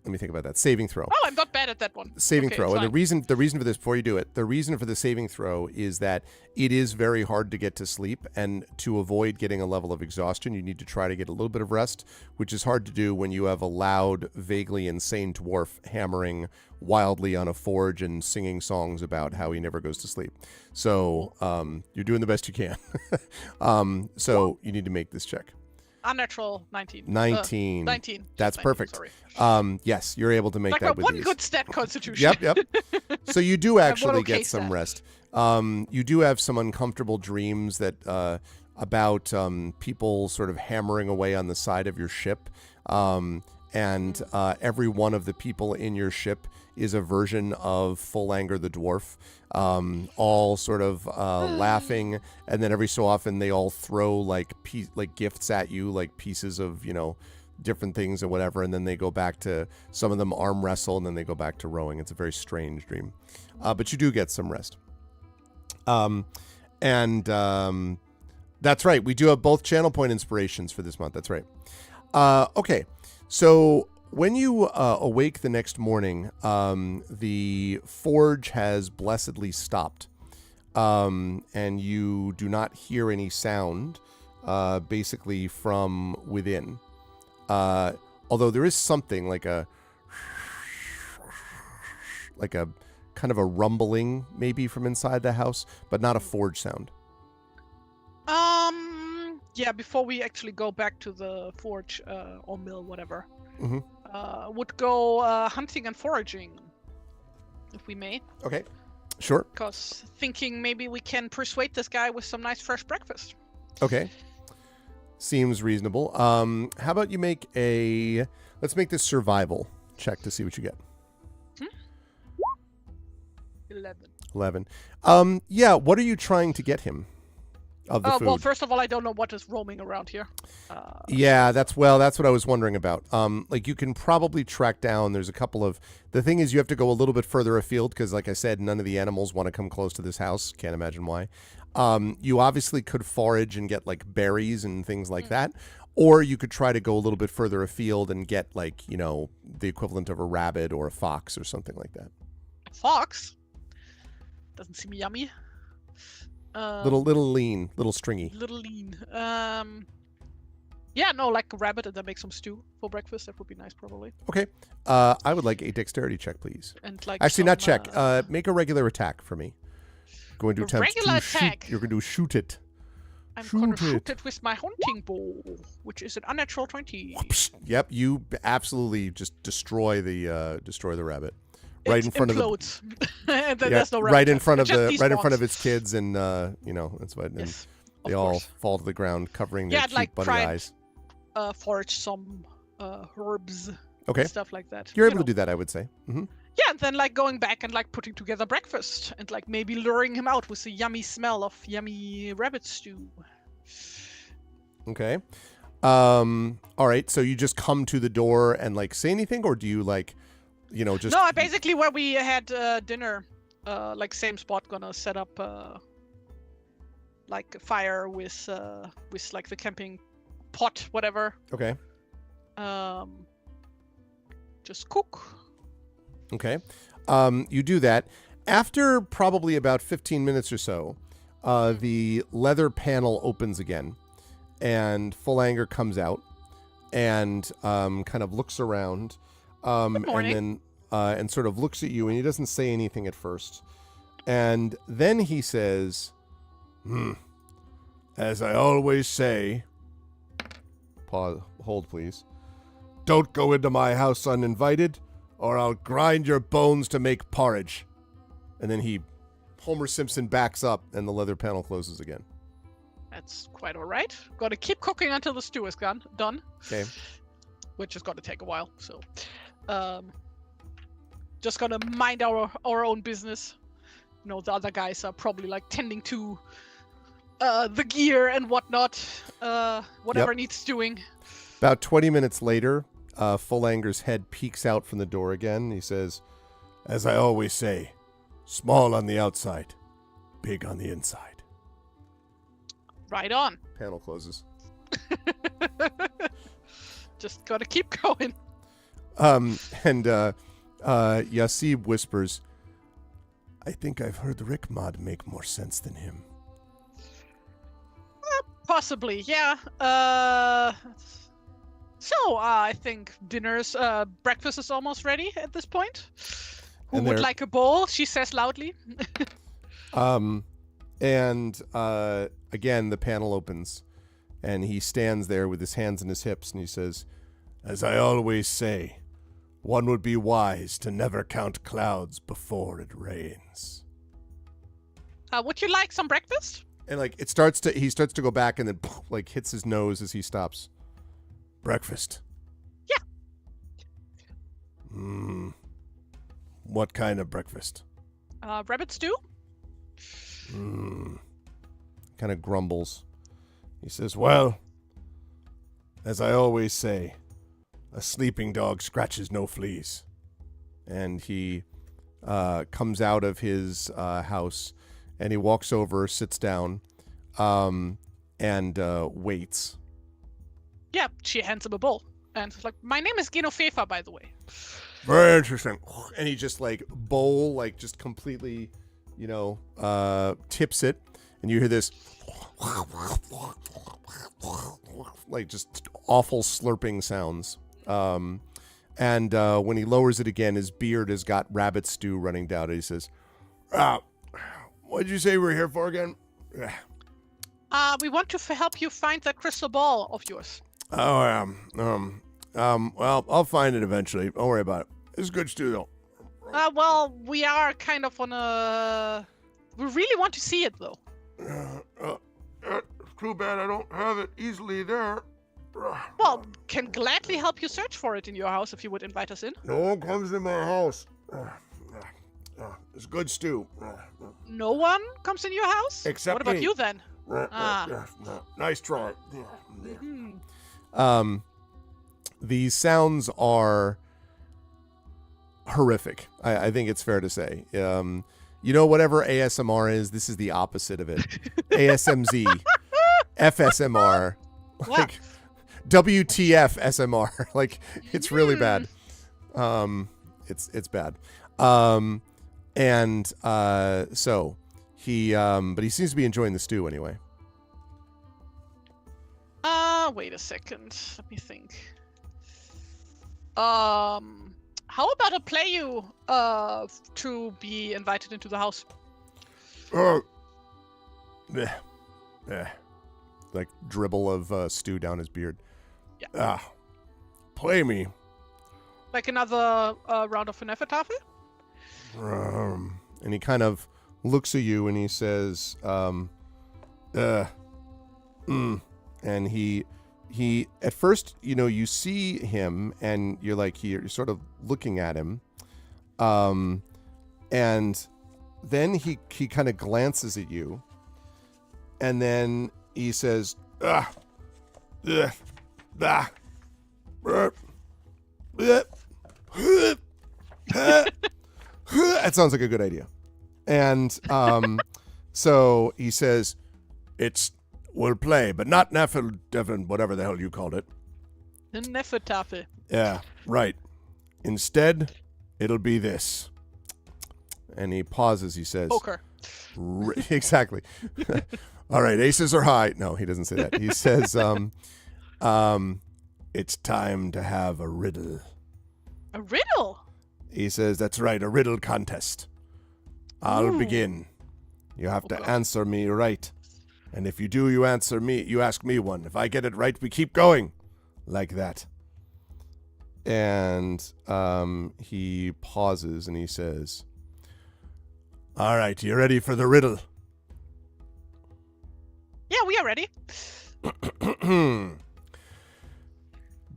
let me think about that. Saving throw. Oh, I'm not bad at that one. Saving Okay, throw. it's And fine. the reason for this, before you do it, the reason for the saving throw is that it is very hard to get to sleep, and to avoid getting a level of exhaustion, you need to try to get a little bit of rest, which is hard to do when you have a loud, vaguely insane dwarf hammering wildly on a forge and singing songs about how he never goes to sleep. So you're doing the best you can. So you need to make this check. Unnatural 19. 19. 19. That's 19, perfect. Sorry. Yes, you're able to make Like that my with one ease. good stat Constitution. Yep. So you do actually okay get some stat. rest. You do have some uncomfortable dreams that about people sort of hammering away on the side of your ship, and every one of the people in your ship is a version of Full Anger the dwarf, all sort of laughing, and then every so often they all throw like gifts at you, like pieces of different things or whatever, and then they go back to, some of them arm wrestle, and then they go back to rowing. It's a very strange dream, but you do get some rest. That's right. We do have both channel point inspirations for this month. That's right. Okay, so when you awake the next morning, the forge has blessedly stopped, and you do not hear any sound, basically from within. Although there is something like a kind of a rumbling maybe from inside the house, but not a forge sound. Yeah, before we actually go back to the forge or mill, whatever, would go hunting and foraging, if we may. Okay, sure. Because thinking maybe we can persuade this guy with some nice fresh breakfast. Okay, seems reasonable. How about you make let's make this survival check to see what you get. 11. Yeah, what are you trying to get him of the food? Well, first of all, I don't know what is roaming around here. Yeah, that's what I was wondering about. Like you can probably track down. There's a couple of. The thing is, you have to go a little bit further afield because, like I said, none of the animals want to come close to this house. Can't imagine why. You obviously could forage and get like berries and things like that, or you could try to go a little bit further afield and get like the equivalent of a rabbit or a fox or something like that. Fox? Doesn't seem yummy. Little lean, little stringy. Little lean. Yeah, no, like a rabbit and then make some stew for breakfast. That would be nice, probably. Okay. I would like a dexterity check, please. And like Actually, some, not check. Make a regular attack for me. Going to A attempt regular to attack? shoot. You're going to shoot it. I'm gonna shoot shoot it with my hunting bow, which is an unnatural 20. Yep, you absolutely just destroy the rabbit. Right It in front implodes. And then yeah, there's no rabbit right in left. front of It just right in front despawns. of its kids, and that's what. And Yes, they of all course. fall to the ground, covering their Yeah, cute like bunny try and eyes. Forage some herbs Okay, and stuff like that. you're able to do that, I would say. Mm-hmm. Yeah, and then like going back and like putting together breakfast and like maybe luring him out with the yummy smell of yummy rabbit stew. Okay. All right. So you just come to the door and like say anything, or do you like, just No, I basically where we had dinner, like same spot, gonna set up like a fire with like the camping pot, whatever. Okay. Just cook. Okay. You do that. After probably about 15 minutes or so, the leather panel opens again, and Full Anger comes out and kind of looks around, Good morning. and then and sort of looks at you, and he doesn't say anything at first, and then he says, As I always say, pause, hold please. Don't go into my house uninvited, or I'll grind your bones to make porridge. And then Homer Simpson backs up, and the leather panel closes again. That's quite all right. Gotta keep cooking until the stew is done. Okay. Which is gonna take a while. So, just gonna mind our own business. You know, the other guys are probably like tending to the gear and whatnot. Whatever needs doing. About 20 minutes later, Full Anger's head peeks out from the door again. He says, as I always say, small on the outside, big on the inside. Right on. Panel closes. Just gotta keep going. And Yasib whispers, I think I've heard Rickmod make more sense than him. Possibly, yeah. So, I think breakfast is almost ready at this point. Who And would they're- like a bowl? She says loudly. Again, the panel opens, and he stands there with his hands on his hips, and he says, as I always say, one would be wise to never count clouds before it rains. Would you like some breakfast? And he starts to go back and then hits his nose as he stops. Breakfast. Yeah. What kind of breakfast? Rabbit stew? Kind of grumbles. He says, well, as I always say, a sleeping dog scratches no fleas. And he comes out of his house, and he walks over, sits down, and waits. Yeah, she hands him a bowl. And it's like, my name is Genofefa, by the way. Very interesting. And he just just completely, tips it. And you hear this, just awful slurping sounds. And when he lowers it again, his beard has got rabbit stew running down it. He says, what'd you say we're here for again? We want to help you find that crystal ball of yours. Oh, well, I'll find it eventually. Don't worry about it. It's good stew, though. Well, we are kind of on a... We really want to see it, though. Too bad I don't have it easily there. Well, can gladly help you search for it in your house if you would invite us in. No one comes in my house. It's good stew. No one comes in your house? Except What about me. you, then? Nice try. Hmm. These sounds are horrific. I think it's fair to say. Whatever ASMR is, this is the opposite of it. ASMZ, FSMR, Wow. WTF SMR. It's really bad. It's bad. So he, but he seems to be enjoying the stew anyway. Wait a second. Let me think. How about I play you to be invited into the house? Dribble of stew down his beard. Yeah. Play me. Like another round of Finefetafel? And he kind of looks at you and he says, and he at first, you see him and you're sort of looking at him. And then he kind of glances at you and then he says, that sounds like a good idea. And so he says, we'll play, but not Neffel, Devon, whatever the hell you called it. The Nefetafel. Yeah, right. Instead, it'll be this. And he pauses, he says... Poker. Exactly. All right, aces are high. No, he doesn't say that. He says, it's time to have a riddle. A riddle? He says, that's right, a riddle contest. I'll begin. You have to God. answer me right. And if you do, you answer me. You ask me one. If I get it right, we keep going. Like that. And he pauses and he says, all right, you ready for the riddle? Yeah, we are ready.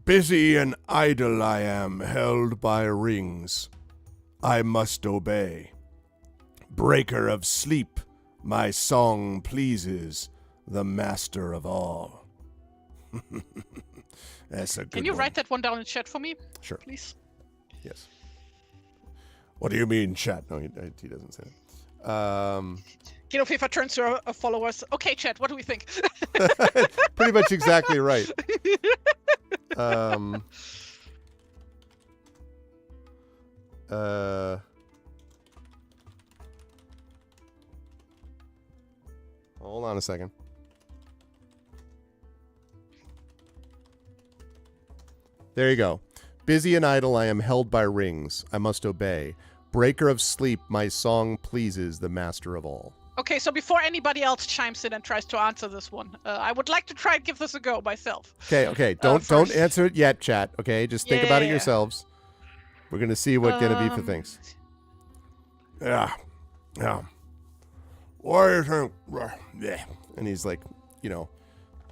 Busy and idle I am, held by rings. I must obey. Breaker of sleep, my song pleases the master of all. That's a good Can you one. write that one down in chat for me? Sure. Please. Yes. What do you mean, chat? No, he doesn't say it. FIFA turns to our followers. Okay, chat, what do we think? Pretty much exactly right. Hold on a second. There you go. Busy and idle, I am held by rings. I must obey. Breaker of sleep, my song pleases the master of all. Okay, so before anybody else chimes in and tries to answer this one, I would like to try and give this a go myself. Okay. Don't First. answer it yet, chat. Okay, just think about it Yeah. yourselves. We're gonna see what Genevieve thinks. Yeah. Why do you think? Yeah. And he's like,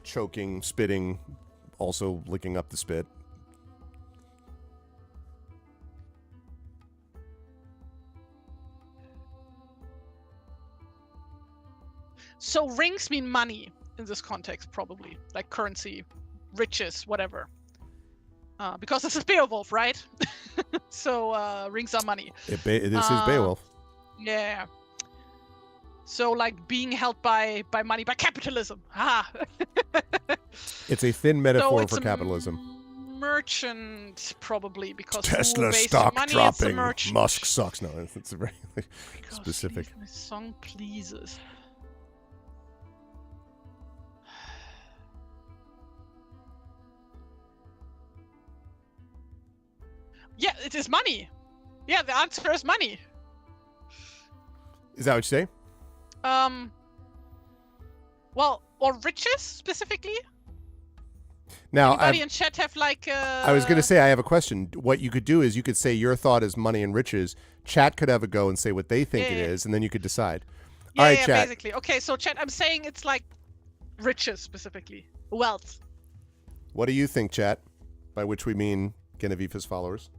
choking, spitting, also licking up the spit. So rings mean money in this context, probably. Like currency, riches, whatever. Because this is Beowulf, right? So rings are money. This is Beowulf. Yeah. So like being held by money, by capitalism. Ha! It's a thin metaphor it's for a capitalism. Merchant, probably, because Tesla who based stock money, dropping. It's a merchant. Musk sucks. No, it's a very Because specific. My song pleases. Yeah, it is money. Yeah, the answer is money. Is that what you say? Well, or riches specifically. Now, Anybody in chat have like? I was going to say I have a question. What you could do is you could say your thought is money and riches. Chat could have a go and say what they think it Yeah. is, and then you could decide. Yeah, All right, yeah, chat. basically. Okay, so chat, I'm saying it's like riches specifically, wealth. What do you think, chat? By which we mean Genevieve's followers.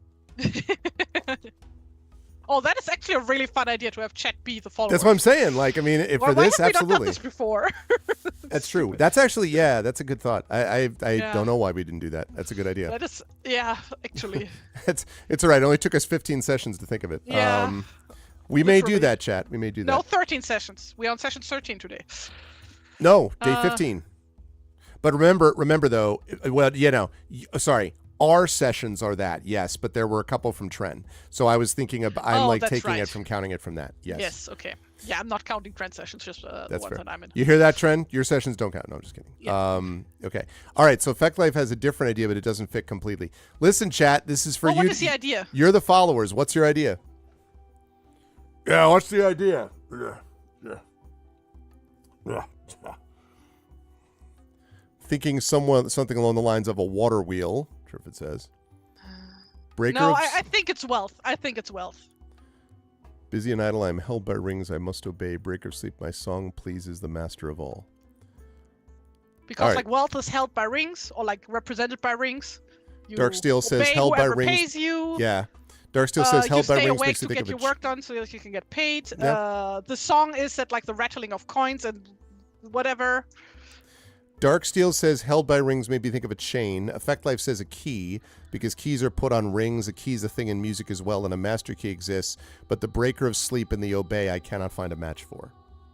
Oh, that is actually a really fun idea to have chat be the followers. That's what I'm saying. Like, I mean, if Why for this, have we not done absolutely. this before? That's true. That's actually, yeah, that's a good thought. I Yeah. don't know why we didn't do that. That's a good idea. That is, yeah, actually. It's all right. It only took us 15 sessions to think of it. Yeah. We may do Literally. that, chat. We may do that. No, 13 sessions. We're on session 13 today. No, day 15. But remember though, sorry, our sessions are that, yes, but there were a couple from Tren. So I was thinking of, I'm like that's taking right. it from counting it from that. Yes. Yes, okay. Yeah, I'm not counting trend sessions, just the That's ones fair. that I'm in. You hear that, Tren? Your sessions don't count. No, I'm just kidding. Yeah. Okay. All right. So Effect Life has a different idea, but it doesn't fit completely. Listen, chat, this is for you. What is the idea? You're the followers. What's your idea? Yeah, what's the idea? Yeah. Thinking something along the lines of a water wheel. Not sure if it says. Breaker No, of I think it's wealth. I think it's wealth. busy and idle, I am held by rings, I must obey. Breaker of sleep, my song pleases the master of all. Because Alright. like wealth is held by rings, or like represented by rings. You Darksteel says obey held by whoever rings. Pays you. Yeah. Darksteel says You held by stay rings awake makes to you think get of your it. work done so that you can get paid. Yeah. The song is that like the rattling of coins and whatever. Darksteel says held by rings made me think of a chain. Effect Life says a key, because keys are put on rings. A key is a thing in music as well, and a master key exists. But the breaker of sleep and the obey I cannot find a match for.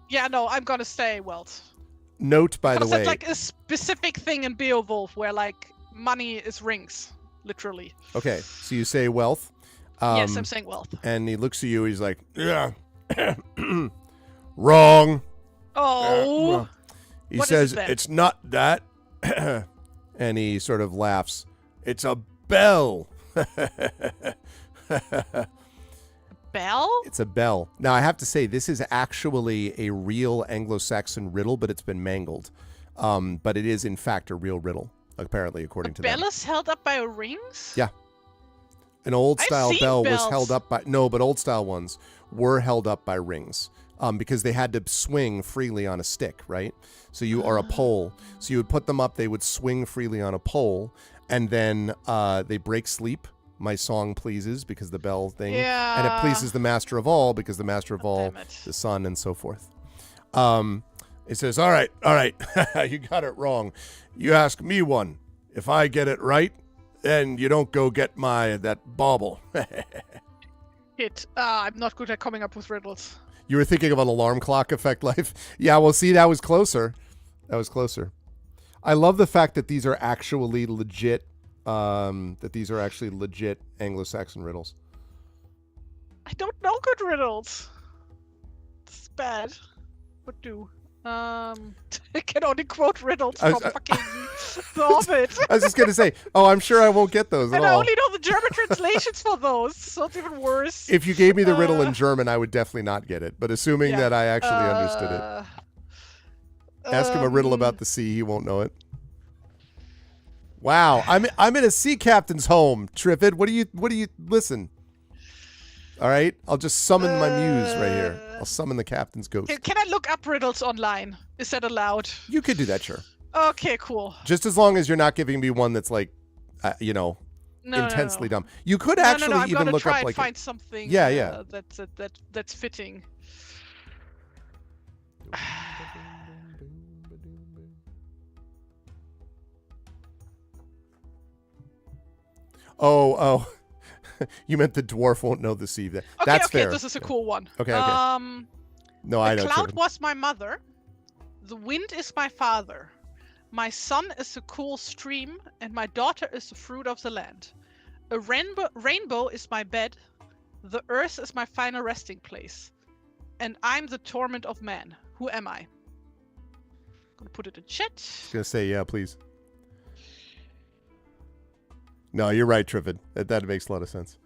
Yeah, no, I'm gonna say wealth. Note, by the Because way, that's like a specific thing in Beowulf where like money is rings, literally. okay, so you say wealth. Yes, I'm saying wealth. And he looks at you, he's like, yeah, wrong. Oh, He What is says, it then? it's not that. And he sort of laughs. It's a bell. bell? It's a bell. Now, I have to say, this is actually a real Anglo-Saxon riddle, but it's been mangled. But it is, in fact, a real riddle, apparently, according to them. Bell is held up by rings? Yeah. An old-style seen bell was bells. held up by... No, but old-style ones were held up by rings because they had to swing freely on a stick, right? So you are a pole. So you would put them up, they would swing freely on a pole, and then they break sleep. My song pleases because the bell thing. Yeah. And it pleases the master of all because the master of all, damn it. the sun, and so forth. It says, all right, you got it wrong. You ask me one. If I get it right, then you don't go get that bauble. I'm not good at coming up with riddles. You were thinking of an alarm clock effect life? Yeah, well, see, that was closer. That was closer. I love the fact that these are actually legit, Anglo-Saxon riddles. I don't know good riddles. It's bad. What do? I can only quote riddles I from was- fucking The Hobbit. I was just going to say, I am sure I won't get those at And I all. only know the German translations for those, so it's even worse. If you gave me the riddle in German, I would definitely not get it. But assuming that I actually understood it. Ask him a riddle about the sea, he won't know it. Wow, I'm in a sea captain's home, Triffid. What do you listen? All right, I'll just summon my muse right here. I'll summon the captain's ghost. Can I look up riddles online? Is that allowed? You could do that, sure. Okay, cool. Just as long as you're not giving me one that's like, No, intensely no. dumb. You could No, actually I'm even gonna look try up and like. find something. Yeah. That's fitting. Oh. You meant the dwarf won't know the sea. That's okay, fair. this is a cool one. Okay. No, I The know. cloud Triffid. was my mother. The wind is my father. My son is a cool stream, and my daughter is the fruit of the land. A rainbow is my bed. The earth is my final resting place. And I'm the torment of man. Who am I? Gonna put it in chat. Gonna say yeah, please. No, you're right, Triffid. That makes a lot of sense.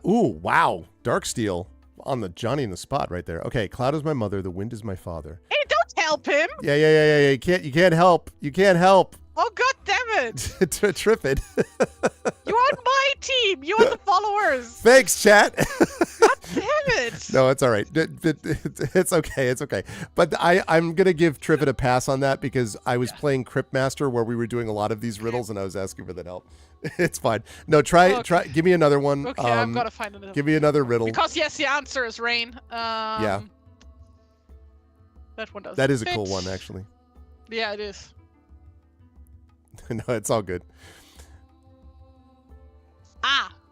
Ooh, wow. Darksteel on the Johnny in the spot right there. Okay, cloud is my mother, the wind is my father. Hey, don't help him! Yeah. You can't help. You can't help. Oh, god damn it! Triffid. You're on my team! You're the followers! Thanks, chat. God damn it! No, it's all right. It's okay. It's okay. But I'm going to give Triffid a pass on that because I was playing Cryptmaster where we were doing a lot of these riddles and I was asking for that help. It's fine. No, try. Give me another one. Okay, I've got to find another Give me another riddle. Because, yes, the answer is rain. Yeah. That one does. That is a cool one, actually. Yeah, it is. No, it's all good.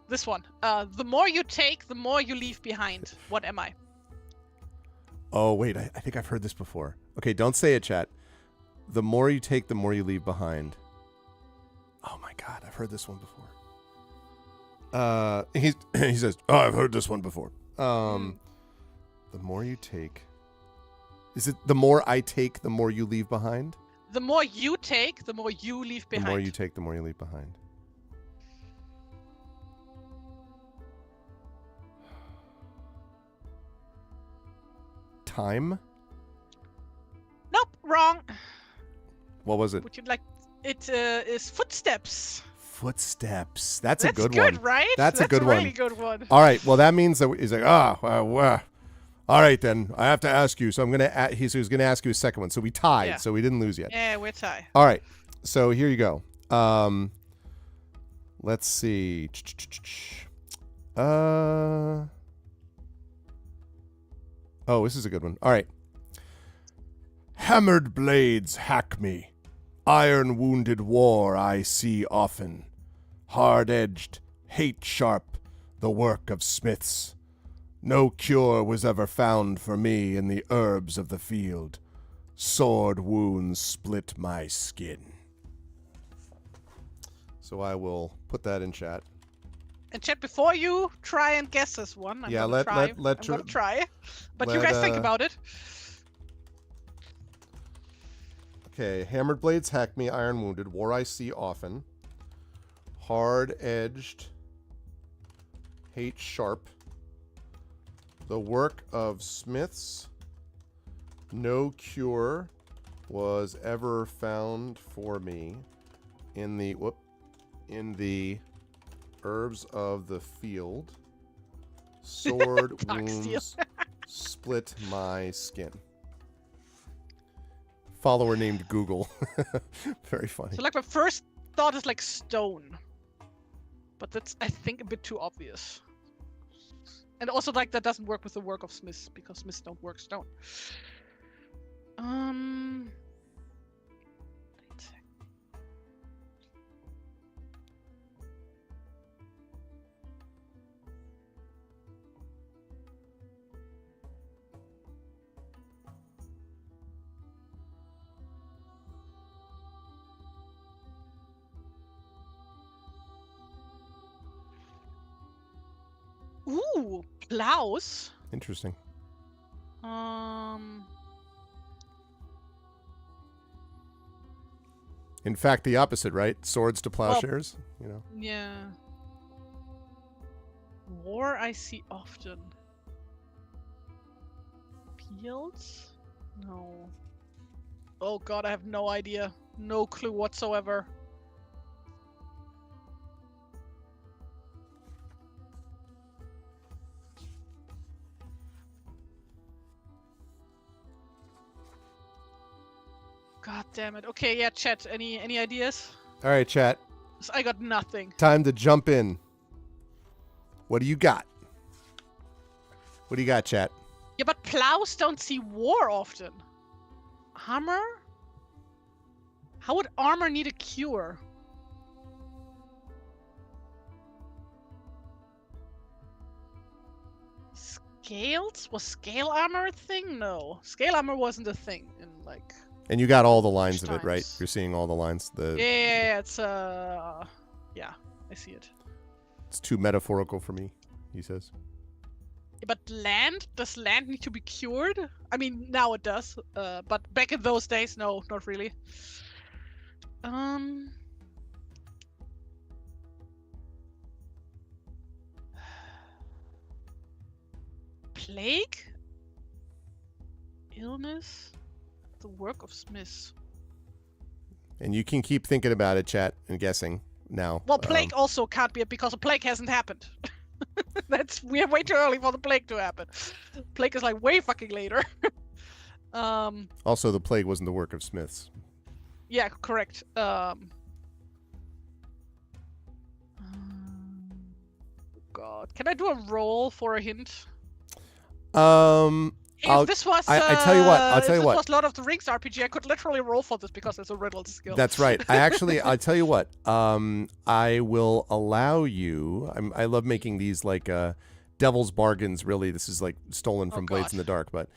This one. The more you take, the more you leave behind. What am I? Oh, wait. I think I've heard this before. Okay, don't say it, chat. The more you take, the more you leave behind. Oh, my God. I've heard this one before. He says, oh, I've heard this one before. The more you take. Is it the more I take, the more you leave behind? The more you take, the more you leave behind. The more you take, the more you leave behind. Time? Nope, wrong. What was it? Would you like? It is footsteps. Footsteps. That's a That's good good, one. right? That's a good one. really good one. All right. Well, that means that he's like, all right, then I have to ask you. So I'm gonna. He was gonna ask you a second one. So we tied. Yeah. So we didn't lose yet. Yeah, we're tied. All right. So here you go. Let's see. Oh, this is a good one. All right. Hammered blades hack me. Iron wounded war I see often. Hard-edged, hate-sharp, the work of smiths. No cure was ever found for me in the herbs of the field. Sword wounds split my skin. So I will put that in chat. And chat, before you try and guess this one, I'm gonna try. But you guys think about it. Okay, hammered blades hack me, iron wounded, war I see often. Hard-edged, hate sharp, The work of smiths, no cure was ever found for me in the herbs of the field. Sword Dark steel. wounds split my skin. Follower named Google. Very funny. So like my first thought is like stone. But that's, I think, a bit too obvious. And also like that doesn't work with the work of smiths because smiths don't work stone. Ooh, plows. Interesting. In fact, the opposite, right? Swords to plowshares, you know. Yeah. War I see often. Fields? No. Oh god, I have no idea. No clue whatsoever. God damn it. Okay, yeah, chat. Any ideas? All right, chat. 'Cause I got nothing. Time to jump in. What do you got? What do you got, chat? Yeah, but plows don't see war often. Armor? How would armor need a cure? Scales? Was scale armor a thing? No. Scale armor wasn't a thing in like... And you got all the lines of it, right? Times. You're seeing all the lines. Yeah, it's yeah, I see it. It's too metaphorical for me, he says. Yeah, but land? Does land need to be cured? I mean, now it does. But back in those days, no, not really. Plague? Illness? The work of smiths. And you can keep thinking about it, chat, and guessing now. Well, plague also can't be it because a plague hasn't happened. We're way too early for the plague to happen. Plague is like way fucking later. Also, the plague wasn't the work of smiths. Yeah, correct. God, can I do a roll for a hint? If this was, I tell you what. I'll tell you if what. this was Lord of the Rings RPG, I could literally roll for this because it's a riddle skill. That's right. I'll tell you what. I will allow you. I love making these like devil's bargains. Really, this is like stolen from Blades in the Dark. But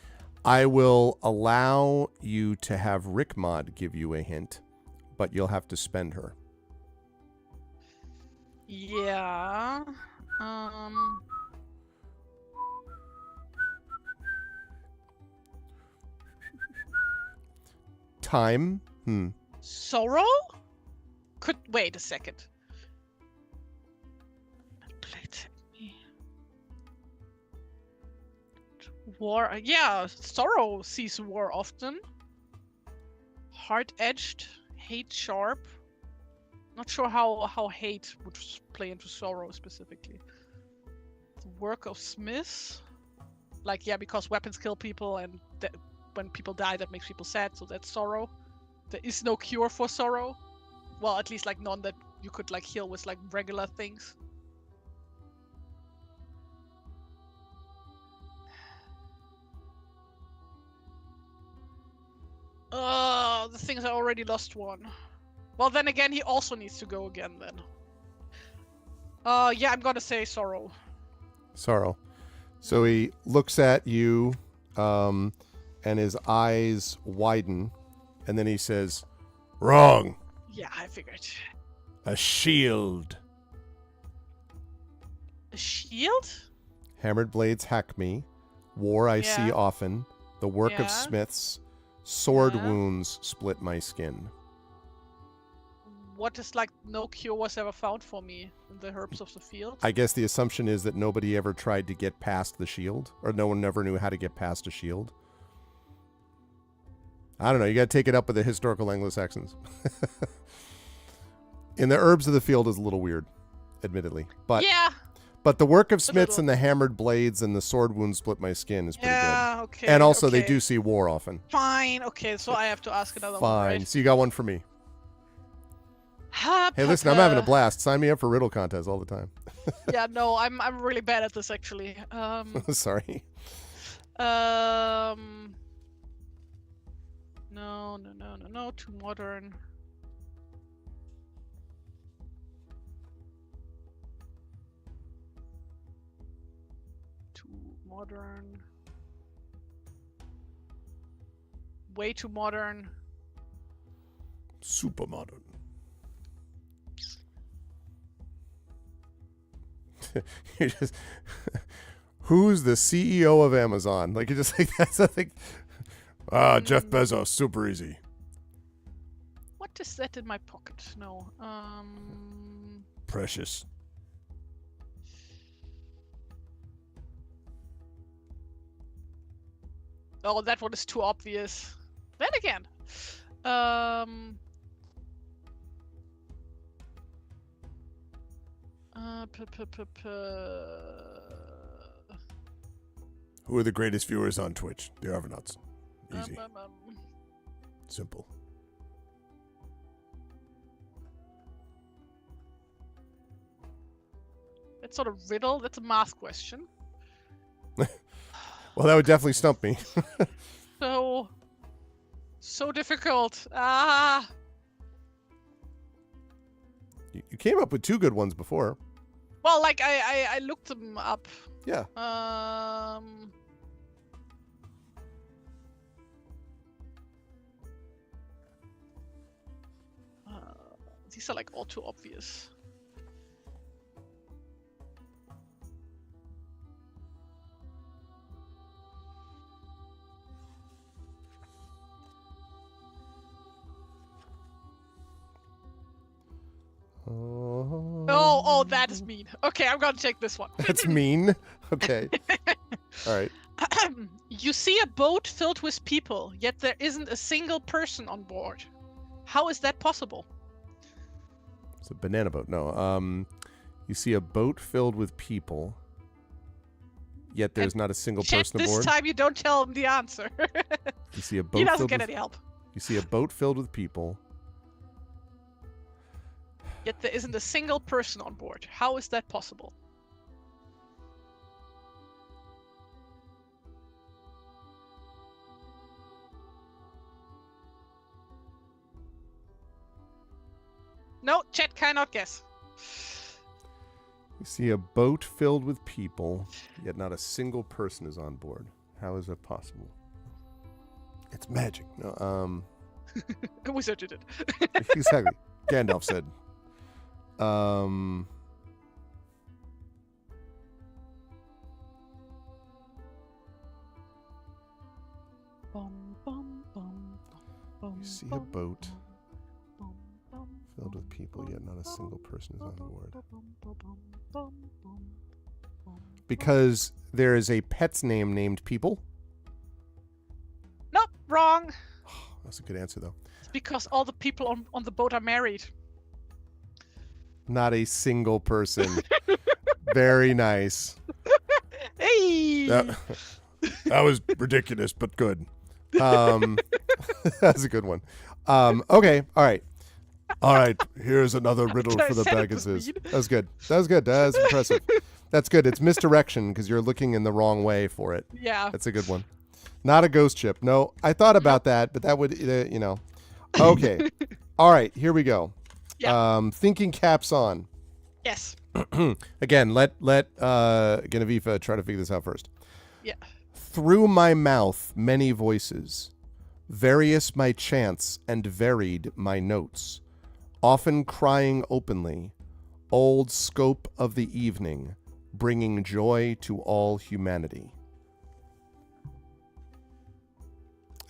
I will allow you to have Rickmod give you a hint, but you'll have to spend her. Yeah. Time. Sorrow? Wait a second. War. Yeah, sorrow sees war often. Hard-edged, hate sharp. Not sure how hate would play into sorrow specifically. The work of smiths. Like, yeah, because weapons kill people and when people die, that makes people sad, so that's sorrow. There is no cure for sorrow. Well, at least like none that you could like heal with like regular things. The things I already lost one. Well, then again, he also needs to go again then. Yeah, I'm gonna say sorrow. Sorrow. So he looks at you, and his eyes widen, and then he says, "Wrong. Yeah, I figured. A shield. A shield? Hammered blades hack me. War I see Yeah. often. The work of Yeah. smiths. Sword Yeah. wounds split my skin." what is like no cure was ever found for me in the herbs of the field? I guess the assumption is that nobody ever tried to get past the shield, or no one never knew how to get past a shield. I don't know. You got to take it up with the historical Anglo-Saxons. In the herbs of the field is a little weird, admittedly. But yeah. But the work of smiths little. and the hammered blades and the sword wound split my skin is pretty Yeah, good. okay. And also they okay. do see war often. Fine, okay, so I have to ask another one, Fine. right? So you got one for me. Hey, listen, I'm having a blast. Sign me up for riddle contests all the time. Yeah, no, I'm really bad at this actually. Sorry. No, too modern. Too modern. Way too modern. Super modern. You just who's the CEO of Amazon? Like you just like that's I think Jeff Bezos, super easy. What is that in my pocket? No. Precious. Oh, that one is too obvious. Then again. Who are the greatest viewers on Twitch? The Argonauts. Easy. Simple. That's not a riddle, that's a math question. Well, that would definitely stump me. So difficult. Ah. You came up with two good ones before. Well, like I looked them up. Yeah. These are like all too obvious. Oh, that is mean. Okay, I'm gonna take this one. That's mean. Okay. All right. You see a boat filled with people, yet there isn't a single person on board. How is that possible? It's a banana boat. No. You see a boat filled with people, yet there's not a single person aboard. This time you don't tell him the answer. You see a boat. He doesn't filled get with, any help. You see a boat filled with people. Yet there isn't a single person on board. How is that possible? No, chat cannot guess. You see a boat filled with people, yet not a single person is on board. How is that possible? It's magic. No, A wizard did it. exactly. Gandalf said. You see a boat filled with people, yet not a single person is on board. Because there is a pet's name named People. Nope, wrong. That's a good answer, though. It's because all the people on the boat are married. Not a single person. Very nice. Hey! That was ridiculous, but good. That's a good one. Okay, all right. All right, here's another riddle for the Pegasus. That was good. That was good. That was impressive. That's good. It's misdirection because you're looking in the wrong way for it. Yeah. That's a good one. Not a ghost ship. No, I thought about that, but that would, Okay. All right, here we go. Yeah. Thinking caps on. Yes. Again, let Genevieve try to figure this out first. Yeah. Through my mouth, many voices. Various my chants and varied my notes. Often crying openly. Old scope of the evening. Bringing joy to all humanity.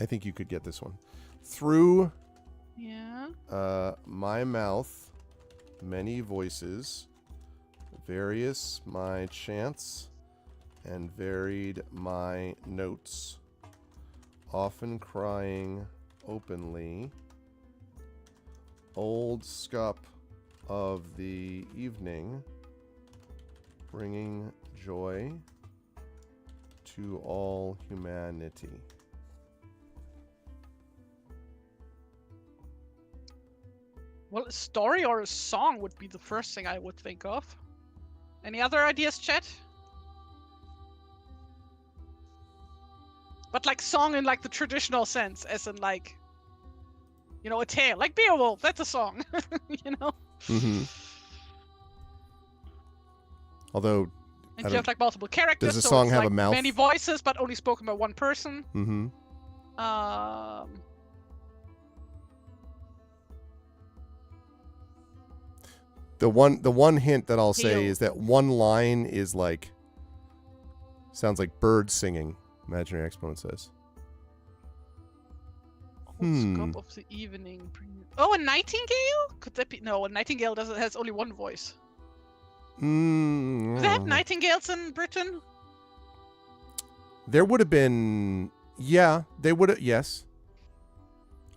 I think you could get this one. Through Yeah. My mouth, many voices, various my chants, and varied my notes, often crying openly, old scup of the evening, bringing joy to all humanity. Well, a story or a song would be the first thing I would think of. Any other ideas, chat? But like song in like the traditional sense, as in like, you know, a tale, like Beowulf. That's a song, you know. Mm-hmm. Although, And you have like multiple characters. does the so song it's, have like, a mouth? many voices, but only spoken by one person. Mm-hmm. The one hint that I'll say Heel. is that one line is like sounds like birds singing. Imaginary exponent says. Scope of the evening. Oh, a nightingale? Could that be? No, a nightingale has only one voice. Do they have nightingales in Britain? There would have been, yeah, they would have, yes.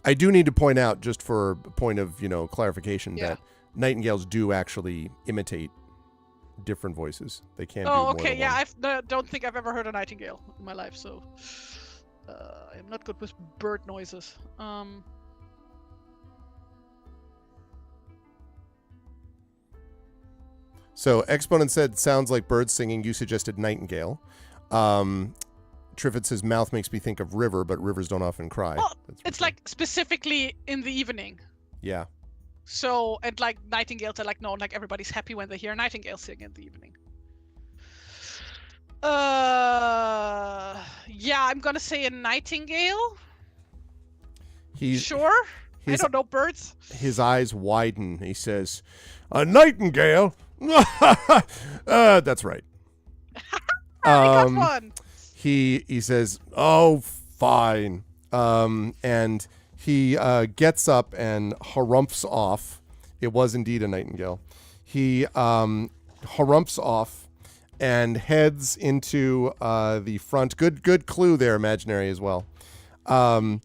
I do need to point out, just for a point of, clarification, that nightingales do actually imitate different voices. They can do more okay, than yeah, one. I don't think I've ever heard a nightingale in my life, so I'm not good with bird noises. So Exponent said, sounds like birds singing. You suggested nightingale. Triffid says, mouth makes me think of river, but rivers don't often cry. Well, it's like specifically in the evening. Yeah. So, and like nightingales are like, no, like everybody's happy when they hear a nightingale sing in the evening. Yeah, I'm gonna say a nightingale. Sure? I don't know birds. His eyes widen. He says, a nightingale? That's right. I got one. He says, oh, fine. And he gets up and harumphs off. It was indeed a nightingale. He harumphs off and heads into the front. Good clue there, imaginary as well. And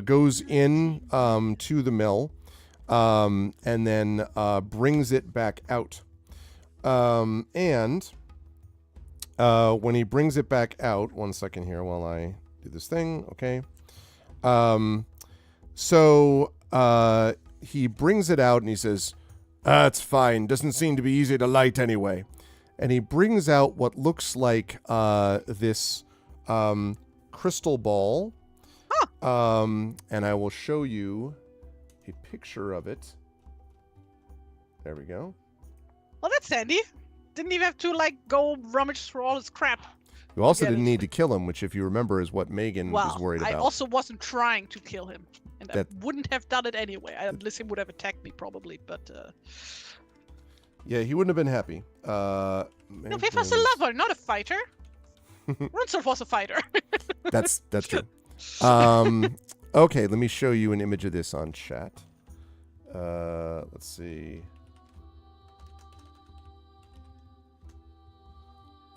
goes in to the mill, and then brings it back out. And when he brings it back out, 1 second here while I do this thing, okay? So he brings it out and he says, "That's fine. Doesn't seem to be easy to light anyway." And he brings out what looks like this crystal ball. And I will show you a picture of it. There we go. Well, that's handy. Didn't even have to like go rummage through all his crap. You also didn't need to kill him, which, if you remember, is what Megan Well, was worried about. I also wasn't trying to kill him, and That- I wouldn't have done it anyway. Unless he would have attacked me, probably. But Yeah, he wouldn't have been happy. no, he was a lover, not a fighter. Runsel was a fighter. That's true. Okay, let me show you an image of this on chat. Let's see.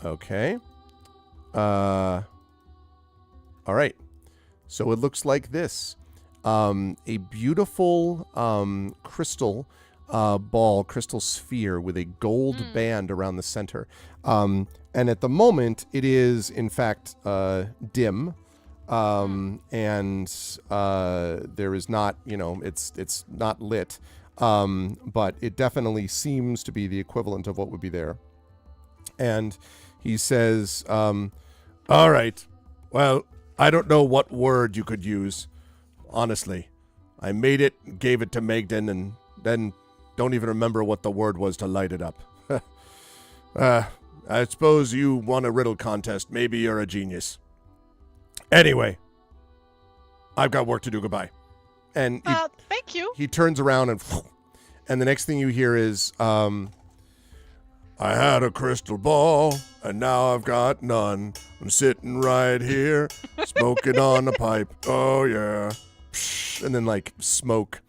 Okay. All right. So it looks like this. A beautiful crystal ball, crystal sphere with a gold band around the center. And at the moment, it is, in fact, dim. And there is not, it's not lit. But it definitely seems to be the equivalent of what would be there. And he says, all right, well, I don't know what word you could use. Honestly, I made it, gave it to Megden, and then don't even remember what the word was to light it up. I suppose you won a riddle contest. Maybe you're a genius. Anyway, I've got work to do. Goodbye. And thank you. He turns around and the next thing you hear is, I had a crystal ball, and now I've got none. I'm sitting right here, smoking on a pipe. Oh, yeah. and then like smoke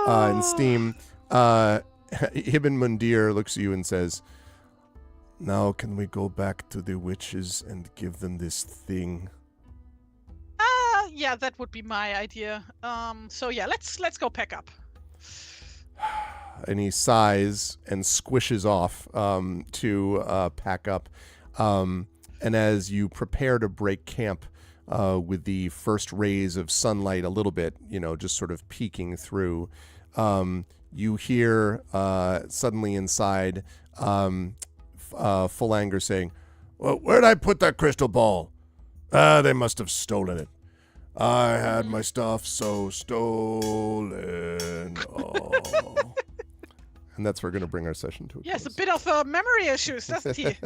and steam. Ibn Mundir looks at you and says, "Now can we go back to the witches and give them this thing?" Yeah, that would be my idea. So yeah, let's go pack up. And he sighs and squishes off to pack up. And as you prepare to break camp with the first rays of sunlight a little bit, just sort of peeking through, you hear suddenly inside Full Anger saying, "Well, where'd I put that crystal ball? They must have stolen it. I had my stuff so stolen." Oh. And that's where we're going to bring our session to a Yes, a close. bit of memory issues, doesn't he?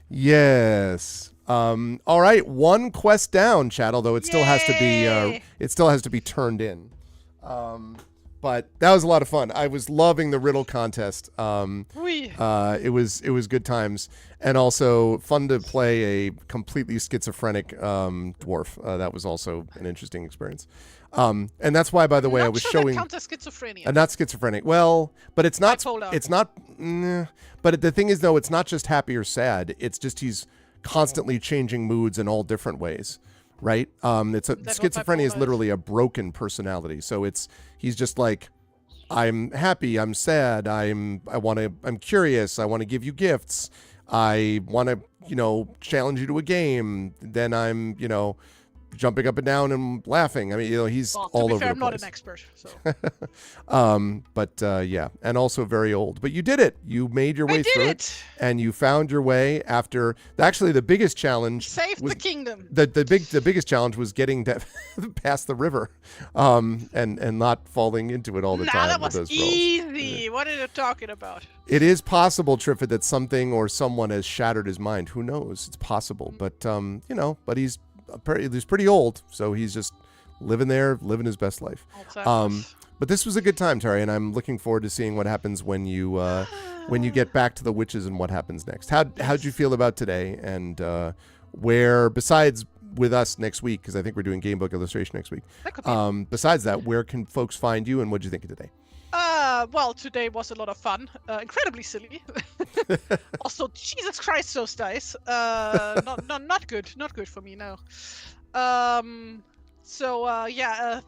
Yes. All right, one quest down, chat, although it still has to be Yay! turned in. But that was a lot of fun. I was loving the riddle contest. Whee. It was good times, and also fun to play a completely schizophrenic dwarf. That was also an interesting experience. And that's why, by the way, Not I was sure showing that counts as schizophrenia. not schizophrenic. Well, but it's not. Bipolar. It's not. But the thing is, though, it's not just happy or sad. It's just he's constantly changing moods in all different ways. Right? Schizophrenia is bipolar literally a broken personality. So he's just like, I'm happy, I'm sad, I'm curious, I want to give you gifts, I want to, challenge you to a game, then I'm, jumping up and down and laughing. I mean, he's Well, all to be over fair, the I'm not place. an expert, so But yeah, and also very old. But you did it. You made your way I through did it, it. and you found your way after. Actually, the biggest challenge Saved was the kingdom. the biggest challenge was getting past the river, and not falling into it all the time. That with was those rolls. easy. What are you talking about? It is possible, Triffid, that something or someone has shattered his mind. Who knows? It's possible, but but he's pretty old, so he's just living his best life. But this was a good time, Tari, and I'm looking forward to seeing what happens when you get back to the witches and what happens next. How'd you feel about today, and where, besides with us next week, because I think we're doing game book illustration next week. That could be. Besides that, where can folks find you, and what'd you think of today? Well, today was a lot of fun. Incredibly silly. Also, Jesus Christ, those dice. Not good. Not good for me, no.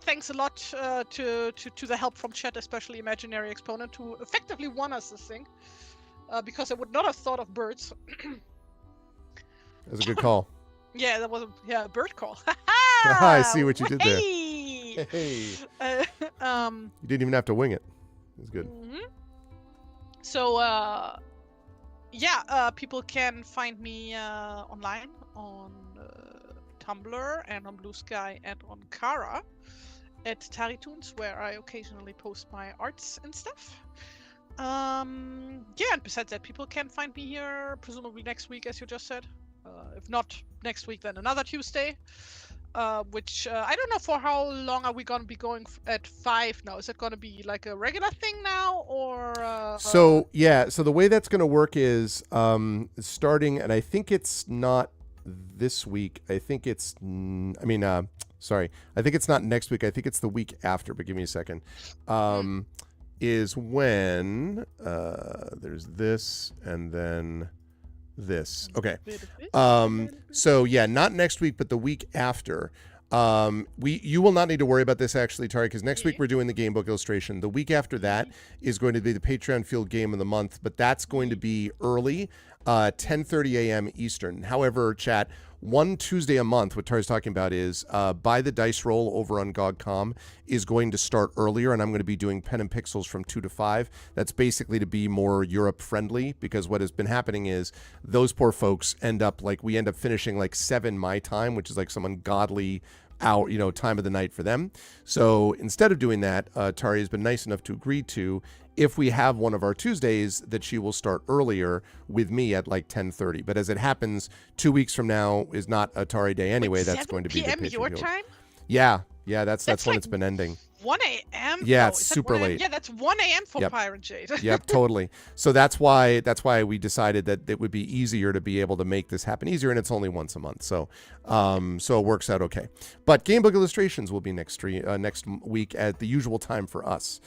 Thanks a lot to the help from chat, especially Imaginary Exponent, who effectively won us this thing. Because I would not have thought of birds. That's a good call. Yeah, that was a bird call. I see what you did there. Hey! Hey, You you didn't even have to wing it. It was good. So, people can find me online on Tumblr and on Blue Sky and on Kara at TariToons, where I occasionally post my arts and stuff. And besides that, people can find me here, presumably next week, as you just said. If not next week, then another Tuesday. Which I don't know for how long are we going to be going at 5 now. Is it going to be like a regular thing now, or? So the way that's going to work is starting, and I think it's not this week. I think it's, sorry, I think it's not next week. I think it's the week after. But give me a second. Is when there's this and then this. Okay. So yeah, not next week, but the week after. You will not need to worry about this actually, Tari, because next week we're doing the game book illustration. The week after that is going to be the Patreon Field Game of the Month, but that's going to be early, 10:30 a.m. Eastern. However, chat, one Tuesday a month, what Tari's talking about is Buy the Dice Roll over on GOG.com is going to start earlier, and I'm going to be doing Pen and Pixels from 2 to 5. That's basically to be more Europe friendly, because what has been happening is those poor folks end up finishing like 7 my time, which is like some ungodly hour, time of the night for them. So instead of doing that, Tari has been nice enough to agree to, if we have one of our Tuesdays, that she will start earlier with me at like 10:30. But as it happens, 2 weeks from now is not a Tari day anyway. That's going to be the 7 p.m. Patreon your Field. time? Yeah, that's when like it's been ending. 1 a.m. Yeah, No, it's is that super 1 a.m.? late. Yeah, that's 1 a.m. for Yep. Pirate Jade. Yep, totally. So that's why we decided that it would be easier to be able to make this happen easier, and it's only once a month. So so it works out okay. But Gamebook Illustrations will be next week at the usual time for us.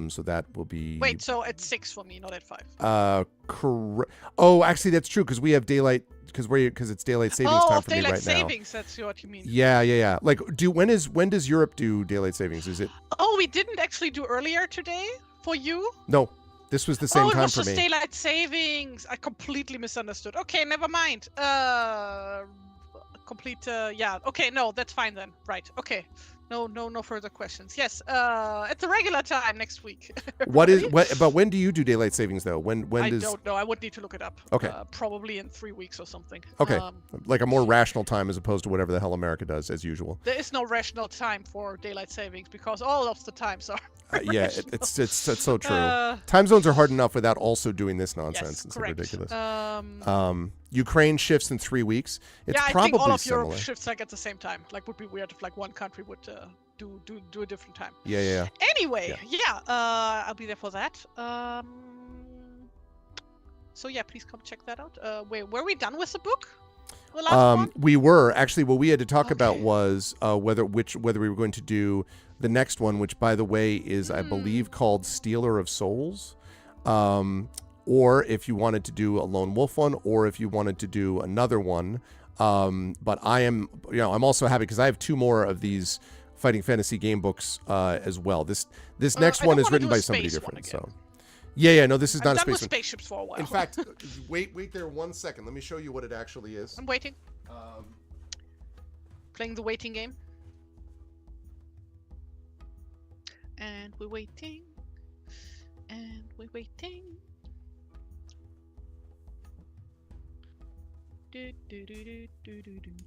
So that will be Wait, so at 6 for me, not at 5. correct. Oh, actually that's true because we have daylight because it's daylight savings time for me daylight right now. savings, that's what you mean. Yeah. Like when does Europe do daylight savings? Is it Oh, we didn't actually do earlier today for you? No. This was the same it time was for just me. daylight savings. I completely misunderstood. Okay, never mind. Yeah. Okay, no, that's fine then. Right. Okay. No further questions. Yes. It's a regular time next week. But when do you do daylight savings though? When I does don't know. I would need to look it up. Okay. Probably in 3 weeks or something. Okay. Like a more rational time as opposed to whatever the hell America does as usual. There is no rational time for daylight savings because all of the times are. Yeah, it's so true. Time zones are hard enough without also doing this nonsense. Yes, It's correct. ridiculous. Ukraine shifts in 3 weeks. It's I probably think all of similar. Europe shifts like at the same time. Like, would be weird if like one country would do a different time. Yeah. Anyway, I'll be there for that. So yeah, please come check that out. Were we done with the book? The last one? We were actually. What we had to talk about Okay. was whether we were going to do the next one, which by the way is I believe called Stealer of Souls, or if you wanted to do a Lone Wolf one, or if you wanted to do another one. But I'm also happy because I have 2 more of these fighting fantasy game books as well. This next I one don't is wanna written do a by somebody space one different. again. So yeah, no, this is I'm not a done space with one. spaceships for a while. In fact, wait there 1 second. Let me show you what it actually is. I'm waiting. Playing the waiting game. And we're waiting. And we're waiting.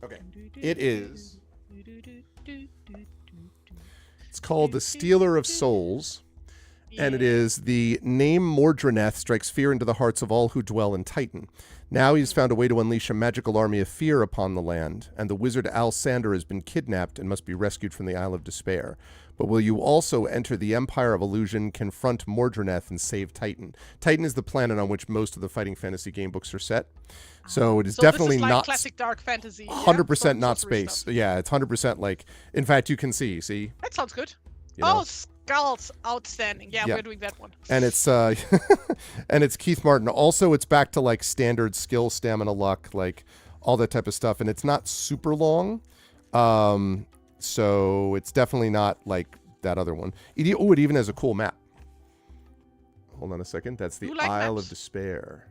Okay. It is. It's called The Stealer of Souls, and it is the name Mordreneth strikes fear into the hearts of all who dwell in Titan. Now he's found a way to unleash a magical army of fear upon the land, and the wizard Alsander has been kidnapped and must be rescued from the Isle of Despair. But will you also enter the Empire of Illusion, confront Mordreneth, and save Titan? Titan is the planet on which most of the fighting fantasy game books are set. So it is definitely this is like not classic dark fantasy. 100% not sorcery space. stuff. Yeah, it's 100% like. In fact, you can see. That sounds good. You know? Oh, Skulls, outstanding. Yeah, Yeah. we're doing that one. And it's and it's Keith Martin. Also, it's back to like standard skill, stamina, luck, like all that type of stuff. And it's not super long, so it's definitely not like that other one. It even has a cool map. Hold on a second. That's the You like Isle maps? of Despair.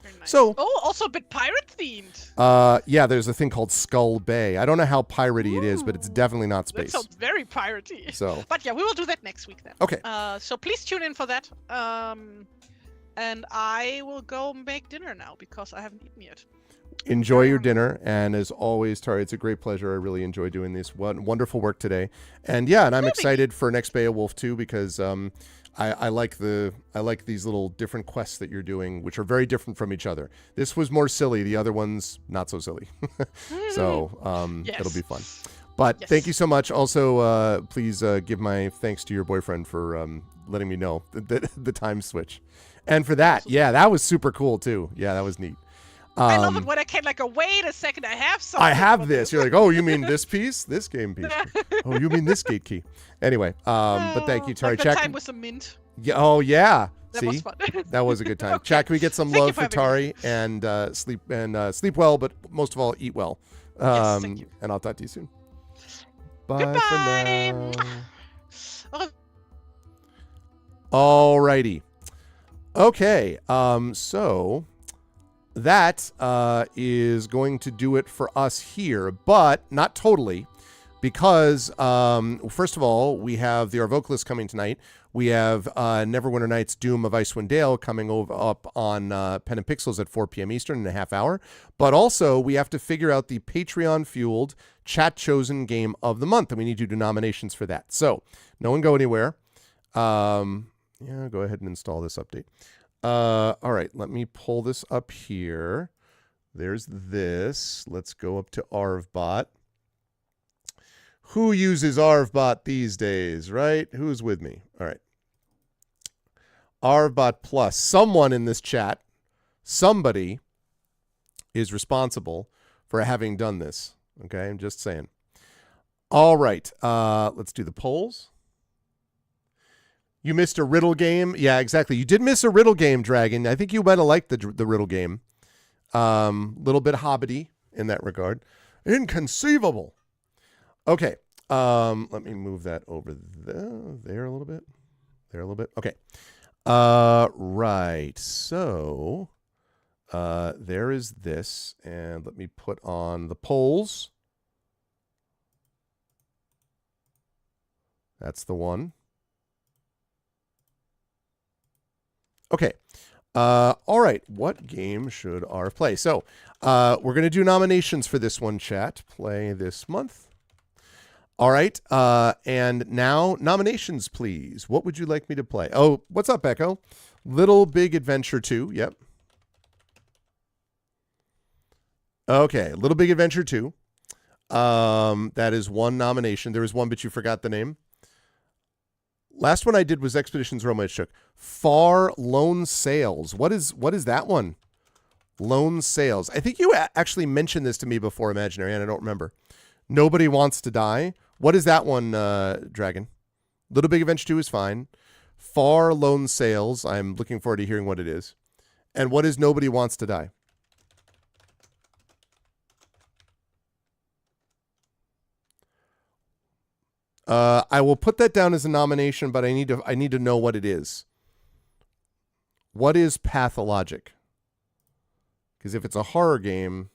Very nice. So- also a bit pirate themed. Yeah, there's a thing called Skull Bay. I don't know how piratey it is, but it's definitely not That space. sounds very piratey. So But yeah, we will do that next week then. okay. So please tune in for that. And I will go make dinner now because I haven't eaten yet. Enjoy your dinner, and as always, Tari, it's a great pleasure. I really enjoy doing this wonderful work today, and I'm excited for next Beowulf too because I like these little different quests that you're doing, which are very different from each other. This was more silly; the other one's not so silly. So Yes. it'll be fun. But Yes. thank you so much. Also, please give my thanks to your boyfriend for letting me know the time switch, and for that, that was super cool too. Yeah, that was neat. I love it when I can like go, wait a second, I have something. I have for this. You're like, oh, you mean this piece? This game piece. Oh, you mean this gate key. Anyway, but thank you, Tari. Like the Chat. time with some mint. Yeah, oh, yeah. That See? was fun. That was a good time. Okay. Chat, can we get some Thank you love for for having Tari and sleep well, but most of all, eat well. Yes, thank you. And I'll talk to you soon. Bye Goodbye. for now. Alrighty. Okay. So that is going to do it for us here, but not totally, because first of all, we have the Arvocalist coming tonight. We have Neverwinter Nights Doom of Icewind Dale coming up on Pen and Pixels at 4 p.m. Eastern in a half hour. But also, we have to figure out the Patreon-fueled chat-chosen game of the month, and we need to do nominations for that. So, no one go anywhere. Go ahead and install this update. All right, let me pull this up here. There's this. Let's go up to Arvbot. Who uses ArvBot these days, right? Who's with me? All right. ArvBot Plus. Someone in this chat, somebody is responsible for having done this. Okay, I'm just saying. All right, let's do the polls. You missed a riddle game. Yeah, exactly. You did miss a riddle game, Dragon. I think you might have liked the riddle game. Little bit hobbity in that regard. Inconceivable. Okay, let me move that over there a little bit. There a little bit. Okay. Right. So, there is this, and let me put on the polls. That's the one. Okay. All right. What game should Arv play? So, we're going to do nominations for this one, chat. Play this month. All right. And now, nominations, please. What would you like me to play? Oh, what's up, Echo? Little Big Adventure 2. Yep. Okay. Little Big Adventure 2. That is one nomination. There was one, but you forgot the name. Last one I did was Expeditions Roma. It shook. Far Lone Sails. What is that one? Lone Sails. I think you actually mentioned this to me before, Imaginary, and I don't remember. Nobody Wants to Die. What is that one, Dragon? Little Big Adventure 2 is fine. Far Lone Sails. I'm looking forward to hearing what it is. And what is Nobody Wants to Die? I will put that down as a nomination, but I need to know what it is. What is Pathologic? Because if it's a horror game,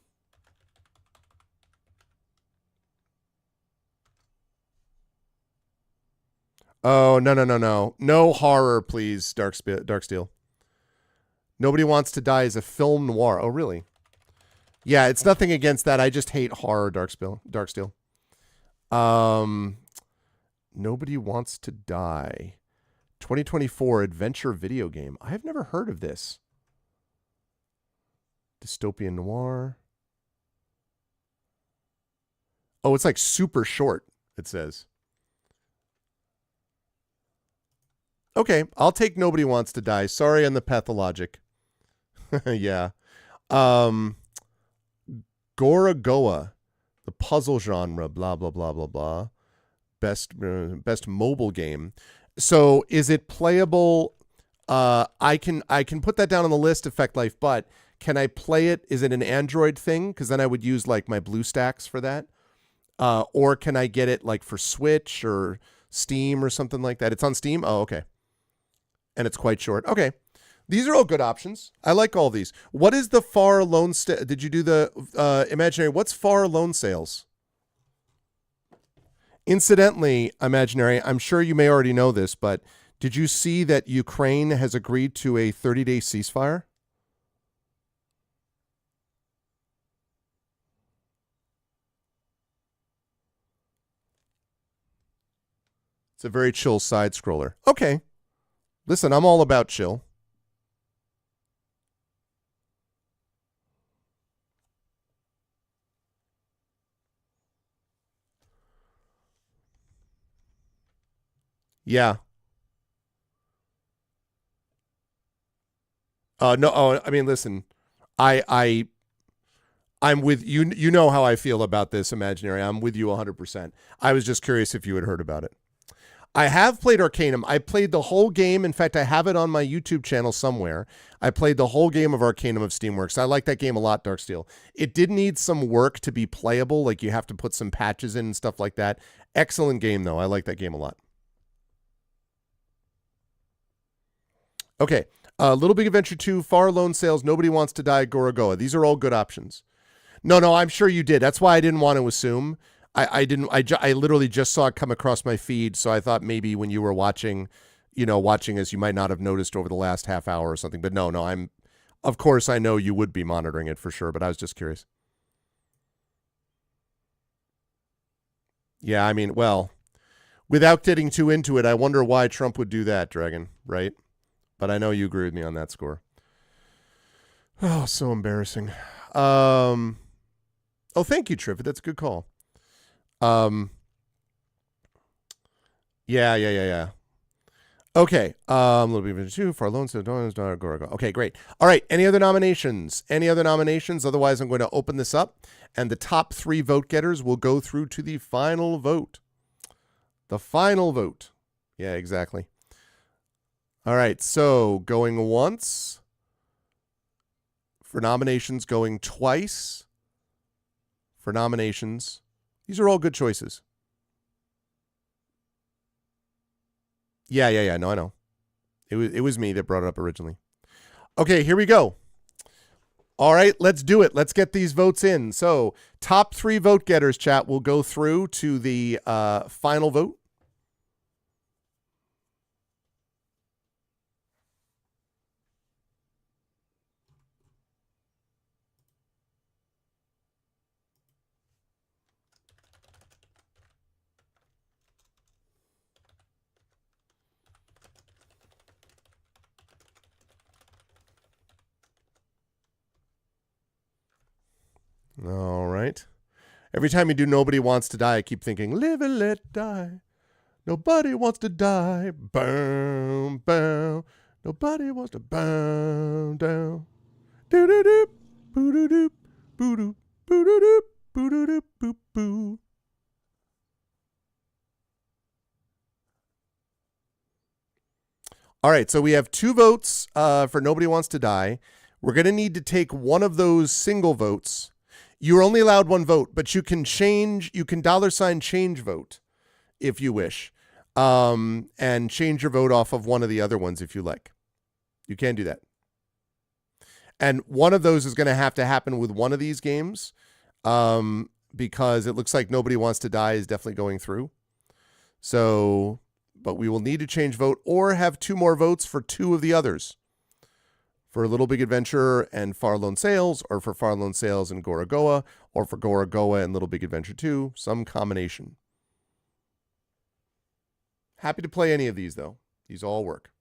oh no horror, please, Darksteel. Nobody Wants to Die is a film noir. Oh really? Yeah, it's nothing against that. I just hate horror, Darksteel. Nobody Wants to Die. 2024 adventure video game. I have never heard of this. Dystopian noir. Oh, it's like super short, it says. Okay, I'll take Nobody Wants to Die. Sorry on the Pathologic. Yeah. Gorogoa. The puzzle genre, blah, blah, blah, blah, blah. Best mobile game. So is it playable? I can put that down on the list, Effect Life, but can I play it? Is it an Android thing? Because then I would use like my BlueStacks for that. Or can I get it like for Switch or Steam or something like that? It's on Steam? Oh, okay. And it's quite short. Okay. These are all good options. I like all these. What is the Far Lone Did you do the Imaginary? What's Far Lone Sales? Incidentally, Imaginary, I'm sure you may already know this, but did you see that Ukraine has agreed to a 30-day ceasefire? It's a very chill side scroller. Okay. Listen, I'm all about chill. Yeah. No. Oh, I mean, listen. I'm with you. You know how I feel about this, Imaginary. I'm with you 100%. I was just curious if you had heard about it. I have played Arcanum. I played the whole game. In fact, I have it on my YouTube channel somewhere. I played the whole game of Arcanum of Steamworks. I like that game a lot, Darksteel. It did need some work to be playable. Like you have to put some patches in and stuff like that. Excellent game, though. I like that game a lot. Okay. Little Big Adventure 2, Far Lone Sales, Nobody Wants to Die, Gorogoa. These are all good options. No, I'm sure you did. That's why I didn't want to assume. I literally just saw it come across my feed, so I thought maybe when you were watching as you might not have noticed over the last half hour or something. But no, of course I know you would be monitoring it for sure, but I was just curious. Yeah, I mean, well, without getting too into it, I wonder why Trump would do that, Dragon, right? But I know you agree with me on that score. Oh, so embarrassing. Oh, thank you, Triffid. That's a good call. Yeah. Okay. Little bit of two for loans to donors. Okay, great. All right. Any other nominations? Otherwise, I'm going to open this up, and the top 3 vote getters will go through to the final vote. The final vote. Yeah, exactly. All right. So going once for nominations, going twice for nominations. These are all good choices. Yeah. No, I know. It was me that brought it up originally. Okay, here we go. All right, let's do it. Let's get these votes in. So, top 3 vote getters, chat, will go through to the final vote. All right. Every time you do Nobody Wants to Die, I keep thinking, live and let die. Nobody wants to die. Boom, boom. Nobody wants to burn down. Doo-doo-doo, boo-doo-doo, boo-doo, boo-doo-doo, boo-doo-doo, boo-boo. All right, so we have 2 votes for Nobody Wants to Die. We're going to need to take one of those single votes. You're only allowed 1 vote, but you can change, you can $change vote if you wish, and change your vote off of one of the other ones if you like. You can do that. And one of those is going to happen with one of these games, because it looks like Nobody Wants to Die is definitely going through. So, but we will need to change vote or have 2 more votes for 2 of the others. For Little Big Adventure and Far Lone Sails, or for Far Lone Sails and Gorogoa, or for Gorogoa and Little Big Adventure 2, some combination. Happy to play any of these, though. These all work.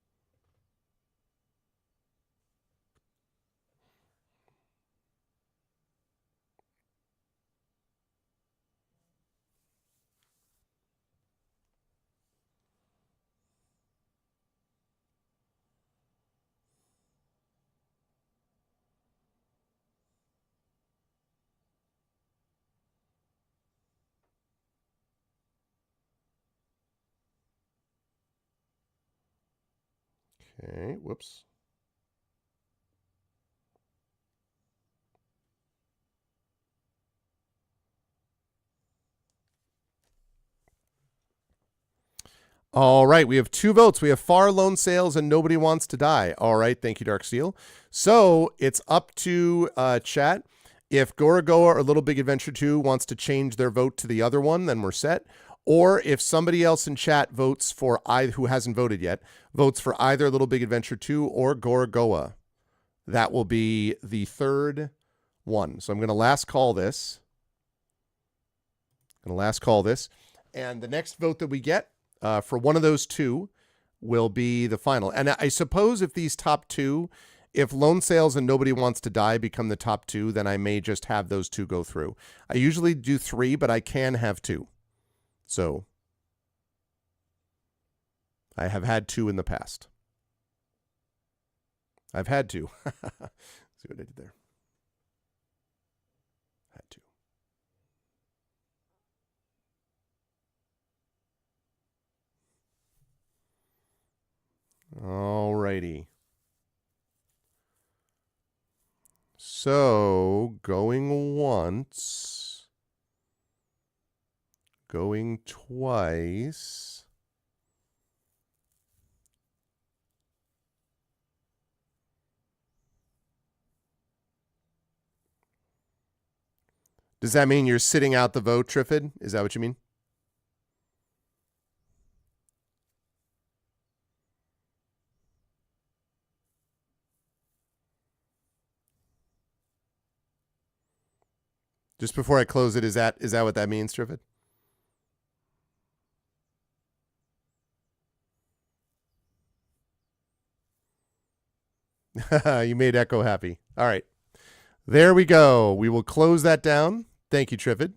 Okay, whoops. All right, we have 2 votes. We have Far Lone Sails and Nobody Wants to Die. All right, thank you, Dark Steel. So it's up to chat. If Gorogoa or Little Big Adventure 2 wants to change their vote to the other one, then we're set. Or if somebody else in chat votes for either, who hasn't voted yet, votes for either Little Big Adventure 2 or Gorogoa, that will be the 3rd one. So I'm going to last call this. And the next vote that we get for one of those 2 will be the final. And I suppose if these top 2, if Lone Sails and Nobody Wants to Die become the top 2, then I may just have those 2 go through. I usually do 3, but I can have 2. So I have had 2 in the past. I've had 2. See what I did there. Had 2. All righty. So, going once, going twice. Does that mean you're sitting out the vote, Trifid? Is that what you mean? Just before I close it, is that what that means, Trifid? You made Echo happy. All right. There we go. We will close that down. Thank you, Trifid.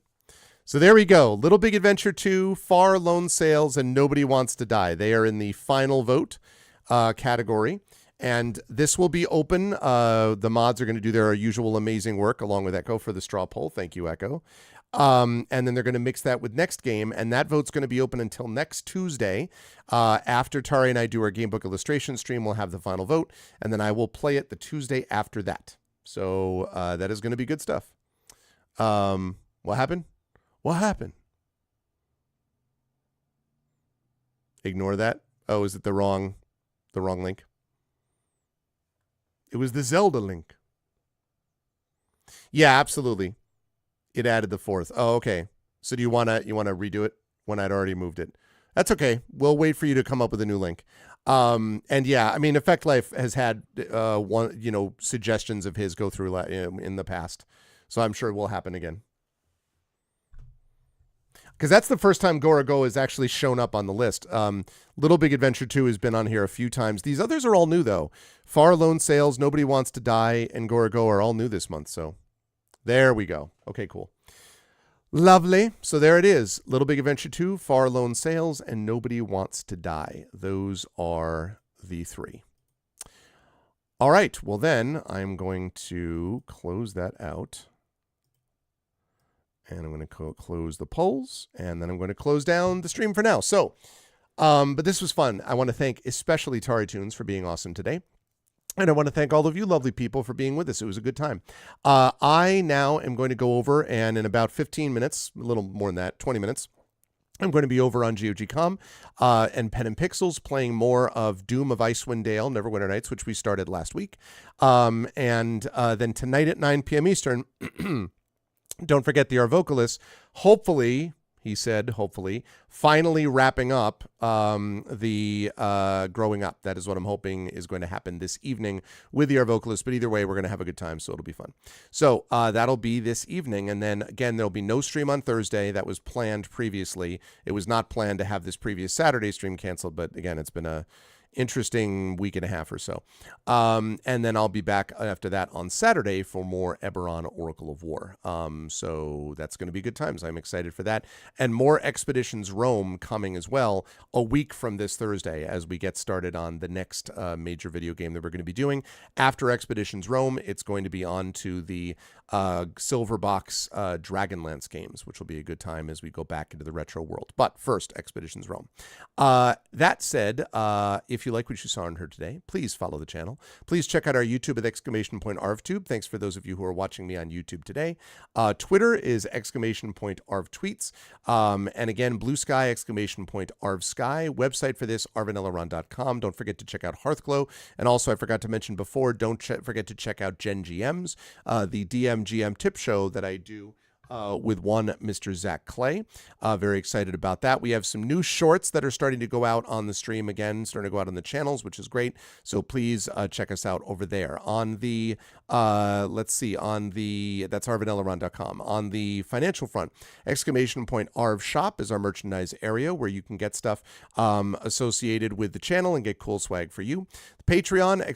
So there we go. Little Big Adventure 2, Far Lone Sails, and Nobody Wants to Die. They are in the final vote category. And this will be open. The mods are going to do their usual amazing work along with Echo for the straw poll. Thank you, Echo. And then they're going to mix that with next game. And that vote's going to be open until next Tuesday. After Tari and I do our Gamebook illustration stream, we'll have the final vote. And then I will play it the Tuesday after that. So that is going to be good stuff. What happened? What happened? Ignore that. Oh, is it the wrong link? It was the Zelda link. Yeah, absolutely. It added the 4th. Oh, okay. So do you want to redo it when I'd already moved it? That's okay. We'll wait for you to come up with a new link. And yeah, I mean, Effect Life has had suggestions of his go through in the past. So I'm sure it will happen again. Because that's the first time Gora Go has actually shown up on the list. Little Big Adventure 2 has been on here a few times. These others are all new, though. Far Lone Sails, Nobody Wants to Die, and Gora Go are all new this month. So there we go. Okay, cool. Lovely. So there it is. Little Big Adventure 2, Far Lone Sails, and Nobody Wants to Die. Those are the 3. All right. Well, then I'm going to close that out. And I'm going to close the polls, and then I'm going to close down the stream for now. So, but this was fun. I want to thank especially TariToons for being awesome today. And I want to thank all of you lovely people for being with us. It was a good time. I now am going to go over, and in about 15 minutes, a little more than that, 20 minutes, I'm going to be over on GOG.com and Pen and Pixels playing more of Doom of Icewind Dale, Neverwinter Nights, which we started last week. And then tonight at 9 p.m. Eastern, don't forget the Our Vocalists. Hopefully, he said, hopefully, finally wrapping up the Growing Up. That is what I'm hoping is going to happen this evening with the Our Vocalists. But either way, we're going to have a good time, so it'll be fun. So that'll be this evening. And then, again, there'll be no stream on Thursday. That was planned previously. It was not planned to have this previous Saturday stream canceled. But, again, it's been a interesting week and a half or so. And then I'll be back after that on Saturday for more Eberron Oracle of War. So that's going to be good times. I'm excited for that. And more Expeditions Rome coming as well a week from this Thursday as we get started on the next major video game that we're going to be doing. After Expeditions Rome, it's going to be on to the Silver Box Dragonlance games, which will be a good time as we go back into the retro world. But first, Expeditions Rome. That said, if you like what you saw and heard today, please follow the channel. Please check out our YouTube at !ArvTube. Thanks for those of you who are watching me on YouTube today. Twitter is !ArvTweets. And again, Blue Sky, !ArvSky. Website for this, arvanelaron.com. Don't forget to check out Hearthglow. And also, I forgot to mention before, don't forget to check out Gen GMs, the DMGM tip show that I do with one Mr. Zach Clay. Very excited about that. We have some new shorts that are starting to go out on the stream again, starting to go out on the channels, which is great. So please check us out over there. On the, that's arvanelaron.com. On the financial front, !Arv Shop is our merchandise area where you can get stuff associated with the channel and get cool swag for you. Patreon,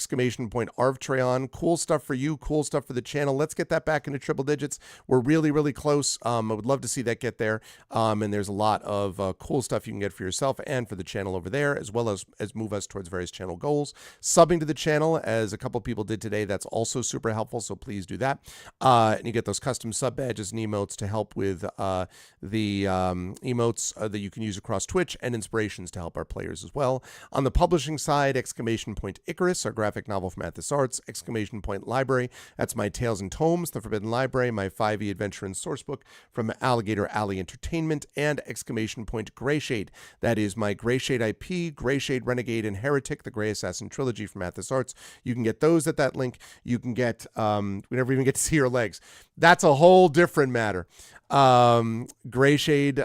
!Arvtreon, cool stuff for you, cool stuff for the channel. Let's get that back into triple digits. We're really, really close. I would love to see that get there. And there's a lot of cool stuff you can get for yourself and for the channel over there, as well as move us towards various channel goals. Subbing to the channel, as a couple people did today, that's also super helpful, so please do that. And you get those custom sub badges and emotes to help with the emotes that you can use across Twitch and inspirations to help our players as well. On the publishing side, !Icarus, our graphic novel from Athos Arts, !Library, that's my Tales and Tomes, The Forbidden Library, my 5e adventure and sourcebook from Alligator Alley Entertainment, and !Greyshade, that is my Greyshade IP, Greyshade Renegade and Heretic, the Grey Assassin trilogy from Athos Arts. You can get those at that link. You can get, we never even get to see your legs. That's a whole different matter. Greyshade,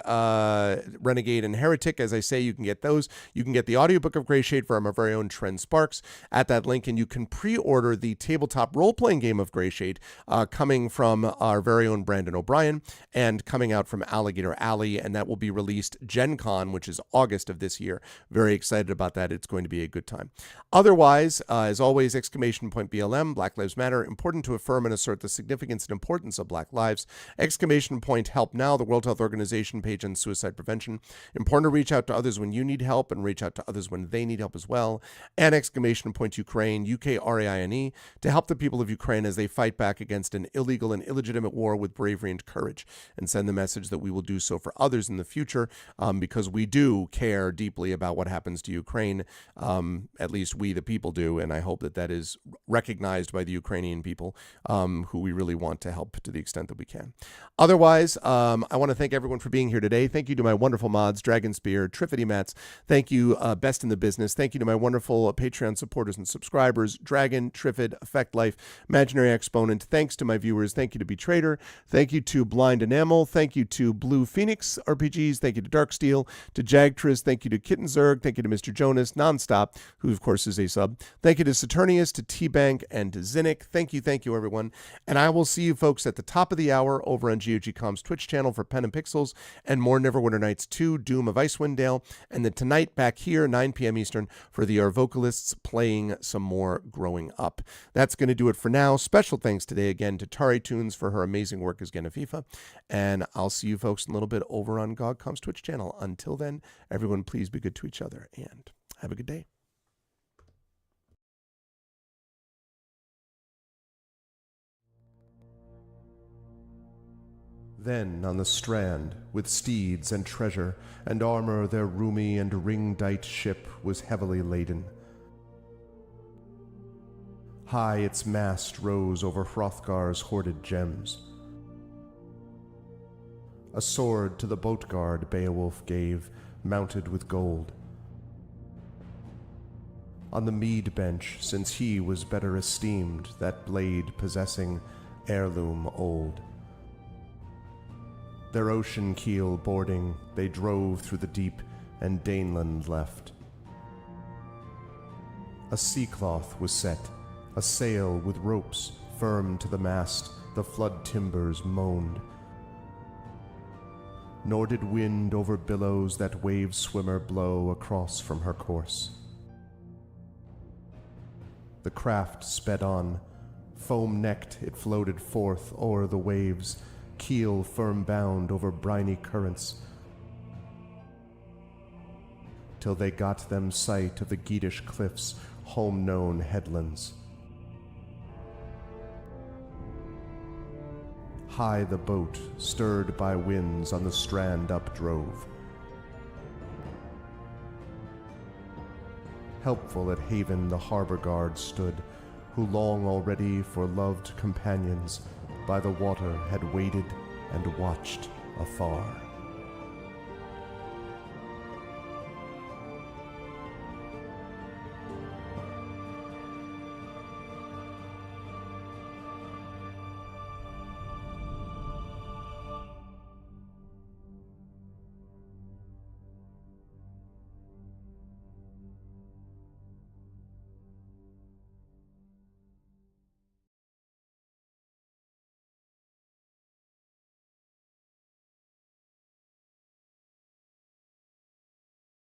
Renegade, and Heretic. As I say, you can get those. You can get the audiobook of Greyshade from our very own Trent Sparks at that link, and you can pre-order the tabletop role-playing game of Greyshade coming from our very own Brandon O'Brien. O'Brien, and coming out from Alligator Alley, and that will be released Gen Con, which is August of this year. Very excited about that. It's going to be a good time. Otherwise, as always, exclamation point BLM, Black Lives Matter, important to affirm and assert the significance and importance of Black lives. Exclamation point Help Now, the World Health Organization page on suicide prevention. Important to reach out to others when you need help and reach out to others when they need help as well. And exclamation point Ukraine, UKRAINE, to help the people of Ukraine as they fight back against an illegal and illegitimate war with bravery and courage, and send the message that we will do so for others in the future, because we do care deeply about what happens to Ukraine. At least we, the people, do, and I hope that that is recognized by the Ukrainian people, who we really want to help to the extent that we can. Otherwise, I want to thank everyone for being here today. Thank you to my wonderful mods, Dragon Spear, Triffity Mats. Thank you, Best in the Business. Thank you to my wonderful Patreon supporters and subscribers, Dragon, Triffid, Effect Life, Imaginary Exponent. Thanks to my viewers. Thank you to Betrader. Thank you to Blind Enamel. Thank you to Blue Phoenix RPGs. Thank you to Darksteel, to Jagtris. Thank you to Kitten Zerg. Thank you to Mr. Jonas, Nonstop, who of course is a sub. Thank you to Saturnius, to T-Bank, and to Zinnik. Thank you, everyone. And I will see you folks at the top of the hour over on GOG.com's Twitch channel for Pen and Pixels and more Neverwinter Nights 2, Doom of Icewind Dale. And then tonight back here, 9 p.m. Eastern, for the Our Vocalists playing some more Growing Up. That's going to do it for now. Special thanks today again to TariToons for her amazing work as Genevieve. And I'll see you folks in a little bit over on GOG.com's Twitch channel. Until then, everyone please be good to each other and have a good day. Then on the strand, with steeds and treasure and armor, their roomy and ring-dight ship was heavily laden. High its mast rose over Hrothgar's hoarded gems. A sword to the boat guard Beowulf gave, mounted with gold. On the mead bench, since he was better esteemed, that blade possessing heirloom old. Their ocean keel boarding, they drove through the deep, and Daneland left. A sea-cloth was set, a sail with ropes firm to the mast, the flood timbers moaned. Nor did wind over billows that wave swimmer blow across from her course. The craft sped on, foam-necked it floated forth o'er the waves, keel firm bound over briny currents, till they got them sight of the Geatish cliffs, home-known headlands. High the boat, stirred by winds, on the strand updrove. Helpful at haven the harbor guard stood, who long already for loved companions by the water had waited and watched afar.